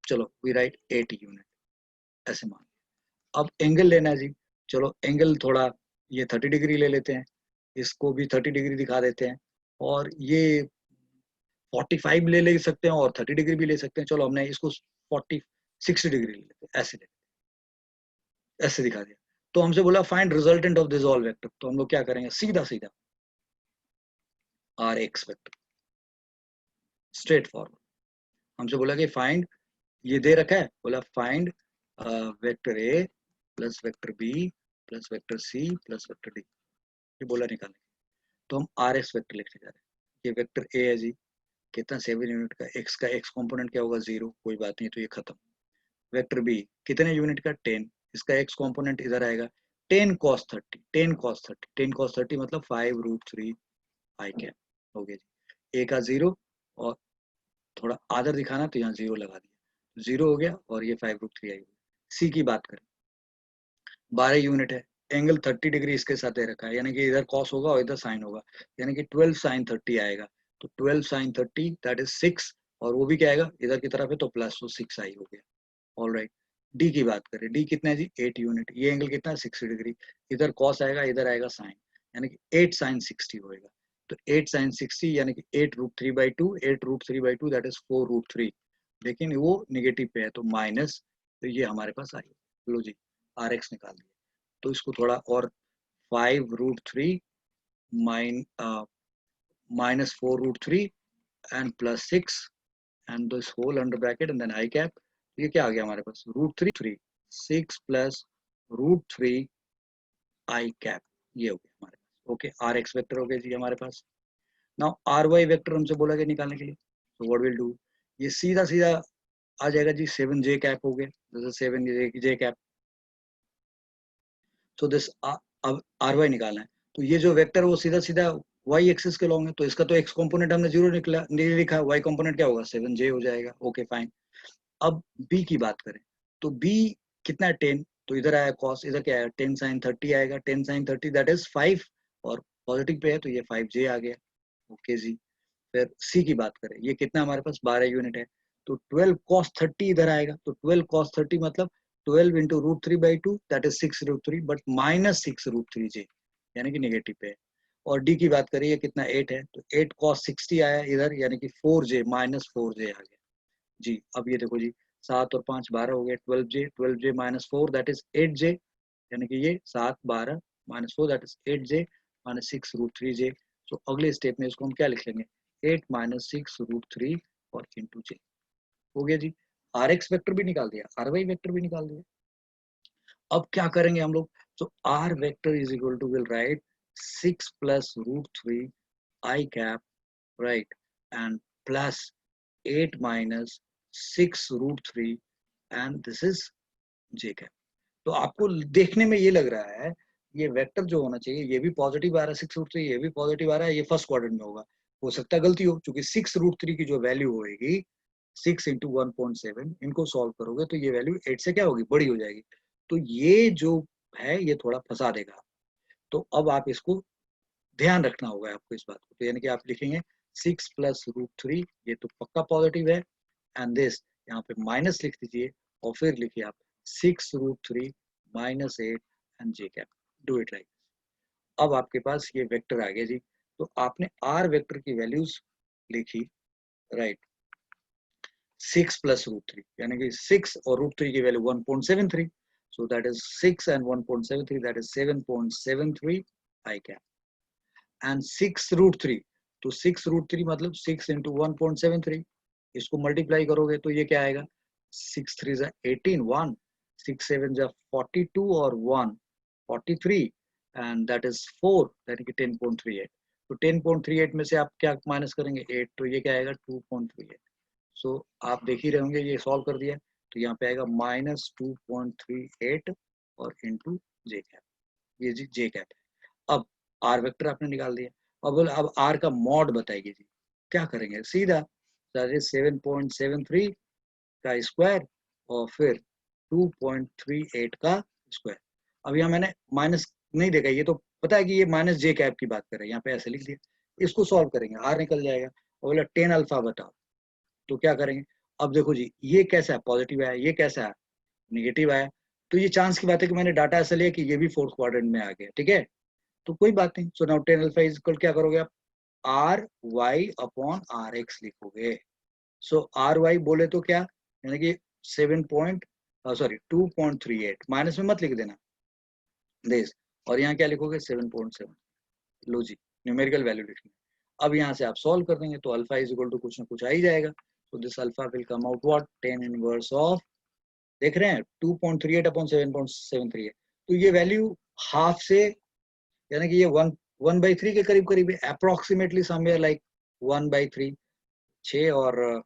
चलो वी राइट 8 यूनिट, ऐसे मान। अब एंगल लेना है जी, चलो एंगल थोड़ा ये 30 डिग्री ले लेते हैं, इसको भी 30 डिग्री दिखा देते हैं, और ये 45 ले सकते हैं और 30 डिग्री भी ले सकते हैं। चलो हमने इसको 60 डिग्री ले लेते हैं, ऐसे दिखा दिया। तो हमसे बोला find resultant of this all vector, तो हम लोग क्या करेंगे, सीधा सीधा R X vector, straight forward. हमसे बोला कि फाइंड, ये दे रखा है, बोला find vector A plus vector B plus vector C plus vector D, ये बोला निकालने। तो हम आर एक्स वेक्टर लिखने जा रहे हैं। ये वेक्टर ए है जी, कितना 7 यूनिट का, एक्स कॉम्पोनेंट क्या होगा 0, कोई बात नहीं, तो ये खत्म। वेक्टर बी कितने यूनिट का 10, इसका एक्स कॉम्पोनेंट इधर आएगा 10 cos 30, 10 cos 30 मतलब 5√3 आई कैप, हो गया जी। ए का 0 और थोड़ा आदर दिखाना तो यहाँ 0 लगा दिया, 0 हो गया, और ये 5√3 आई। सी की बात करें, 12 यूनिट है, एंगल 30 डिग्री इसके साथ दे रखा है, यानी कि इधर कॉस होगा और इधर साइन होगा, यानी कि 12 sin 30 आएगा। तो 12 sin 30 दैट इज 6, और वो भी क्या आएगा इधर की तरफ है तो प्लस, तो 6 आई हो गया। ऑल राइट, डी की बात करें, डी कितना है जी 8 यूनिट, ये एंगल कितना है 60 डिग्री, इधर कॉस आएगा इधर आएगा साइन, यानी कि 8 sin 60 होएगा। तो 8 sin 60 यानी कि 8√3/2, 8√3/2 दैट इज 4√3, लेकिन वो निगेटिव पे है तो माइनस, तो ये हमारे पास आई। लो जी आर एक्स निकाल दिया। तो इसको थोड़ा और 5√3 minus 4√3 and plus 6 and this whole under bracket and then I cap. ये क्या आ गया हमारे पास √3 6 plus √3 I cap, ये हो गया हमारे पास। ओके, आर एक्स वेक्टर हो गया जी हमारे पास। नाउ आर वाई वेक्टर हमसे बोला गया निकालने के लिए, तो व्हाट विल डू, ये सीधा सीधा आ जाएगा जी 7j कैप हो गया, जैसे 7j कैप। तो दिस अब आर वाई निकालना है, तो ये जो वेक्टर है वो सीधा सीधा वाई एक्सिस के लॉन्ग है, तो इसका तो एक्स कंपोनेंट हमने 0 निकला नहीं लिखा, वाई कंपोनेंट क्या होगा 7j हो जाएगा। Okay fine. अब बी की बात करें तो बी कितना है 10, तो इधर आया कॉस, इधर क्या है 10 sin 30 आएगा, 10 sin 30 दैट इज 5 और पॉजिटिव पे है तो ये 5j आ गया। ओके जी। फिर सी की बात करें, ये कितना हमारे पास 12 यूनिट है, तो 12 cos 30 इधर आएगा, तो 12 cos 30 मतलब 12 into √3/2 that is 6√3 but minus 6√3j यानी कि नेगेटिव पे है। और डी की बात करें, ये कितना 8 है, तो 8 cos 60 आया इधर यानी कि 4j माइनस 4j आ गया जी। अब ये देखो जी 7 और 5 12 हो गया, 12j minus 4 that is 8j यानी कि ये 7 12 minus 4 that is 8j minus 6√3j। तो अगले स्टेप में इसको हम क्या लिख लेंगे 8 माइनस 6√3 और इंटू j हो गया जी। आर एक्स वेक्टर भी निकाल दिया, आर वाई वेक्टर भी निकाल दिया। अब क्या करेंगे हम लोग, तो R vector is equal to will write 6 plus √3 I cap right and plus 8 minus 6√3 and this is j cap। तो आपको देखने में ये लग रहा है ये वेक्टर जो होना चाहिए ये भी पॉजिटिव आ रहा है 6√3, ये भी पॉजिटिव आ रहा है, ये फर्स्ट क्वाड्रेंट में होगा, हो सकता है गलती हो, क्योंकि 6√3 की जो वैल्यू होगी 6 इंटू 1.7 इनको सॉल्व करोगे तो ये वैल्यू 8 से क्या होगी बड़ी हो जाएगी, तो ये जो है ये थोड़ा फंसा देगा। तो अब आप इसको ध्यान रखना होगा आपको इस बात को, तो यानी कि आप लिखेंगे 6 प्लस √3 ये तो पक्का पॉजिटिव है एंड दिस यहाँ पे माइनस लिख दीजिए और फिर लिखिए आप 6√3 minus 8 and j cap, do it like. अब आपके पास ये वेक्टर आ गया जी, तो आपने r वेक्टर की वैल्यूज लिखी राइट 6 प्लस √3 यानी कि 6 और √3 की value 1.73, so that is 6 and 1.73 that is 7.73 I cap and 6√3, तो 6√3 मतलब 6 into 1.73, इसको मल्टीप्लाई करोगे तो ये क्या आएगा 6 3 जा 18 1 6 7 जा 42 और 1 43 एंड दैट इज 4 यानी कि 10.38, तो 10.38 में से आप क्या माइनस करेंगे 8, तो ये क्या आएगा 2.38। सो आप देख ही रहे होंगे ये सॉल्व कर दिया, तो यहाँ पे आएगा माइनस 2.38 और इंटू जे कैप, ये जी जे कैप है। अब आर वेक्टर आपने निकाल दिया, अब बोले अब आर का मॉड बताइए जी, क्या करेंगे सीधा 7.73 का स्क्वायर और फिर 2.38 का स्क्वायर। अब यहाँ मैंने माइनस नहीं देखा, ये तो पता है कि ये माइनस जे कैप की बात कर रहे हैं, यहाँ पे ऐसे लिख दिया, इसको सॉल्व करेंगे आर निकल जाएगा। और बोला 10 अल्फा बताओ, तो क्या करेंगे, अब देखो जी ये कैसा है पॉजिटिव आया, ये कैसा है निगेटिव आया, तो ये चांस की बात है कि मैंने डाटा ऐसा लिया कि ये भी फोर्थ क्वाड्रेंट में आ गया, ठीक है, तो कोई बात नहीं। So now 10 alpha is equal क्या करोगे आप R Y upon R X लिखोगे। सो आर वाई बोले तो क्या यानी कि 2.38 माइनस में मत लिख देना दिस, और यहाँ क्या लिखोगे 7.7, लो जी न्यूमेरिकल वैल्यू लिखनी। अब यहाँ से आप सॉल्व कर देंगे तो अल्फा इज इक्वल टू कुछ ना कुछ आ ही जाएगा, तो this alpha will come out what 10 inverse of, देख रहे हैं 2.38 अपॉन 7.73 है, तो ये वैल्यू हाफ से यानी कि ये 1/3 के करीब करीब है, अप्रोक्सीमेटली समवेयर लाइक 1/3, 6 और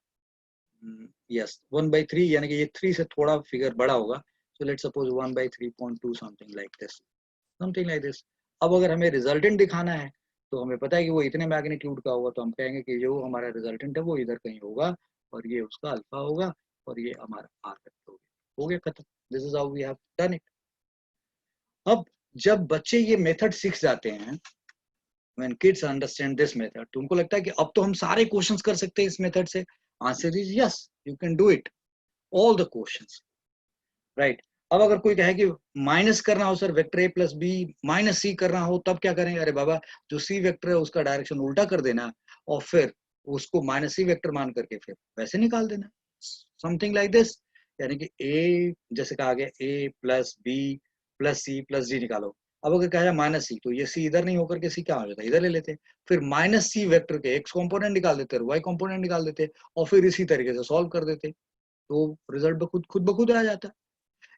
यस 1/3 यानी कि ये 3 से थोड़ा फिगर बड़ा होगा, so let's suppose 1/3.2 something like this. अब अगर हमें रिजल्टेंट दिखाना है तो हमें पता है कि वो इतने मैग्नीट्यूड का होगा, तो हम कहेंगे कि जो हमारा रिजल्टेंट है वो इधर कहीं होगा और ये उसका अल्फा होगा और ये हमारा आर वेक्टर हो गया खत्म। This is how we have done it. अब जब बच्चे ये मेथड सीख जाते हैं, when kids understand this method, तो उनको लगता है कि अब तो हम सारे क्वेश्चंस कर सकते हैं इस मेथड से। Answer is yes, you can do it all the questions right. अब अगर कोई कहे कि माइनस करना हो sir vector A plus B minus C करना हो तब क्या करेंगे, अरे बाबा जो सी वेक्टर है उसका डायरेक्शन उल्टा कर देना और फिर उसको माइनस सी वेक्टर मान करके फिर वैसे निकाल देना, समथिंग लाइक दिस। यानी कि ए जैसे कहा गया A plus B plus C plus D निकालो। अब अगर कहा जाए माइनस सी, तो ये सी इधर नहीं होकर के सी क्या हो जाता है, इधर ले लेते हैं। फिर माइनस सी वेक्टर के एक्स कॉम्पोनेंट निकाल देते, वाई कॉम्पोनेंट निकाल देते, और फिर इसी तरीके से सॉल्व कर देते, तो रिजल्ट खुद ब खुद आ जाता।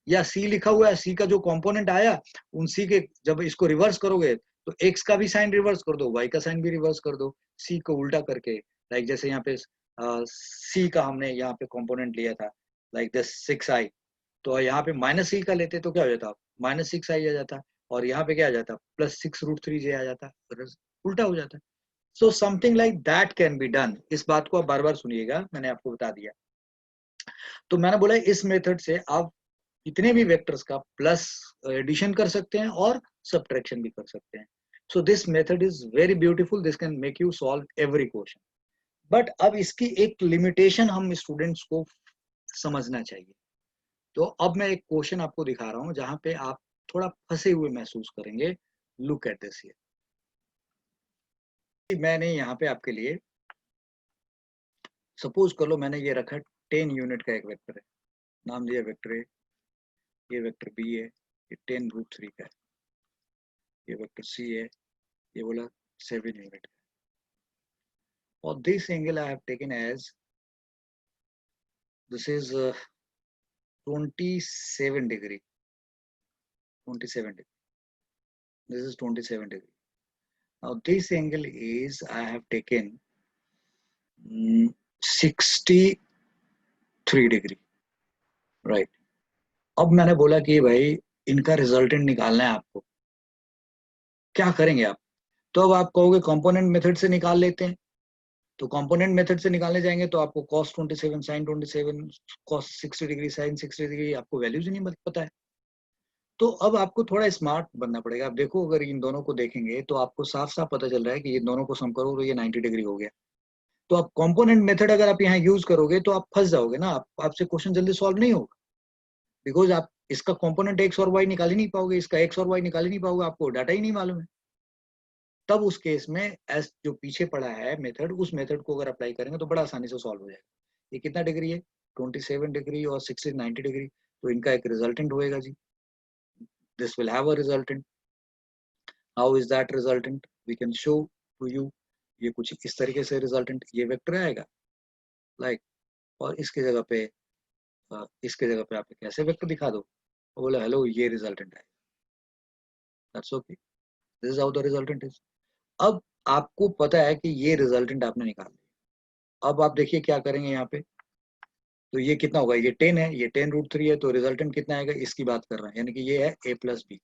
या सी लिखा हुआ है, सी का जो कंपोनेंट आया, उन सी के जब इसको रिवर्स करोगे तो एक्स का भी साइन रिवर्स कर दो, वाई का साइन भी रिवर्स कर दो, सी को उल्टा करके। लाइक जैसे यहाँ पे सी का हमने यहाँ पे कंपोनेंट लिया था, लाइक दिस 6i, तो यहाँ पे माइनस सी का लेते तो क्या हो जाता, -6i आ जाता, और यहाँ पे क्या आ जाता, +6√3j आ जाता, उल्टा हो जाता। So something like that can be done. इस बात को आप बार बार सुनिएगा, मैंने आपको बता दिया। तो मैंने बोला इस मेथड से आप कितने भी वेक्टर्स का प्लस एडिशन कर सकते हैं और सब्ट्रैक्शन भी कर सकते हैं। So this method is very beautiful, this can make you solve every question. But अब इसकी एक लिमिटेशन हम स्टूडेंट्स को समझना चाहिए। तो अब मैं एक क्वेश्चन आपको दिखा रहा हूं जहां पे आप थोड़ा फंसे हुए महसूस करेंगे। Look at this here. मैंने यहाँ पे आपके लिए सपोज कर लो, मैंने ये रखा 10 यूनिट का एक वेक्टर है, नाम दिया वेक्टर ए, ये वेक्टर बी है, ये 10√3 का है, ये वेक्टर सी है, ये बोला 7 यूनिट का। और this angle I have taken as, this is 27 degree, 27 degree, this is 27 degree. Now this angle is, I have taken 63 degree, right? अब मैंने बोला कि भाई इनका रिजल्टेंट निकालना है आपको, क्या करेंगे आप? तो अब आप कहोगे कंपोनेंट मेथड से निकाल लेते हैं। तो कंपोनेंट मेथड से निकालने जाएंगे तो आपको cos 27 sin 27 cos 60 degree sin 60 degree, आपको वैल्यूज ही नहीं पता है। तो अब आपको थोड़ा स्मार्ट बनना पड़ेगा। आप देखो, अगर इन दोनों को देखेंगे तो आपको साफ साफ पता चल रहा है कि ये दोनों को सम करो तो ये 90 डिग्री हो गया। तो आप कंपोनेंट मेथड अगर आप यहाँ यूज करोगे तो आप फंस जाओगे ना, आपसे क्वेश्चन जल्दी सॉल्व नहीं होगा, बिकॉज आप इसका कंपोनेंट एक्स और वाई निकाल ही नहीं पाओगे, इसका एक्स और वाई निकाल ही नहीं पाओगे, आपको डाटा ही नहीं मालूम है। तब उस केस में एस जो पीछे पड़ा है मेथड, उस मेथड को अगर अप्लाई करेंगे तो बड़ा आसानी से सॉल्व हो जाएगा। ये कितना डिग्री है, 27 डिग्री, और 60 90 डिग्री, तो इनका एक रिजल्टेंट होएगा जी, this will have a resultant. How is that resultant, we can show to you. ये कुछ इस तरीके से रिजल्टेंट, ये वेक्टर आएगा लाइक, और इसके जगह पे आप कैसे वेक्टर दिखा दो, तो बोले हेलो ये रिजल्टेंट है, that's okay, this is how the resultant is. अब आपको पता है कि ये रिजल्टेंट आपने निकाल लिया। अब आप देखिए क्या करेंगे यहाँ पे, तो ये कितना होगा, ये 10 है, ये 10√3 है, तो रिजल्टेंट कितना आएगा, इसकी बात कर रहे हैं, यानी कि ये है a प्लस बी।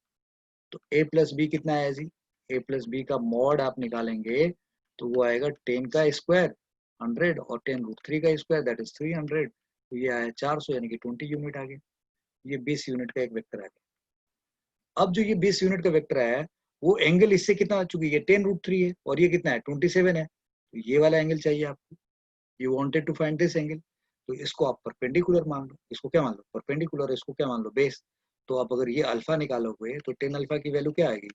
तो a प्लस बी कितना है जी, a प्लस बी का मॉड आप निकालेंगे तो वो आएगा 10 का स्क्वायर 100 और 10√3 का स्क्वायर दैट इज 300, तो ये आया 400, यानी कि 20 यूनिट आ गया। ये 20 यूनिट का एक वेक्टर आ गया। अब जो ये 20 यूनिट का वेक्टर है, वो एंगल इससे कितना आ चुकी है, 10√3 है, और ये कितना है 27 है, तो ये वाला एंगल चाहिए आपको। You wanted to find this angle, तो इसको आप परपेंडिकुलर मान लो, इसको क्या मान लो परपेंडिकुलर, इसको क्या मान लो बेस। तो आप अगर ये अल्फा निकालोगे तो 10 अल्फा की वैल्यू क्या आएगी,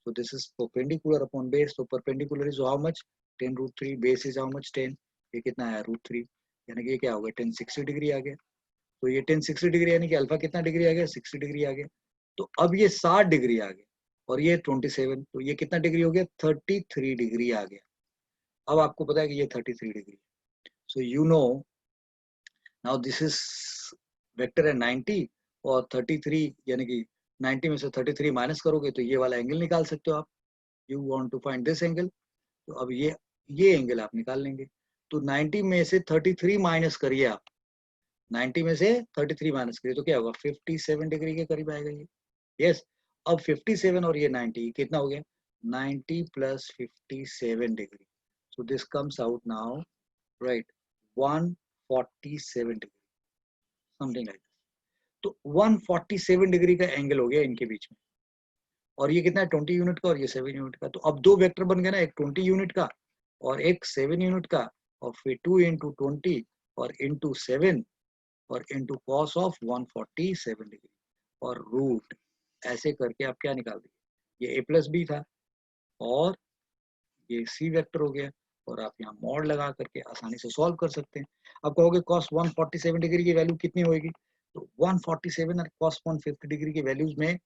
तो this is perpendicular upon base, तो perpendicular is how much 10√3, base is how much 10, ये कितना है √3, यानी कि ये क्या हो गया 1060 डिग्री आ गया। तो ये 1060 डिग्री यानी कि अल्फा कितना डिग्री आ गया 60 डिग्री आ गया। तो अब ये 60 डिग्री आ गया और ये 27, तो ये कितना डिग्री हो गया 33 डिग्री आ गया। अब आपको पता है कि ये 33 degree, so you know now this is vector है 90 और 33, यानी कि 90 में से 33 माइनस करोगे तो ये वाला एंगल निकाल सकते हो आप। You want to find this angle, तो अब ये एंगल आप निकाल लेंगे। तो 90 में से 33 माइनस करिए आप, 90 में से 33 माइनस करिए तो क्या होगा 57 डिग्री के करीब आएगा ये। यस, अब 57 और ये 90 कितना हो गया 90 plus 57 degree, so this comes out now right 147 degree, something like. तो 147 डिग्री का एंगल हो गया इनके बीच में, और ये कितना है 20 यूनिट का और ये 7 यूनिट का। तो अब दो वेक्टर बन गए ना, एक 20 यूनिट का और एक 7 यूनिट का, और फिर 2 into 20 और into 7 और into cos ऑफ 147 डिग्री और रूट, ऐसे करके आप क्या निकाल दिए, ये a प्लस बी था और ये c वेक्टर हो गया, और आप यहाँ मॉड लगा करके आसानी से सॉल्व कर सकते हैं। अब कहोगे cos 147 डिग्री की वैल्यू कितनी होगी, तो 147 और cos 150 डिग्री की वैल्यूज में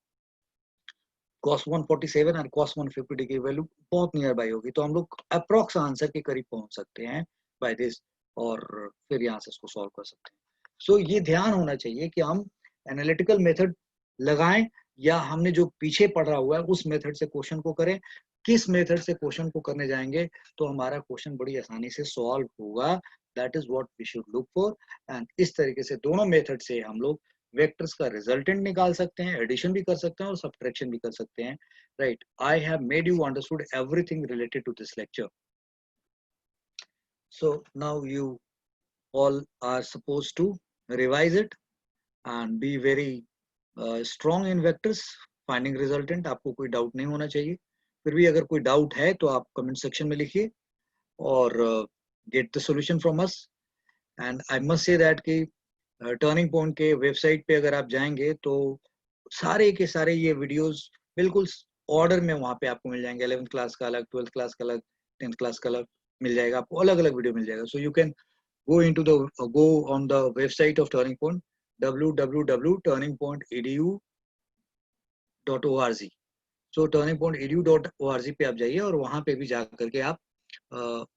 cos 147 और cos 150 की वैल्यू बहुत नियर बाई होगी, तो हम लोग अप्रोक्स आंसर के करीब पहुंच सकते हैं बाय दिस, और फिर यहाँ से इसको सॉल्व कर सकते हैं। सो ये ध्यान होना चाहिए कि हम एनालिटिकल मेथड लगाएं या हमने जो पीछे पढ़ा हुआ है उस मेथड से क्वेश्चन को करें। किस मेथड से क्वेश्चन को करने जाएंगे तो हमारा क्वेश्चन बड़ी आसानी से सॉल्व होगा, that is what we should look for. And इस तरीके से दोनों मेथड से हम लोग वेक्टर्स का रिजल्टेंट निकाल सकते हैं, एडिशन भी कर सकते हैं और सब्ट्रैक्शन भी कर सकते हैं, right. I have made you understood everything related to this lecture. So now you all are supposed to revise it and be very strong in vectors finding resultant। आपको कोई डाउट नहीं होना चाहिए, फिर भी अगर कोई डाउट है तो आप कमेंट सेक्शन में लिखिए और get the solution from us. And I must say that कि टर्निंग पॉइंट के वेबसाइट पे अगर आप जाएंगे तो सारे के सारे ये वीडियोस बिल्कुल ऑर्डर में वहाँ पे आपको मिल जाएंगे। 11th क्लास का अलग, 12th क्लास का अलग, 10th क्लास का अलग मिल जाएगा, आपको अलग अलग वीडियो मिल जाएगा। So you can go on the website of Turning Point, www.turningpointedu.org। so turningpointedu.org पे आप जाइए और वहाँ पे भी जा करके आप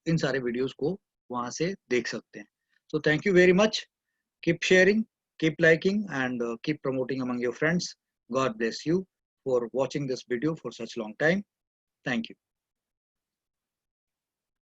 इन सारे वीडियोस को वहाँ से देख सकते हैं। So thank you very much. Keep sharing, keep liking, and keep promoting among your friends. God bless you for watching this video for such long time. Thank you.